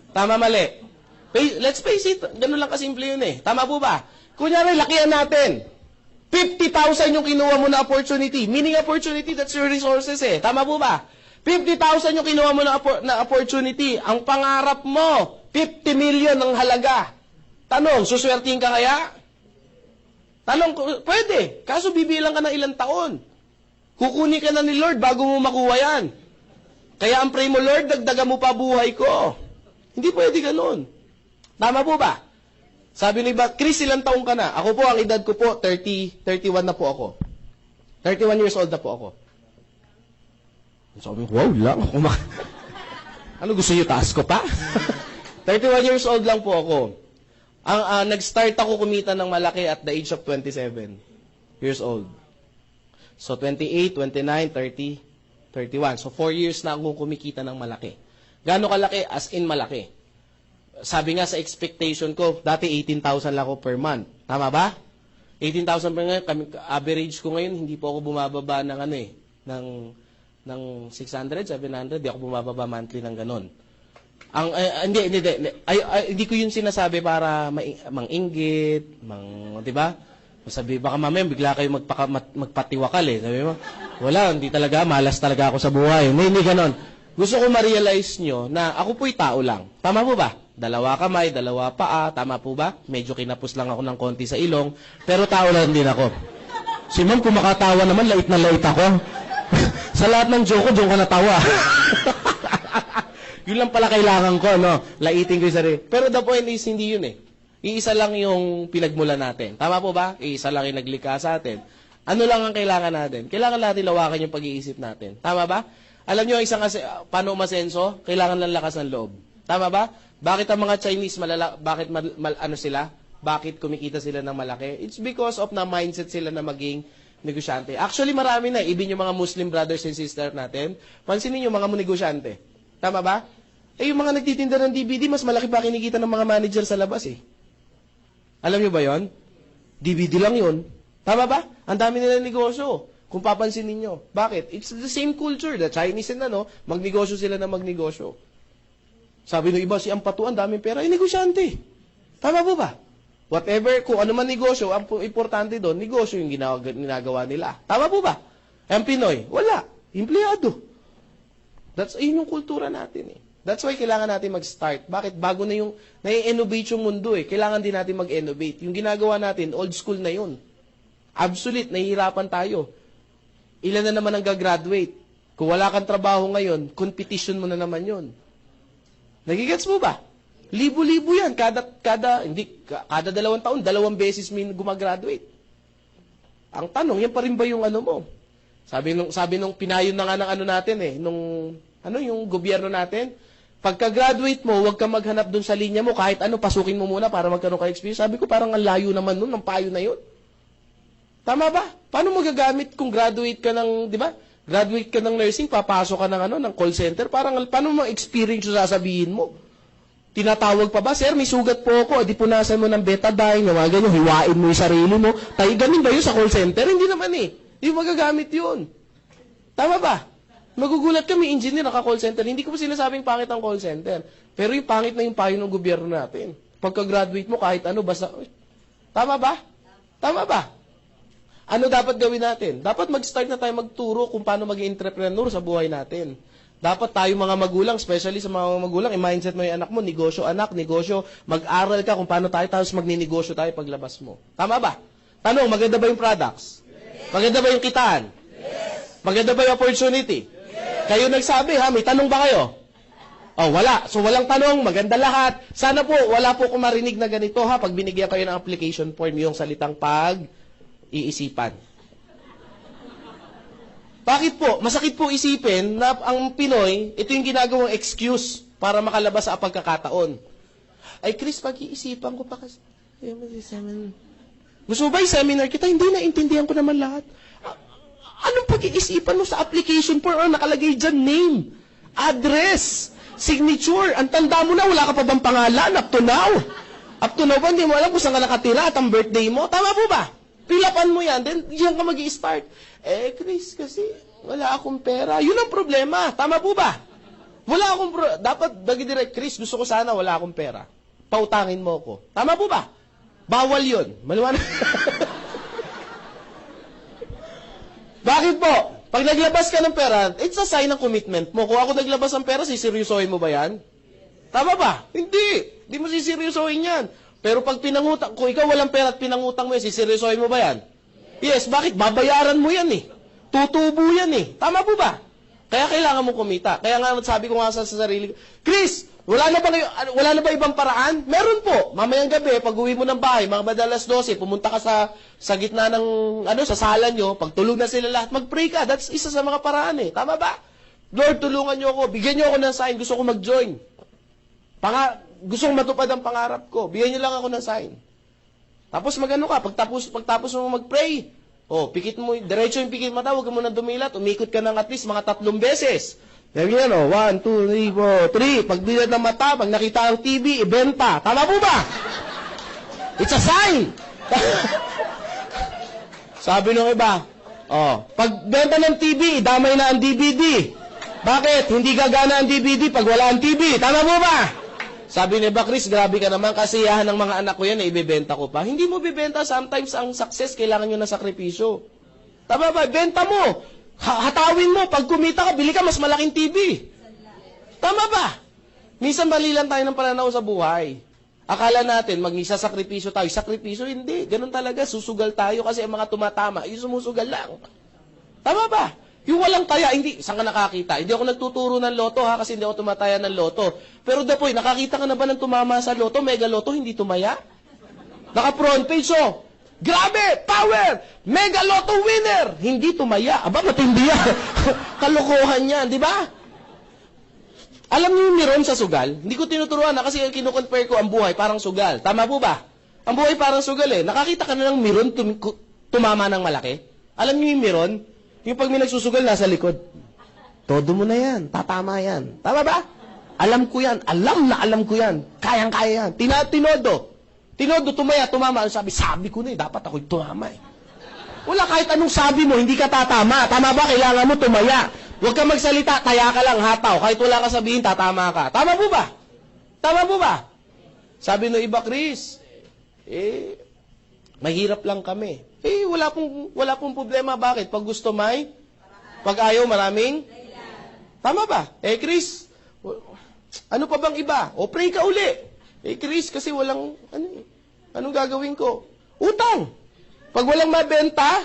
Tama, mali? Let's face it, ganun lang kasimple yun Tama po ba? Kunyari, lakihan natin. 50,000 yung kinuha mo na opportunity. Meaning opportunity, that's your resources Tama po ba? 50,000 yung kinuha mo na opportunity. Ang pangarap mo, 50 million ang halaga. Tanong, suswertihin ka kaya? Tanong, pwede. Kaso bibilang ka ng ilang taon. Kukunin ka na ni Lord bago mo makuha yan. Kaya ang pray mo, Lord, dagdagan mo pa buhay ko. Hindi pwede ganun. Tama po ba? Sabi ni iba, Chris, ilang taong ka na? Ako po, ang edad ko po, 31 na po ako. 31 years old na po ako. Sabi ko, wow lang. Ano gusto niyo, taas ko pa? 31 years old lang po ako. Nag-start ako kumita ng malaki at the age of 27 years old. So, 28, 29, 30, 31. So, 4 years na akong kumikita ng malaki. Gaano kalaki? As in malaki. Sabi nga sa expectation ko, dati 18,000 lang ako per month. Tama ba? 18,000 per month. Average ko ngayon, hindi po ako bumababa ng ng 600, 700. Hindi ako bumababa monthly ng ganon. Hindi ko yun sinasabi para mang-inggit, di ba? Sabi, baka mamaya bigla kayo magpatiwakal Sabi mo, wala, hindi talaga, malas talaga ako sa buhay. Hindi ganon. Gusto ko ma-realize nyo na ako po'y tao lang. Tama po ba? 2 kamay, 2 paa. Tama po ba? Medyo kinapos lang ako ng konti sa ilong. Pero tao lang din ako. Si ma'am, kung makatawa naman, lait na lait ako. Sa lahat ng joke ko, doon ka natawa. Yun lang pala kailangan ko, no? Laitin ko yung sarili. Pero the point is, hindi yun eh. Iisa lang yung pinagmula natin. Tama po ba? Iisa lang yung naglikha sa atin. Ano lang ang kailangan natin? Kailangan natin lawakan yung pag-iisip natin. Tama ba? Alam nyo, paano umasenso? Kailangan lang lakas ng loob. Tama ba? Bakit ang mga Chinese ano sila? Bakit kumikita sila ng malaki? It's because of na mindset sila na maging negosyante. Actually, marami na. Even yung mga Muslim brothers and sisters natin, pansinin yung mga negosyante. Tama ba? Yung mga nagtitinda ng DVD, mas malaki pa kinikita ng mga manager sa labas eh. Alam nyo ba yon? DVD lang yun. Tama ba? Ang dami nila negosyo. Kung papansin ninyo. Bakit? It's the same culture. The Chinese and magnegosyo sila na magnegosyo. Sabi ng iba, si Ampatu, ang daming pera, negosyante. Tama po ba? Whatever, kung ano man negosyo, ang importante doon, negosyo yung ginagawa nila. Tama po ba? Ang Pinoy, wala. Empleyado. Yun yung kultura natin eh. That's why kailangan natin mag-start. Bakit? Bago na yung, nai-innovate yung mundo eh. Kailangan din natin mag-innovate. Yung ginagawa natin, old school na yun. Obsolete, nahihirapan tayo. Ilan na naman ang gagraduate? Kung wala kang trabaho ngayon, competition mo na naman yun. Nagigets mo ba? Libo-libo yan. Kada 2 taon, 2 beses may gumagraduate. Ang tanong, yan pa rin ba yung ano mo? Sabi nung pinayon na nga ng ano natin eh, yung gobyerno natin, pagka-graduate mo, huwag kang maghanap dun sa linya mo, kahit ano, pasukin mo muna para magkaroon ka experience. Sabi ko, parang ang layo naman nun, ng payo na yun. Tama ba? Paano magagamit kung graduate ka ng, di ba? Graduate ka ng nursing, papasok ka ng call center, paano mo experience yung sasabihin mo? Tinatawag pa ba, sir, may sugat po ako, di punasan mo ng betadine, yung mga ganyan, hiwain mo yung sarili mo. Tayo, ganun ba yun sa call center? Hindi naman eh. Hindi magagamit yun. Tama ba? Magugulat kami, engineer, naka-call center. Hindi ko pa sinasabing pangit ang call center. Pero yung pangit na yung payo ng gobyerno natin. Pagka-graduate mo, kahit ano, basta... Tama ba? Tama ba? Ano dapat gawin natin? Dapat mag-start na tayo magturo kung paano maging entrepreneur sa buhay natin. Dapat tayo mga magulang, especially sa mga magulang, i-mindset mo yung anak mo, negosyo, mag-aral ka kung paano tayo, tapos magninegosyo tayo paglabas mo. Tama ba? Tanong, maganda ba yung products? Maganda ba yung kitaan? Maganda ba yung opportunity? Kayo nagsabi, ha? May tanong ba kayo? Oh, wala. So, walang tanong. Maganda lahat. Sana po, wala po kung marinig na ganito, ha? Pag binigyan kayo ng application form, yung salitang pag-iisipan. Bakit po? Masakit po isipin na ang Pinoy, ito yung ginagawang excuse para makalabas sa pagkakataon. Ay, Chris, pag-iisipan ko pa kasi. Gusto mo ba yung seminar kita? Hindi na, intindihan ko naman lahat. Anong pag-iisipan mo sa application form? Nakalagay dyan, name, address, signature. Ang tanda mo na, wala ka pa bang pangalan up to now? Up to now ba, hindi mo alam kung saan ka nakatira at ang birthday mo? Tama po ba? Pilapan mo yan, then diyan ka mag-i-start. Chris, kasi wala akong pera. Yun ang problema. Tama po ba? Wala akong dapat direct, Chris, gusto ko sana wala akong pera. Pautangin mo ko. Tama po ba? Bawal yun. Maliwanag. Bakit po? Pag naglabas ka ng pera, it's a sign ng commitment mo. Kung ako naglabas ng pera, siseryosohin mo ba yan? Tama ba? Hindi. Hindi mo siseryosohin yan. Pero pag pinangutang, kung ikaw walang pera at pinangutang mo yan, siseryosohin mo ba yan? Yes, bakit? Babayaran mo yan eh. Tutubo yan eh. Tama po ba? Kaya kailangan mo kumita. Kaya nga sabi ko nga sa sarili ko, Chris, wala na ba ibang paraan? Meron po. Mamayang gabi, pag uwi mo ng bahay, mga madalas 12, pumunta ka sa gitna ng, sa sala nyo, pag tulog na sila lahat, mag-pray ka. That's isa sa mga paraan eh. Tama ba? Lord, tulungan nyo ako. Bigyan nyo ako ng sign. Gusto ko mag-join. Gusto kong matupad ang pangarap ko. Bigyan nyo lang ako ng sign. Tapos magano ka, pagtapos mo mag-pray, pikit mo, diretso yung pikit mata, huwag ka muna dumilat, umikot ka ng at least mga 3 beses. Sabi yan, 1, 2, 3, 4, 3. Pag dilat ng mata, pag nakita ang TV, ibenta. Tama po ba? It's a sign. Sabi nung iba, pag benta ng TV, damay na ang DVD. Bakit? Hindi gagana ang DVD pag wala ang TV. Tama po ba? Sabi ni Chris, grabe ka naman, kasiyahan ng mga anak ko yan na ibebenta ko pa. Hindi mo bibenta, sometimes ang success, kailangan nyo na sakripisyo. Tama ba? Benta mo. Hatawin mo. Pag kumita ka, bili ka mas malaking TV. Tama ba? Minsan mali lang tayo ng pananaw sa buhay. Akala natin, mag-isasakripisyo tayo. Sakripisyo, hindi. Ganun talaga. Susugal tayo kasi ang mga tumatama, yung sumusugal lang. Tama ba? Yung walang taya, hindi. Saan ka nakakita? Hindi ako nagtuturo ng loto, ha? Kasi hindi ako tumataya ng loto. Pero Dapoy, nakakita ka na ba ng tumama sa loto? Mega loto, hindi tumaya? Naka-front page, oh. Grabe! Power! Mega loto winner! Hindi tumaya. Aba, matindi yan. Kalokohan yan, di ba? Alam niyo yung meron sa sugal? Hindi ko tinuturuan na kasi kinukompare ko ang buhay parang sugal. Tama po ba? Ang buhay parang sugal eh. Nakakita ka na ng meron tumama ng malaki? Alam niyo yung meron? Yung pag may nagsusugal nasa likod. Todo mo na yan. Tatama yan. Tama ba? Alam ko yan. Alam ko yan. Kayang-kaya yan. Tinodo. Tinodo, tumama. Sabi ko na eh. Dapat ako'y tumama eh. Wala kahit anong sabi mo, hindi ka tatama. Tama ba? Kailangan mo tumaya. Huwag ka magsalita, taya ka lang, hataw. Kahit wala ka sabihin, tatama ka. Tama po ba? Tama po ba? Sabi no iba, Chris, mahirap lang kami. Wala pong problema. Bakit? Pag gusto may, pag ayaw maraming, tama ba? Chris, ano pa bang iba? O pray ka uli. Chris, kasi walang, anong gagawin ko? Utang. Pag walang mabenta,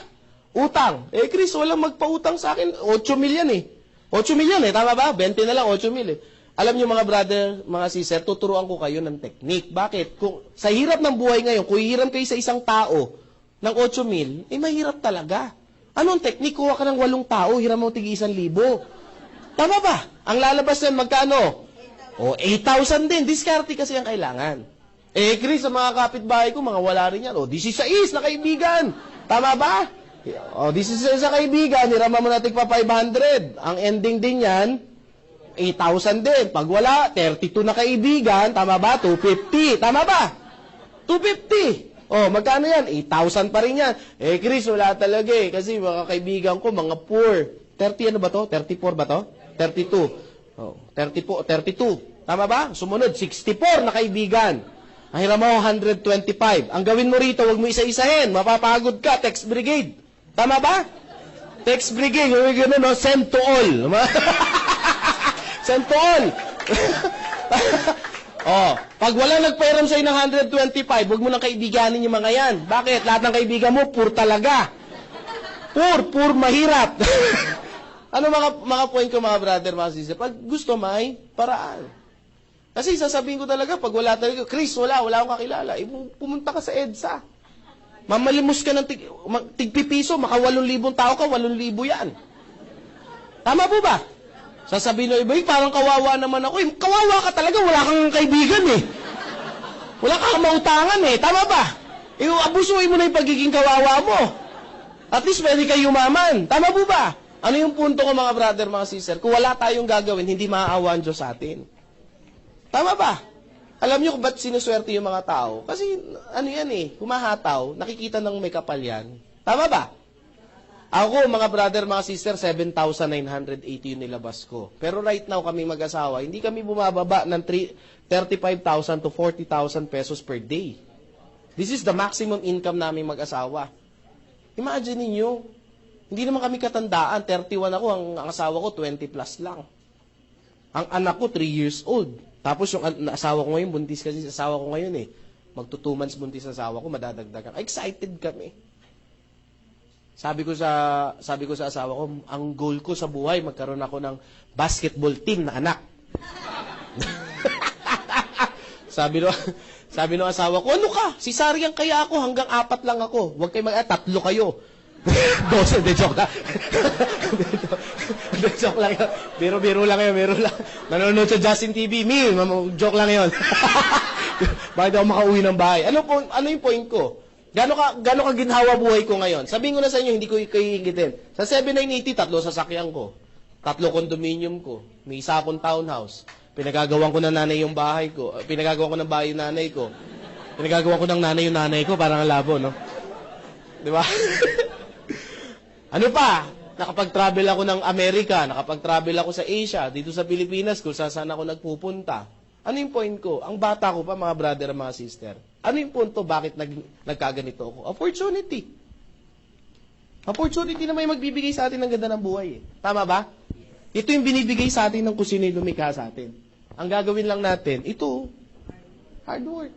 utang. Chris, walang magpautang sa akin. 8 million eh. 8 million eh. Tama ba? 20 na lang, 8 million eh. Alam niyo mga brother, mga sister, tuturuan ko kayo ng technique. Bakit? Kung sa hirap ng buhay ngayon, kung hihiram kayo sa isang tao ng 8 mil, mahirap talaga. Anong technique? Kuha ka ng 8 tao, hiram mo tig 1,000. Tama ba? Ang lalabas yan, magkano? 8,000 din. Diskarte kasi ang kailangan. Chris, sa mga kapitbahay ko, mga wala rin yan. 16 na kaibigan. Tama ba? This is sa kaibigan, hirama mo natin pa 500. Ang ending din yan, 8,000 din. Pag wala, 32 na kaibigan, tama ba? 250. Tama ba? 250. Magkano yan? 8,000 pa rin yan. Chris, wala talaga eh. Kasi mga kaibigan ko, mga poor. 30 ano ba to? 34 ba to? 32. 32. Tama ba? Sumunod, 64 na kaibigan. Ang hiram mo, 125. Ang gawin mo rito, huwag mo isa-isahin. Mapapagod ka, text brigade. Tama ba? Text brigade, huwag gano'n, no? Send to all. Send to all. Pag wala nagpairam sa'yo ng 125, huwag mo nang kaibiganin yung mga yan. Bakit? Lahat ng kaibigan mo, poor talaga. Poor, mahirap. Ano mga point ko, mga brother, mga sister? Pag gusto, may paraan. Kasi sasabihin ko talaga, pag wala talaga, Chris, wala akong kakilala. Pumunta ka sa EDSA. Mamalimos ka ng tigpipiso, maka 8,000 tao ka, 8,000 yan. Tama po ba? Sasabihin ng iba, parang kawawa naman ako. Kawawa ka talaga, wala kang kaibigan eh. Wala kang mautangan eh. Tama ba? Abusuin mo na yung pagiging kawawa mo. At least pwede kayo yumaman. Tama po ba? Ano yung punto ko, mga brother, mga sister? Kung wala tayong gagawin, hindi maaawa ang Diyos sa atin. Tama ba? Alam niyo kung ba't sinuswerte yung mga tao? Kasi, humahataw, nakikita ng may kapal yan. Tama ba? Ako, mga brother, mga sister, 7,980 yung nilabas ko. Pero right now, kami mag-asawa, hindi kami bumababa ng 35,000 to 40,000 pesos per day. This is the maximum income namin mag-asawa. Imagine niyo, hindi naman kami katandaan, 31 ako, ang asawa ko 20 plus lang. Ang anak ko 3 years old. Tapos yung asawa ko ngayon, buntis kasi sa asawa ko ngayon eh. Magto 2 months buntis sa asawa ko, madadagdagan. Excited kami. Sabi ko sa asawa ko, ang goal ko sa buhay, magkaroon ako ng basketball team na anak. Sabi ng asawa ko, ano ka? Si Sariang kaya ako, hanggang 4 lang ako. Huwag kayo 3 kayo. 12, joke lang. Joke lang yun. Biro lang yun, biro lang. Nanonood sa Justin TV, joke lang yun. Bakit ako makauwi ng bahay? Ano yung point ko? Gano'n ka ginhawa buhay ko ngayon? Sabihin ko na sa inyo, hindi ko hihingitin. Sa 7,980, 3 sasakyan ko. 3 condominium ko. May 1 akong townhouse. Pinagagawan ko ng nanay yung bahay ko. Pinagagawan ko ng bahay yung nanay ko. Pinagagawan ko ng nanay yung nanay ko, parang ang labo, no? Di ba? Ano pa? Nakapag-travel ako ng Amerika, nakapag-travel ako sa Asia, dito sa Pilipinas, kung saan ako nagpupunta. Ano yung point ko? Ang bata ko pa, mga brother at mga sister. Ano yung punto? Bakit nagkaganito ako? Opportunity. Opportunity na may magbibigay sa atin ng ganda ng buhay. Tama ba? Ito yung binibigay sa atin ng kung sino yung lumikha sa atin. Ang gagawin lang natin, ito, hard work.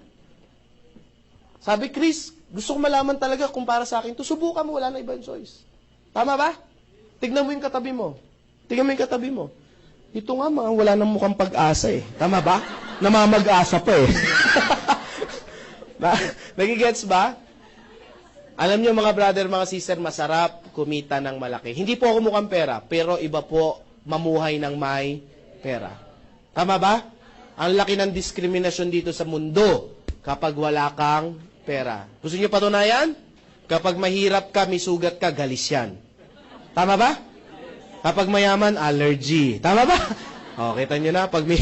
Sabi, Chris, gusto ko malaman talaga kung para sa akin to. Subukan mo, wala na ibang choice. Tama ba? Tignan mo yung katabi mo. Tignan mo yung katabi mo. Ito nga, mga wala nang mukhang pag-asa eh. Tama ba? Namamag-asa pa eh. Nagigets ba? Alam niyo mga brother, mga sister, masarap kumita ng malaki. Hindi po ako mukhang pera, pero iba po mamuhay ng may pera. Tama ba? Ang laki ng diskriminasyon dito sa mundo kapag wala kang pera. Gusto niyo patunayan? Kapag mahirap ka, may sugat ka, galis yan. Tama ba? Kapag mayaman, allergy. Tama ba? O, kita niyo na, pag may...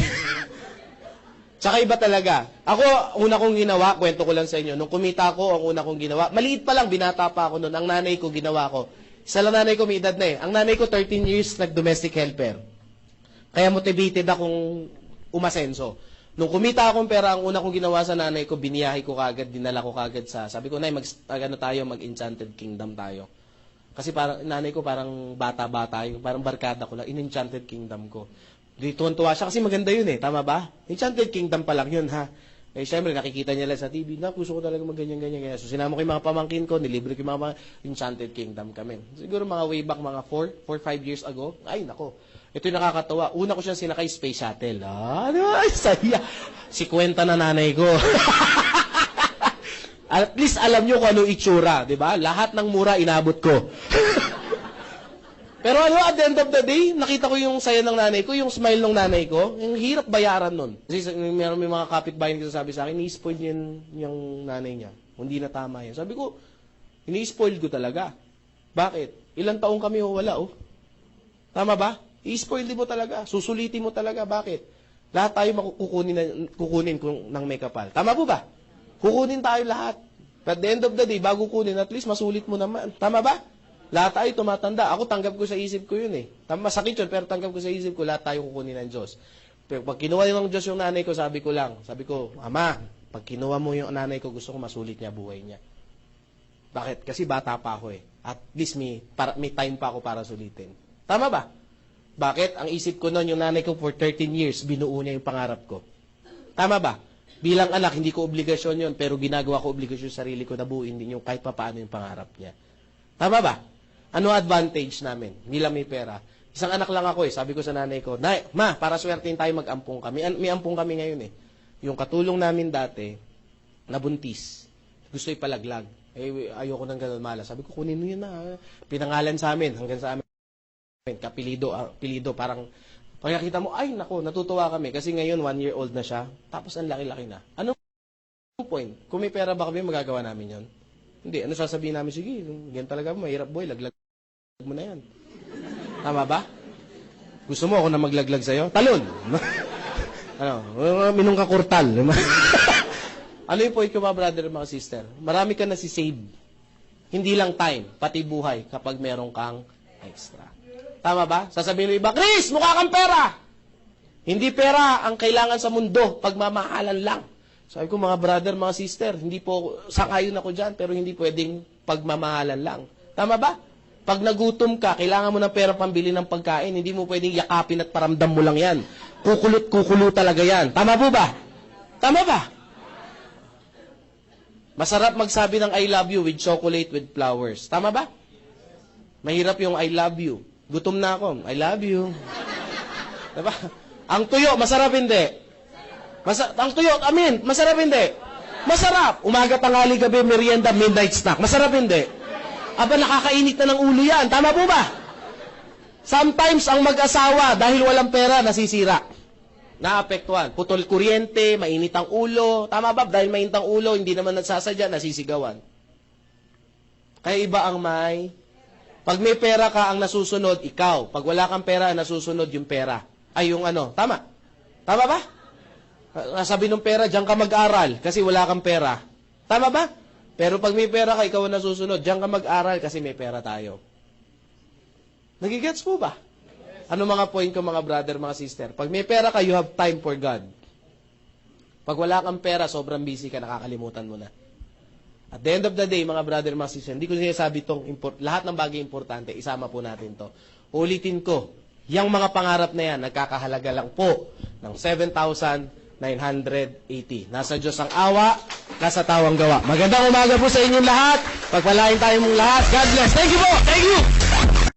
Tsaka iba talaga. Ako, una kong ginawa, kwento ko lang sa inyo, nung kumita ko, ang una kong ginawa, maliit pa lang, binata pa ako noon, ang nanay ko, ginawa ko. Isa lang nanay ko, may edad na eh. Ang nanay ko, 13 years, nag-domestic helper. Kaya motivated akong umasenso. Nung kumita akong pera, ang una kong ginawa sa nanay ko, biniyahe ko kagad, dinala ko kagad sa, sabi ko, Nay, mag-Enchanted Kingdom tayo. Kasi parang, nanay ko parang bata-bata, parang barkada ko lang, in-Enchanted Kingdom ko. Tuwan-tuwa siya kasi maganda yun eh. Tama ba? Enchanted Kingdom pa lang yun ha. Eh syempre nakikita niya lang sa TV. Gusto ko talaga magganyan-ganyan. So sinama ko yung mga pamangkin ko, nilibre ko yung mga Enchanted Kingdom kami. Siguro mga way back, mga 4-5 years ago. Ay nako. Ito yung nakakatawa. Una ko siyang sinakay space shuttle. Ay, saya. Si kwenta na nanay ko. At least alam nyo kung ano itsura. Diba? Lahat ng mura inabot ko. Pero at the end of the day, nakita ko yung saya ng nanay ko, yung smile ng nanay ko, yung hirap bayaran nun. Kasi may mga kapitbahay na sabi sa akin, ni-spoil yung nanay niya. Hindi na tama yan. Sabi ko, ini-spoil ko talaga. Bakit? Ilang taong kami wala, oh. Tama ba? I-spoil mo talaga. Susulitin mo talaga. Bakit? Lahat tayo kukunin ng may kapal. Tama po ba? Kukunin tayo lahat. But at the end of the day, bago kunin, at least masulit mo naman. Tama ba? Lahat tayo tumatanda. Ako tanggap ko sa isip ko yun eh. Masakit yun, pero tanggap ko sa isip ko, lahat tayo kukunin ng Diyos. Pero pag kinuha ng Diyos yung nanay ko, sabi ko, Ama, pag kinuha mo yung nanay ko, gusto ko masulit niya buhay niya. Bakit? Kasi bata pa ako eh. At least may time pa ako para sulitin. Tama ba? Bakit? Ang isip ko noon, yung nanay ko for 13 years, binuo niya yung pangarap ko. Tama ba? Bilang anak, hindi ko obligasyon yun, pero ginagawa ko obligasyon sa sarili ko na buuin din yung kahit papaano yung pangarap niya. Tama ba? Ano advantage namin? Hindi lang may pera. Isang anak lang ako eh. Sabi ko sa nanay ko, Ma, para swertein tayo mag-ampong kami. May ampong kami ngayon eh. Yung katulong namin dati, nabuntis. Gusto ipalaglag. Eh, ayoko nang ganun mala. Sabi ko, kunin mo yun na. Pinangalan sa amin, hanggang sa amin. Kapilido, parang, pagkakita mo, ay nako, natutuwa kami. Kasi ngayon, 1-year-old na siya. Tapos ang laki-laki na. Anong point? Kung may pera ba kami, magagawa namin yon? Hindi. Ano sasabihin namin? Sige, ganyan talaga, mahirap boy, laglag mo na yan. Tama ba? Gusto mo ako na maglaglag sa'yo? Talon! Minong ka kurtal. Ano yung point ko mga brother, mga sister? Marami ka na si-save. Hindi lang time, pati buhay kapag meron kang extra. Tama ba? Sasabihin mo iba, Chris, mukha kang pera! Hindi pera ang kailangan sa mundo, pagmamahalan lang. Sabi ko, mga brother, mga sister, hindi po, sangayon ako dyan, pero hindi pwedeng pagmamahalan lang. Tama ba? Pag nagutom ka, kailangan mo ng pera pambili ng pagkain, hindi mo pwedeng yakapin at paramdam mo lang yan. Kukulot talaga yan. Tama po ba? Tama ba? Masarap magsabi ng I love you with chocolate with flowers. Tama ba? Mahirap yung I love you. Gutom na ako. I love you. Diba? Ang tuyo, masarap hindi. Ang tuyo, amin, masarap hindi. Masarap. Umaga, tanghali, gabi, merienda, midnight snack. Masarap hindi. Aba, nakakainit na ng ulo yan. Tama po ba? Sometimes, ang mag-asawa, dahil walang pera, nasisira. Naapektuhan. Putol kuryente, mainit ang ulo. Tama ba? Dahil mainit ang ulo, hindi naman nagsasadya, nasisigawan. Kaya iba ang may... Pag may pera ka, ang nasusunod, ikaw. Pag wala kang pera, ang nasusunod yung pera. Ay, yung ano. Tama? Tama ba? Sabi ng pera, diyan ka mag-aral kasi wala kang pera. Tama ba? Pero pag may pera ka, ikaw ang nasusunod. Diyan ka mag-aral kasi may pera tayo. Nagigets po ba? Ano mga point ko mga brother, mga sister? Pag may pera ka, you have time for God. Pag wala kang pera, sobrang busy ka, nakakalimutan mo na. At the end of the day, mga brother, mga sister, hindi ko sinasabi lahat ng bagay importante, isama po natin to. Ulitin ko, yung mga pangarap na yan, nagkakahalaga lang po ng 7,980. Nasa Diyos ang awa, nasa tao ang gawa. Magandang umaga po sa inyong lahat. Pagpalain tayo mong lahat. God bless. Thank you po. Thank you.